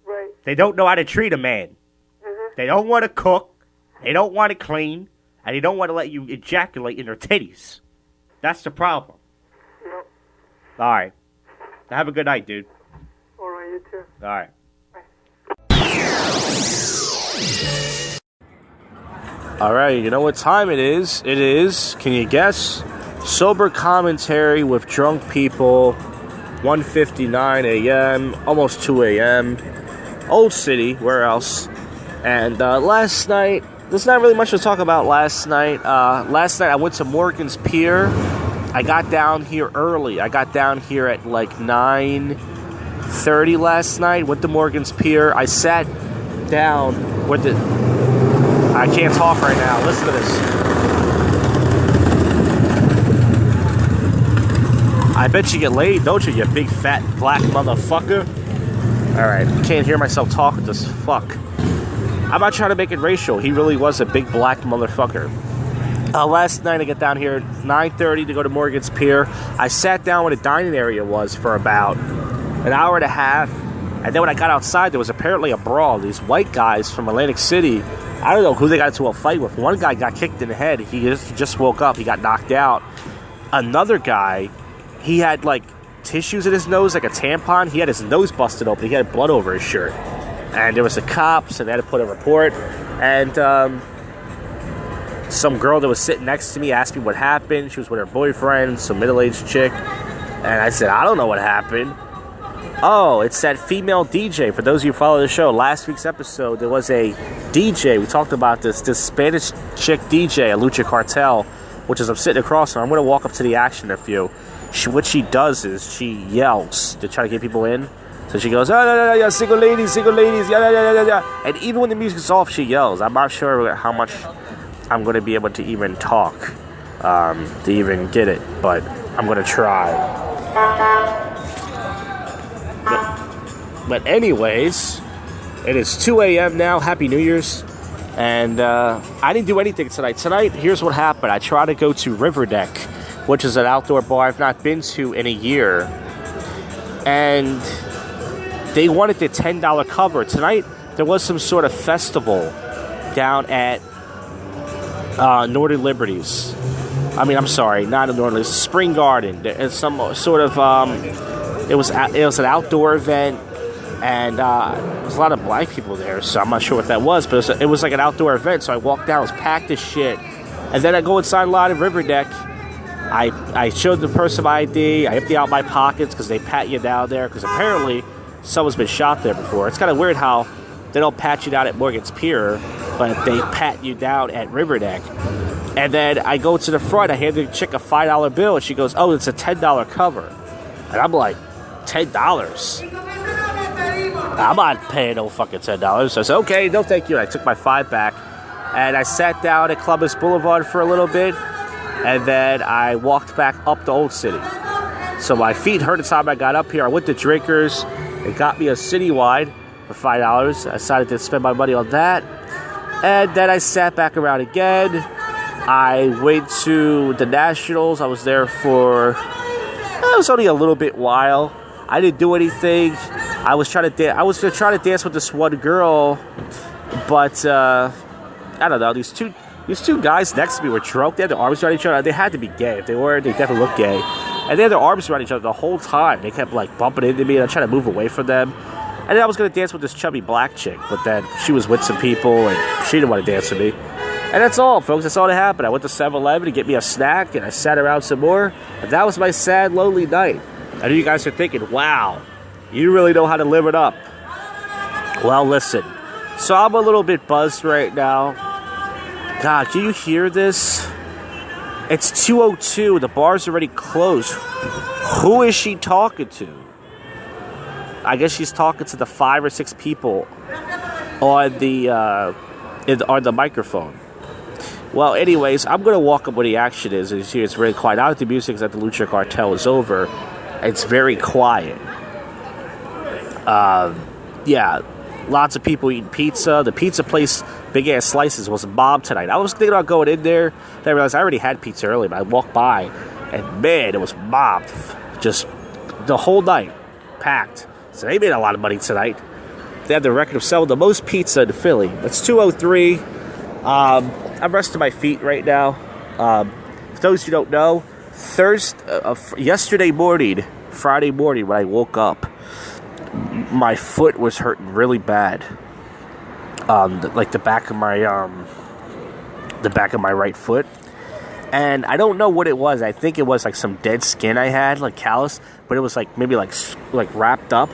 Right. They don't know how to treat a man. Mm-hmm. They don't want to cook. They don't want to clean. And they don't want to let you ejaculate in their titties. That's the problem. Yep. All right. Have a good night, dude. All right, you too. All right. All right, you know what time it is? It is, can you guess? Sober commentary with drunk people, 1:59 a.m., almost 2 a.m., Old City, where else? And last night, there's not really much to talk about last night. Last night I went to Morgan's Pier. I got down here early. I got down here at like 9:30 last night. Went to Morgan's Pier. I sat down with the... I can't talk right now. Listen to this. I bet you get laid, don't you big fat black motherfucker? Alright, can't hear myself talking this fuck. I'm not trying to make it racial. He really was a big black motherfucker. Last night I got down here at 9:30 to go to Morgan's Pier. I sat down where the dining area was for about an hour and a half. And then when I got outside, there was apparently a brawl. These white guys from Atlantic City, I don't know who they got into a fight with. One guy got kicked in the head. He just woke up. He got knocked out. Another guy, he had like tissues in his nose, like a tampon. He had his nose busted open. He had blood over his shirt. And there was the cops, and they had to put a report. And some girl that was sitting next to me asked me what happened. She was with her boyfriend, some middle-aged chick. And I said, I don't know what happened. Oh, it's that female DJ. For those of you who follow the show, last week's episode, there was a DJ. We talked about this Spanish chick DJ, a Lucha Cartel, which is I'm sitting across from her. I'm going to walk up to the action in a few. What she does is she yells to try to get people in. So she goes, oh, no, single ladies, yeah. And even when the music's off, she yells. I'm not sure how much I'm going to be able to even talk to even get it, but I'm going to try. But anyways, it is 2 a.m. now. Happy New Year's. And I didn't do anything tonight. Tonight, here's what happened. I tried to go to River Deck, which is an outdoor bar I've not been to in a year. And they wanted the $10 cover. Tonight, there was some sort of festival down at Northern Liberties. I mean, I'm sorry, not a Northern Liberties, Spring Garden. It's some sort of, it was an outdoor event, and there was a lot of black people there, so I'm not sure what that was, but it was like an outdoor event, so I walked down, it was packed as shit, and then I go inside a lot of River Deck. I showed the person my ID, I empty out my pockets, because they pat you down there, because apparently someone's been shot there before. It's kind of weird how they don't pat you down at Morgan's Pier, but they pat you down at River Deck. And then I go to the front, I hand the chick a $5 bill, and she goes, oh, it's a $10 cover. And I'm like, $10? I'm not paying no fucking $10. So I said, okay, no thank you. And I took my $5 back, and I sat down at Columbus Boulevard for a little bit, and then I walked back up to Old City. So my feet hurt the time I got up here. I went to Drinkers. It got me a citywide for $5. I decided to spend my money on that. And then I sat back around again. I went to the Nationals. I was there for, it was only a little bit while. I didn't do anything. I was trying to dance with this one girl, but I don't know. These two guys next to me were drunk. They had their arms around each other. They had to be gay. If they weren't, they definitely looked gay. And they had their arms around each other the whole time. They kept like bumping into me, and I tried to move away from them. And then I was gonna dance with this chubby black chick, but then she was with some people, and she didn't want to dance with me. And that's all, folks. That's all that happened. I went to 7-Eleven to get me a snack, and I sat around some more. And that was my sad, lonely night. I know you guys are thinking, wow, you really know how to live it up. Well, listen. So I'm a little bit buzzed right now. God, can you hear this? It's 2:02. The bar's already closed. Who is she talking to? I guess she's talking to the 5 or 6 people on the microphone. Well, anyways, I'm going to walk up where the action is. As you see, it's very quiet. Now that the music at the Lucha Cartel is over, it's very quiet. Yeah, lots of people eating pizza. The pizza place, Big Ass Slices, was mobbed tonight. I was thinking about going in there, then I realized I already had pizza earlier, but I walked by, and man, it was mobbed. Just the whole night, packed. So they made a lot of money tonight. They had the record of selling the most pizza in Philly. It's 2:03. I'm resting my feet right now. For those who don't know, yesterday morning, Friday morning, when I woke up, my foot was hurting really bad. Like the back of my right foot. And I don't know what it was. I think it was like some dead skin I had, like callus, but it was like maybe like wrapped up,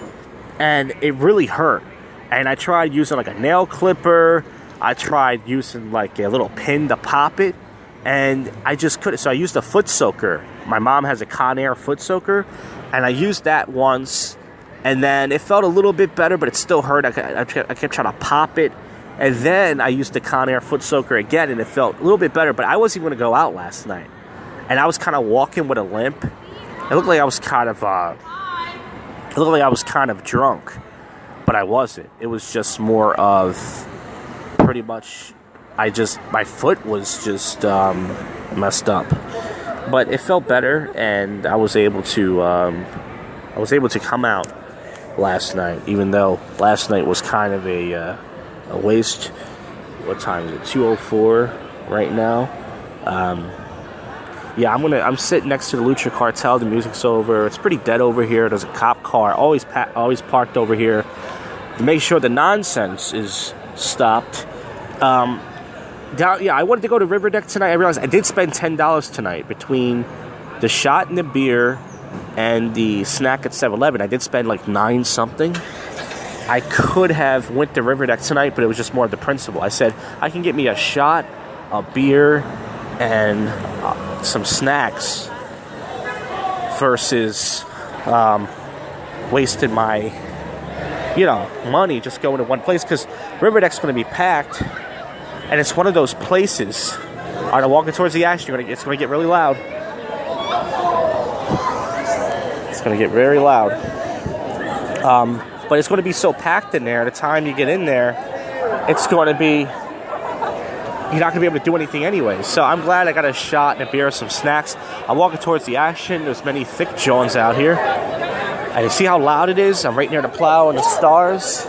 and it really hurt. And I tried using like a nail clipper. I tried using like a little pin to pop it, and I just couldn't. So I used a foot soaker. My mom has a Conair foot soaker, and I used that once, and then it felt a little bit better, but it still hurt. I kept trying to pop it, and then I used the Conair foot soaker again, and it felt a little bit better, but I wasn't going to go out last night, and I was kind of walking with a limp. It looked like I was kind of drunk, but I wasn't. It was just more of pretty much my foot was just messed up, but it felt better, and I was able to come out last night, even though last night was kind of a waste. What time is it? 2:04 right now. Yeah, I'm sitting next to the Lucha Cartel. The music's over. It's pretty dead over here. There's a cop car always parked over here to make sure the nonsense is stopped. I wanted to go to River Deck tonight. I realized I did spend $10 tonight between the shot and the beer and the snack at 7-Eleven. I did spend like $9 something. I could have went to River Deck tonight, but it was just more of the principle. I said I can get me a shot, a beer, and some snacks versus wasting my money just going to one place, because River Deck's going to be packed, and it's one of those places. All right, I'm walking towards the action. It's going to get really loud. It's going to get very loud. But it's going to be so packed in there. The time you get in there, it's going to be, you're not going to be able to do anything anyway. So I'm glad I got a shot and a beer, some snacks. I'm walking towards the action. There's many thick Johns out here. And you see how loud it is? I'm right near the plow and the stars.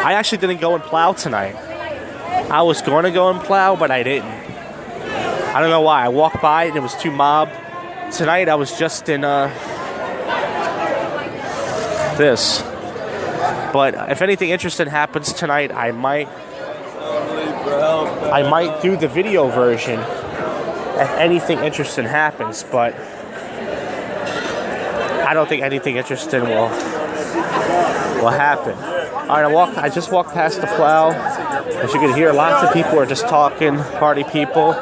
I actually didn't go and plow tonight. I was going to go and plow, but I didn't. I don't know why. I walked by and it was too mob. Tonight I was just in this. But if anything interesting happens tonight, I might do the video version if anything interesting happens, but I don't think anything interesting will happen. Alright, I just walked past the plow. As you can hear, lots of people are just talking, party people.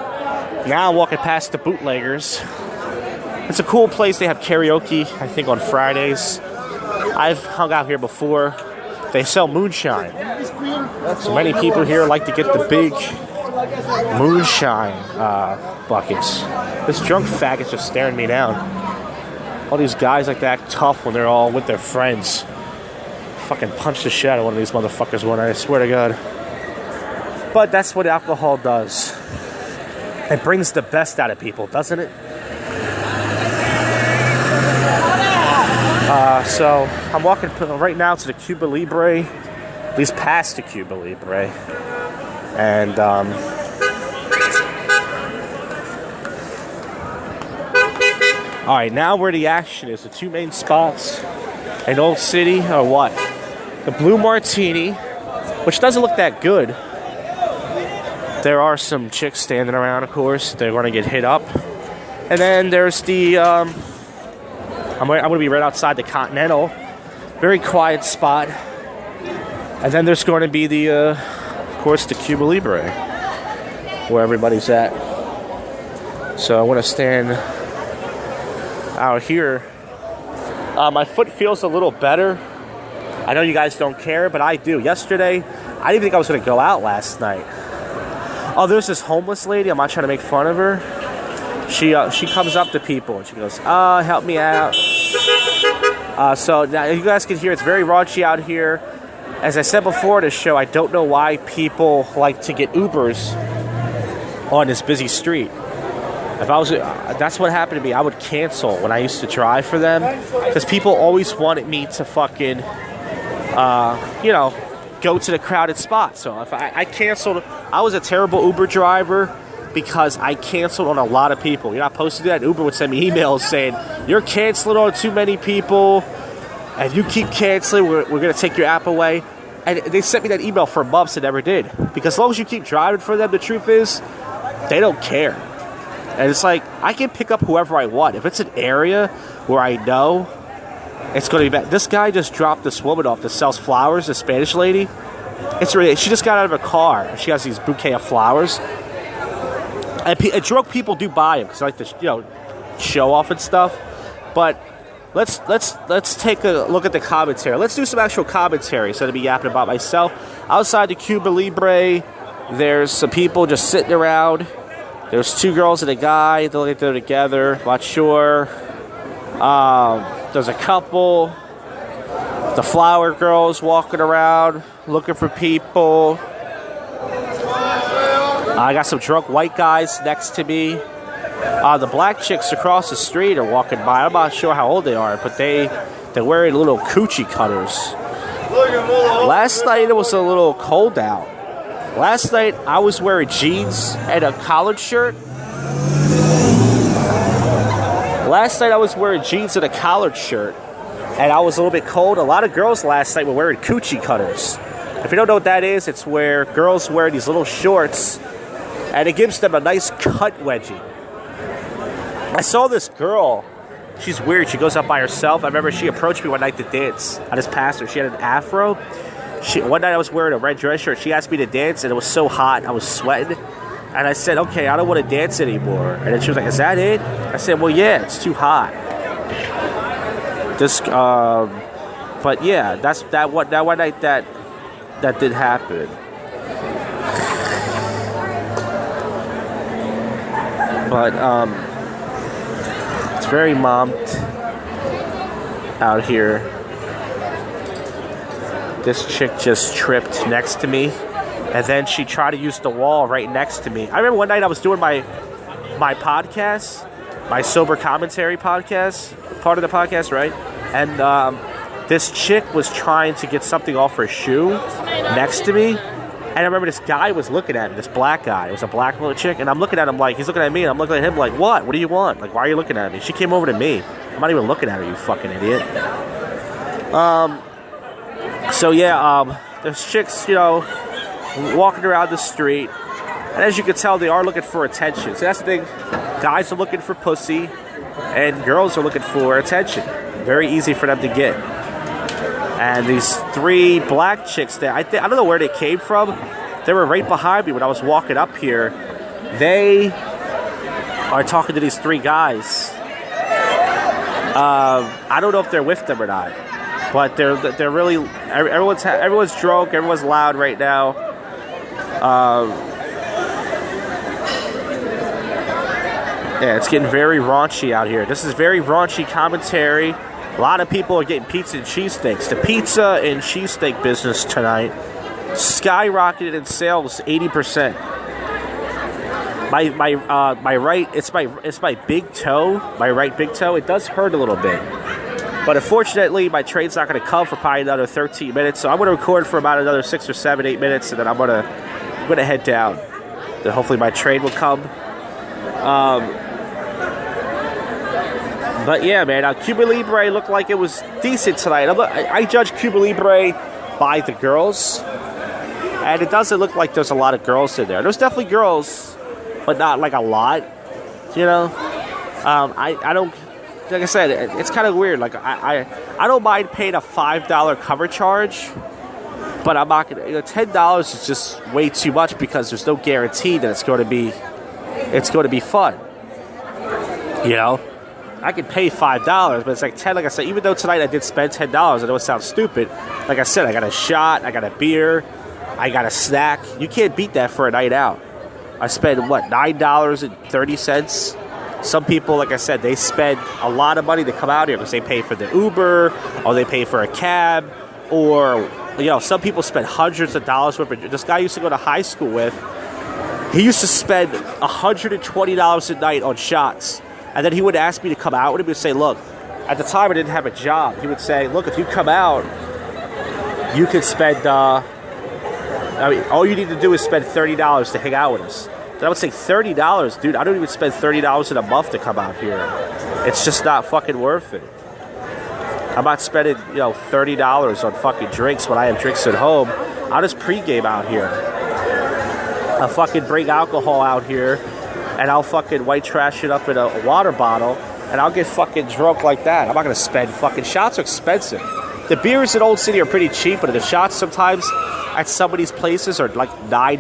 Now I'm walking past the bootleggers. It's a cool place. They have karaoke, I think, on Fridays. I've hung out here before. They sell moonshine. So many people here like to get the big moonshine buckets. This drunk faggot's just staring me down. All these guys like to act tough when they're all with their friends. Fucking punch the shit out of one of these motherfuckers one night, I swear to God. But that's what alcohol does. It brings the best out of people, doesn't it? So I'm walking right now to the Cuba Libre, at least past the Cuba Libre, and all right, now where the action is, the two main spots in Old City are what? The Blue Martini, which doesn't look that good. There are some chicks standing around, of course. They're going to get hit up, and then there's the I'm going to be right outside the Continental. Very quiet spot. And then there's going to be the, of course, the Cuba Libre, where everybody's at. So I want to stand out here. My foot feels a little better. I know you guys don't care, but I do. Yesterday, I didn't think I was going to go out last night. Oh, there's this homeless lady. I'm not trying to make fun of her. She comes up to people and she goes, help me out. So now you guys can hear it's very raunchy out here. As I said before in the show, I don't know why people like to get Ubers on this busy street. If I was, that's what happened to me. I would cancel when I used to drive for them because people always wanted me to fucking, go to the crowded spot. So if I canceled, I was a terrible Uber driver. Because I canceled on a lot of people. You're not supposed to do that. Uber would send me emails saying, you're canceling on too many people. And you keep canceling, we're going to take your app away. And they sent me that email for months and never did. Because as long as you keep driving for them, the truth is, they don't care. And it's like, I can pick up whoever I want. If it's an area where I know it's going to be bad. This guy just dropped this woman off that sells flowers, this Spanish lady. It's really, she just got out of her car. She has these bouquet of flowers. And drunk people do buy them because they like to, show off and stuff. But let's take a look at the commentary. Let's do some actual commentary instead of me yapping about myself. Outside the Cuba Libre, there's some people just sitting around. There's two girls and a guy. They look like they're together. Not sure. There's a couple. The flower girls walking around looking for people. I got some drunk white guys next to me. The black chicks across the street are walking by. I'm not sure how old they are, but they're wearing little coochie cutters. Last night it was a little cold out. Last night I was wearing jeans and a collared shirt. And I was a little bit cold. A lot of girls last night were wearing coochie cutters. If you don't know what that is, it's where girls wear these little shorts and it gives them a nice cut wedgie. I saw this girl. She's weird. She goes up by herself. I remember she approached me one night to dance. I just passed her. She had an afro. One night I was wearing a red dress shirt. She asked me to dance, and it was so hot. I was sweating. And I said, okay, I don't want to dance anymore. And then she was like, is that it? I said, well, yeah, it's too hot. But yeah, that's that one night that did happen. But it's very momped out here. This chick just tripped next to me. And then she tried to use the wall right next to me. I remember one night I was doing my podcast, my sober commentary podcast, part of the podcast, right? And this chick was trying to get something off her shoe next to me. And I remember this guy was looking at me, this black guy. It was a black little chick. And I'm looking at him like, he's looking at me. And I'm looking at him like, what? What do you want? Like, why are you looking at me? She came over to me. I'm not even looking at her, you fucking idiot. So yeah, there's chicks, you know, walking around the street. And as you can tell, they are looking for attention. So that's the thing. Guys are looking for pussy. And girls are looking for attention. Very easy for them to get. And these 3 black chicks there, I don't know where they came from. They were right behind me when I was walking up here. They are talking to these 3 guys. I don't know if they're with them or not, but they're really everyone's drunk, everyone's loud right now. Yeah, it's getting very raunchy out here. This is very raunchy commentary. A lot of people are getting pizza and cheesesteaks. The pizza and cheesesteak business tonight skyrocketed in sales 80%. My right, it's my big toe, my right big toe. It does hurt a little bit, but unfortunately, my train's not going to come for probably another 13 minutes. So I'm going to record for about another 6 or 7, 8 minutes, and then I'm gonna head down. Then hopefully my train will come. But yeah, man, Cuba Libre looked like it was decent tonight. I judge Cuba Libre by the girls, and it doesn't look like there's a lot of girls in there. There's definitely girls, but not like a lot, you know. I don't, like I said, it's kind of weird. Like I don't mind paying a $5 cover charge, but I'm not gonna. You know, $10 is just way too much because there's no guarantee that it's going to be fun. You know. I could pay $5, but it's like $10. Like I said, even though tonight I did spend $10, I know it sounds stupid. Like I said, I got a shot, I got a beer, I got a snack. You can't beat that for a night out. I spent, what, $9.30? Some people, like I said, they spend a lot of money to come out here because they pay for the Uber, or they pay for a cab, or, you know, some people spend hundreds of dollars worth of. This guy I used to go to high school with, he used to spend $120 a night on shots. And then he would ask me to come out with him. He would say, look, at the time I didn't have a job. He would say, look, if you come out, you could spend, all you need to do is spend $30 to hang out with us. Then I would say, $30? Dude, I don't even spend $30 in a month to come out here. It's just not fucking worth it. I'm not spending, you know, $30 on fucking drinks when I have drinks at home. I'll just pregame out here. I'll fucking bring alcohol out here. And I'll fucking white trash it up in a water bottle, and I'll get fucking drunk like that. I'm not gonna spend fucking shots are expensive. The beers in Old City are pretty cheap, but the shots sometimes at some of these places are like $9.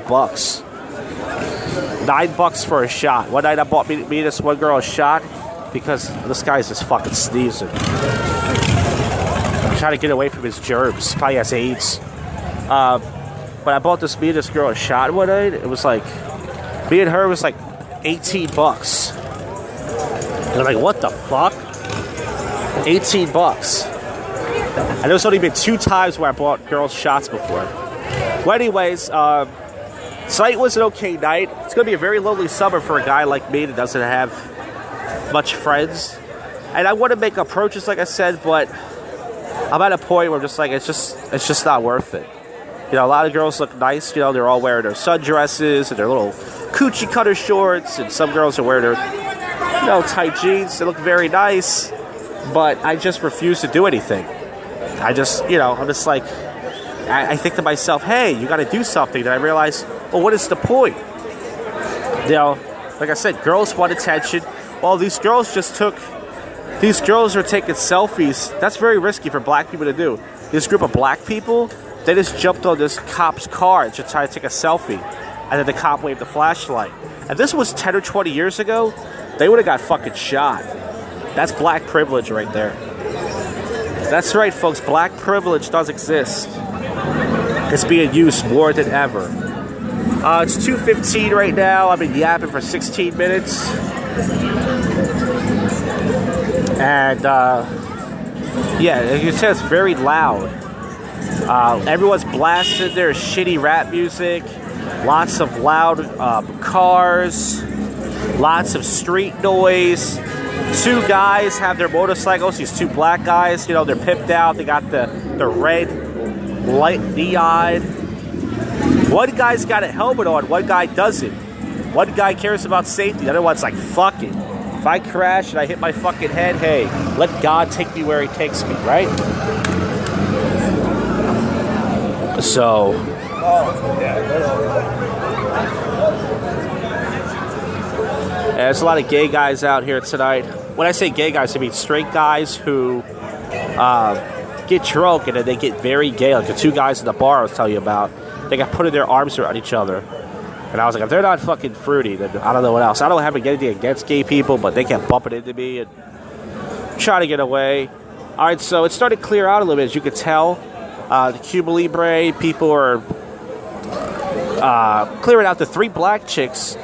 $9 for a shot. One night I bought me and this one girl a shot because this guy's just fucking sneezing. I'm trying to get away from his germs. Probably has AIDS. But I bought me and this girl a shot one night. It was like, me and her was like $18. And I'm like, what the fuck? $18. And there's only been 2 times where I bought girls shots before. Well, anyways, tonight was an okay night. It's going to be a very lonely summer for a guy like me that doesn't have much friends. And I want to make approaches, like I said, but I'm at a point where I'm just like, it's just not worth it. You know, a lot of girls look nice. You know, they're all wearing their sundresses and their little coochie cutter shorts, and some girls are wearing their, you know, tight jeans. They look very nice, but I just refuse to do anything. I just, you know, I'm just like, I think to myself, hey, you got to do something. Then I realize, well, what is the point? You know, like I said, girls want attention. Well, these girls are taking selfies. That's very risky for black people to do. This group of black people, they just jumped on this cop's car and just tried to take a selfie. And then the cop waved the flashlight. And this was 10 or 20 years ago, they would have got fucking shot. That's black privilege right there. That's right, folks. Black privilege does exist. It's being used more than ever. It's 2:15 right now. I've been yapping for 16 minutes. And, yeah, you can tell it's very loud. Everyone's blasting their shitty rap music. Lots of loud cars. Lots of street noise. Two guys have their motorcycles. These two black guys, you know, they're pimped out. They got the red light neon. One guy's got a helmet on. One guy doesn't. One guy cares about safety. The other one's like, fuck it. If I crash and I hit my fucking head, hey, let God take me where he takes me, right? So... there's a lot of gay guys out here tonight. When I say gay guys, I mean straight guys who get drunk and then they get very gay. Like the two guys in the bar I was telling you about, they got putting their arms around each other. And I was like, if they're not fucking fruity, then I don't know what else. I don't have anything against gay people, but they kept bumping into me and trying to get away. All right, so it started to clear out a little bit, as you could tell. The Cuba Libre people are clearing out. The three black chicks,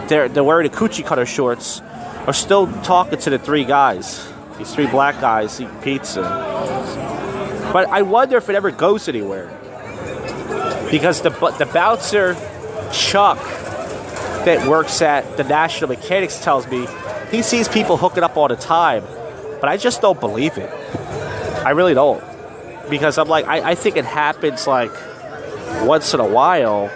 they're wearing the coochie cutter shorts, are still talking to the three guys. These three black guys eating pizza. But I wonder if it ever goes anywhere. Because the bouncer, Chuck, that works at the National Mechanics, tells me he sees people hooking up all the time. But I just don't believe it. I really don't. Because I'm like, I think it happens like once in a while,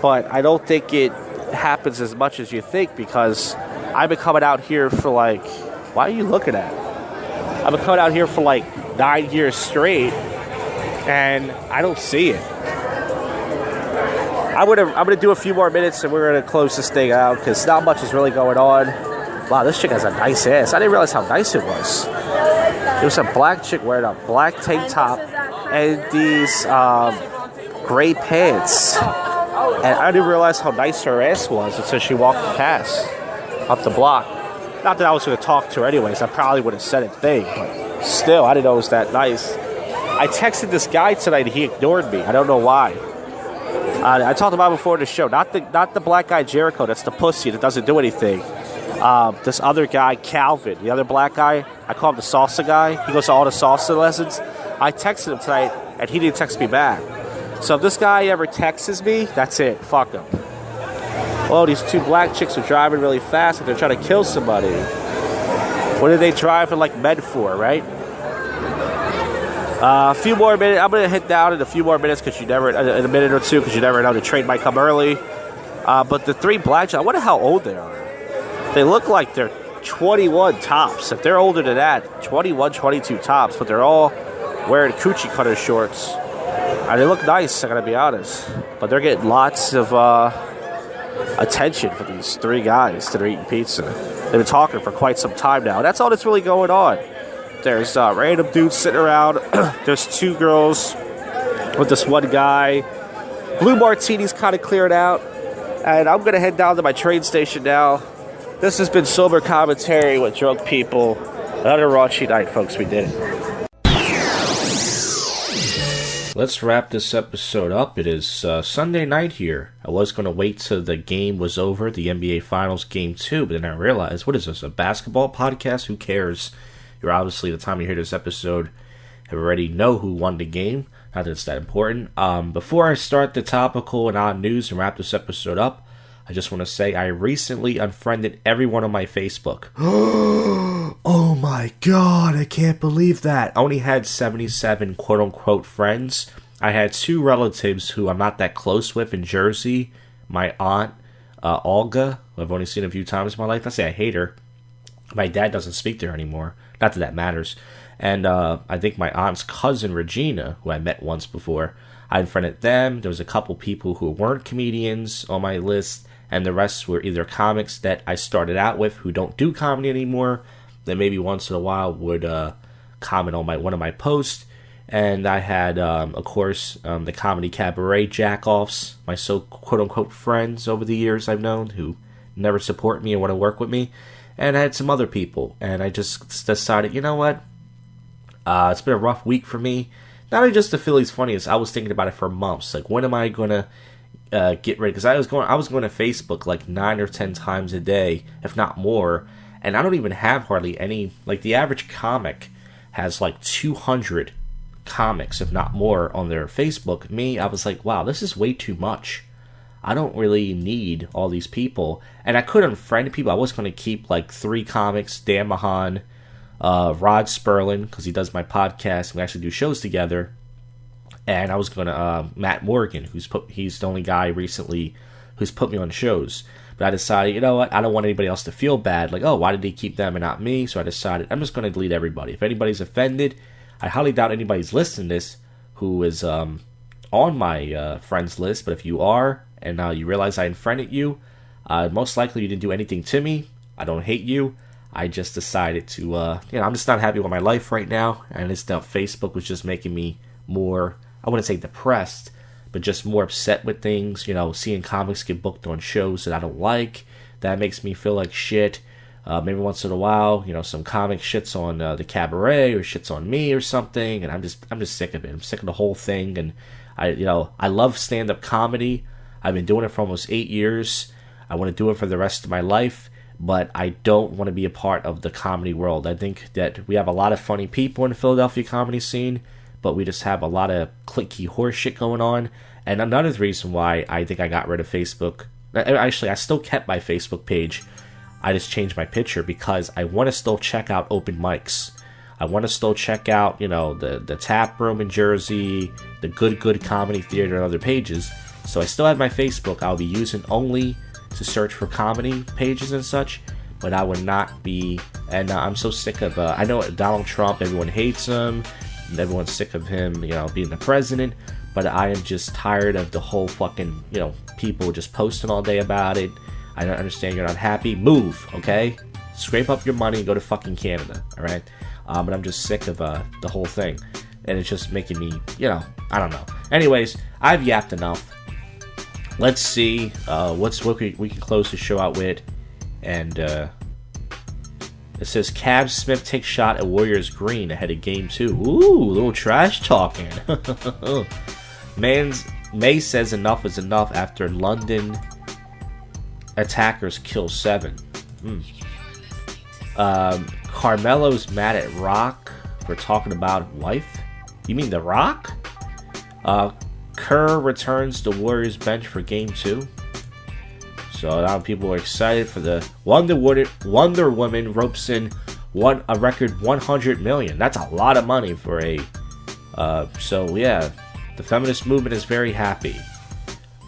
but I don't think it happens as much as you think, because I've been coming out here for like, why are you looking at it? I've been coming out here for like 9 years straight, and I don't see it. I'm gonna do a few more minutes and we're gonna close this thing out because not much is really going on. Wow, this chick has a nice ass. I didn't realize how nice it was. It was a black chick wearing a black tank top and these gray pants. And I didn't realize how nice her ass was until she walked past up the block. Not that I was going to talk to her anyways. I probably would have said a thing, but still, I didn't know it was that nice. I texted this guy tonight and he ignored me. I don't know why. I talked about it before the show. Not the black guy Jericho. That's the pussy that doesn't do anything. This other guy, Calvin, the other black guy, I call him the salsa guy. He goes to all the salsa lessons. I texted him tonight, and he didn't text me back. So if this guy ever texts me, that's it. Fuck him. Oh, these two black chicks are driving really fast, and they're trying to kill somebody. What are they driving like men for, right? A few more minutes. I'm going to hit down in a few more minutes, because you never, in a minute or two, because you never know. The train might come early. But the three black chicks, I wonder how old they are. They look like they're 21 tops. If they're older than that, 21, 22 tops. But they're all wearing coochie cutter shorts. And they look nice, I gotta be honest. But they're getting lots of attention for these three guys that are eating pizza. They've been talking for quite some time now. That's all that's really going on. There's random dudes sitting around. There's two girls with this one guy. Blue Martini's kind of cleared out. And I'm going to head down to my train station now. This has been Sober Commentary with Drunk People. Another raunchy night, folks. We did it. Let's wrap this episode up. It is Sunday night here. I was going to wait till the game was over, the NBA Finals Game 2, but then I realized, what is this, a basketball podcast? Who cares? You're obviously, the time you hear this episode, have already know who won the game. Not that it's that important. Before I start the topical and odd news and wrap this episode up, I just want to say I recently unfriended everyone on my Facebook. Oh my god, I can't believe that. I only had 77 quote-unquote friends. I had two relatives who I'm not that close with in Jersey. My aunt, Olga, who I've only seen a few times in my life. I say I hate her. My dad doesn't speak to her anymore. Not that that matters. And I think my aunt's cousin, Regina, who I met once before, I unfriended them. There was a couple people who weren't comedians on my list, and the rest were either comics that I started out with who don't do comedy anymore, that maybe once in a while would comment on one of my posts. And I had, of course, the comedy cabaret jack-offs, my quote-unquote friends over the years I've known who never support me or want to work with me. And I had some other people, and I just decided, you know what? It's been a rough week for me. Not only just the Phillies Funniest, I was thinking about it for months. Like, when am I going to get ready? Because I was going to Facebook like 9 or 10 times a day, if not more. And I don't even have hardly any. Like, the average comic has like 200 comics, if not more, on their Facebook. Me, I was like, wow, this is way too much. I don't really need all these people. And I could unfriend people. I was going to keep like 3 comics, Dan Mahan, Rod Sperlin, because he does my podcast. We actually do shows together. And I was going to, Matt Morgan, he's the only guy recently who's put me on shows. But I decided, you know what, I don't want anybody else to feel bad. Like, oh, why did he keep them and not me? So I decided I'm just going to delete everybody. If anybody's offended, I highly doubt anybody's listening to this who is on my friends list. But if you are, and you realize I unfriended you, most likely you didn't do anything to me. I don't hate you. I just decided to, I'm just not happy with my life right now. And it's now Facebook was just making me more, I wouldn't say depressed, but just more upset with things. Seeing comics get booked on shows that I don't like, that makes me feel like shit. Maybe once in a while, some comic shits on the cabaret or shits on me or something, and I'm just sick of it. I'm sick of the whole thing, and I love stand-up comedy. I've been doing it for almost 8 years. I want to do it for the rest of my life, but I don't want to be a part of the comedy world. I think that we have a lot of funny people in the Philadelphia comedy scene, but we just have a lot of cliquey horse shit going on. And another reason why I think I got rid of Facebook, actually I still kept my Facebook page, I just changed my picture because I want to still check out open mics. I want to still check out, the Tap Room in Jersey, the Good Comedy Theater and other pages. So I still have my Facebook. I'll be using only to search for comedy pages and such, but I would not be, and I'm so sick of, I know Donald Trump, everyone hates him, everyone's sick of him, being the president, but I am just tired of the whole fucking, people just posting all day about it. I don't understand you're not happy. Move, okay? Scrape up your money and go to fucking Canada, alright? But I'm just sick of the whole thing. And it's just making me, I don't know. Anyways, I've yapped enough. Let's see what we can close the show out with. And it says, Cab Smith takes shot at Warriors Green ahead of Game 2. Ooh, a little trash talking. May says enough is enough after London attackers kill 7. Carmelo's mad at Rock for talking about wife. You mean The Rock? Kerr returns to Warriors bench for Game 2. So now people are excited for the Wonder Woman ropes in a record 100 million. That's a lot of money for a. So yeah, the feminist movement is very happy.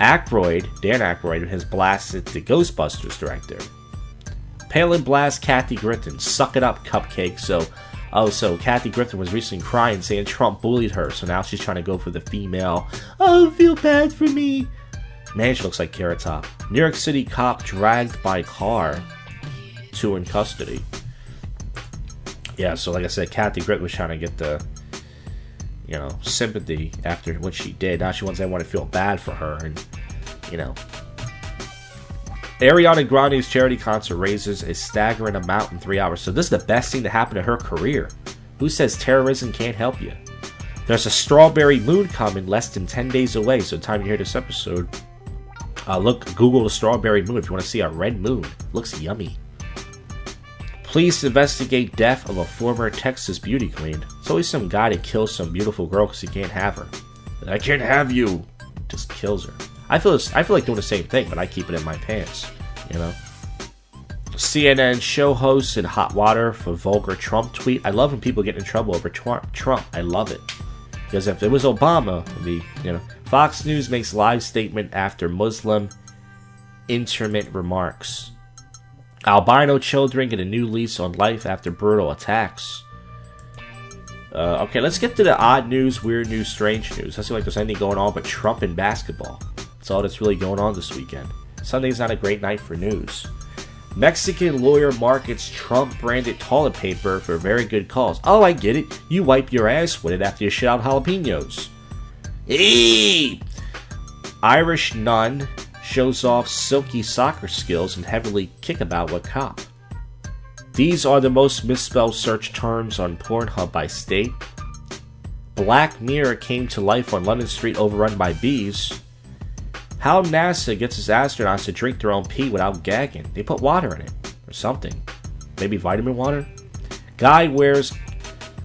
Dan Aykroyd has blasted the Ghostbusters director. Palin blasts Kathy Griffin. Suck it up, cupcake. So Kathy Griffin was recently crying, saying Trump bullied her. So now she's trying to go for the female. Oh, feel bad for me. Man, she looks like Carrot Top. New York City cop dragged by car. 2 in custody. Yeah, so like I said, Kathy Griffin was trying to get the, sympathy after what she did. Now she wants everyone to feel bad for her, and, Ariana Grande's charity concert raises a staggering amount in 3 hours. So this is the best thing to happen to her career. Who says terrorism can't help you? There's a strawberry moon coming less than 10 days away. So time you hear this episode, Google the strawberry moon if you want to see a red moon. Looks yummy. Police investigate death of a former Texas beauty queen. It's always some guy that kills some beautiful girl because he can't have her. I can't have you. Just kills her. I feel like doing the same thing, but I keep it in my pants, CNN show hosts in hot water for vulgar Trump tweet. I love when people get in trouble over Trump. I love it. Because if it was Obama, it'd be, Fox News makes live statement after Muslim interment remarks. Albino children get a new lease on life after brutal attacks. Okay, let's get to the odd news, weird news, strange news. Doesn't seem like there's anything going on but Trump and basketball. That's all that's really going on this weekend. Sunday's not a great night for news. Mexican lawyer markets Trump-branded toilet paper for very good cause. Oh, I get it. You wipe your ass with it after you shit out jalapenos. Hey! Irish nun shows off silky soccer skills and heavily kickabout with cop. These are the most misspelled search terms on Pornhub by state. Black Mirror came to life on London Street overrun by bees. How NASA gets its astronauts to drink their own pee without gagging. They put water in it. Or something. Maybe vitamin water? Guy wears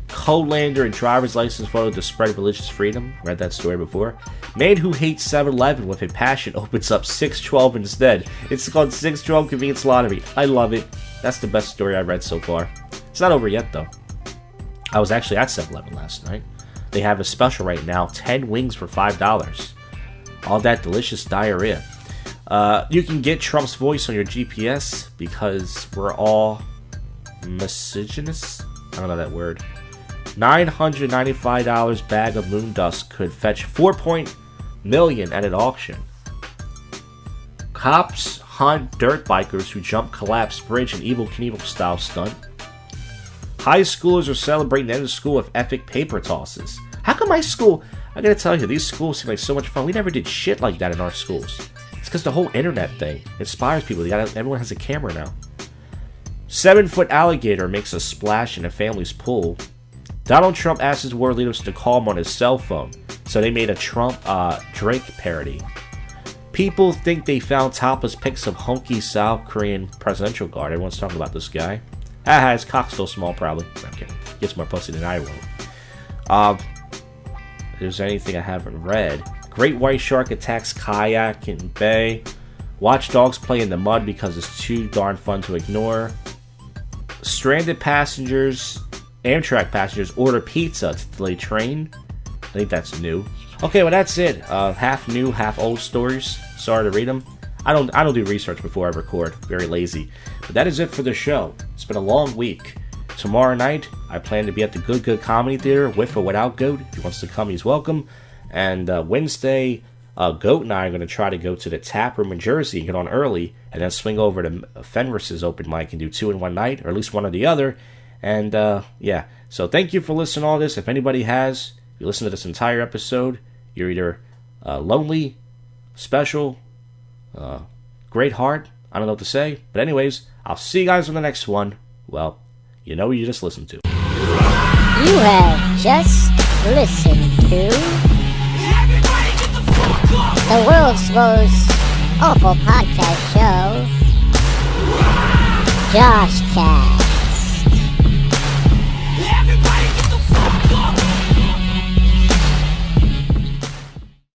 co-lander and driver's license photo to spread religious freedom. Read that story before. Man who hates 7-Eleven with a passion opens up 612 instead. It's called 612 Convenience Lottery. I love it. That's the best story I've read so far. It's not over yet, though. I was actually at 7-Eleven last night. They have a special right now, 10 wings for $5. All that delicious diarrhea. You can get Trump's voice on your GPS because we're all misogynist. I don't know that word. $995 bag of moon dust could fetch $4 million at an auction. Cops hunt dirt bikers who jump collapsed bridge in Evel Knievel style stunt. High schoolers are celebrating the end of school with epic paper tosses. How come my school... I gotta tell you, these schools seem like so much fun. We never did shit like that in our schools. It's because the whole internet thing inspires people. Everyone has a camera now. 7-foot alligator makes a splash in a family's pool. Donald Trump asked his world leaders to call him on his cell phone, so they made a Trump Drake parody. People think they found topless pics of hunky South Korean presidential guard. Everyone's talking about this guy. His cock's still small, probably. I'm kidding. Gets more pussy than I will. If there's anything I haven't read. Great white shark attacks kayak in bay. Watch dogs play in the mud because it's too darn fun to ignore. Stranded passengers, Amtrak passengers order pizza to delay train. I think that's new. Okay, well that's it. Half new, half old stories. Sorry to read them. I don't do research before I record. Very lazy. But that is it for the show. It's been a long week. Tomorrow night, I plan to be at the Good Comedy Theater with or without Goat. If he wants to come, he's welcome. And Wednesday, Goat and I are going to try to go to the Tap Room in Jersey and get on early, and then swing over to Fenris's open mic and do 2 in one night, or at least one or the other. And yeah, so thank you for listening to all this. If anybody has, if you listen to this entire episode, you're either lonely, special, great heart. I don't know what to say. But anyways, I'll see you guys on the next one. Well, you know what you just listened to. You have just listened to the world's most awful podcast show, JoshCast.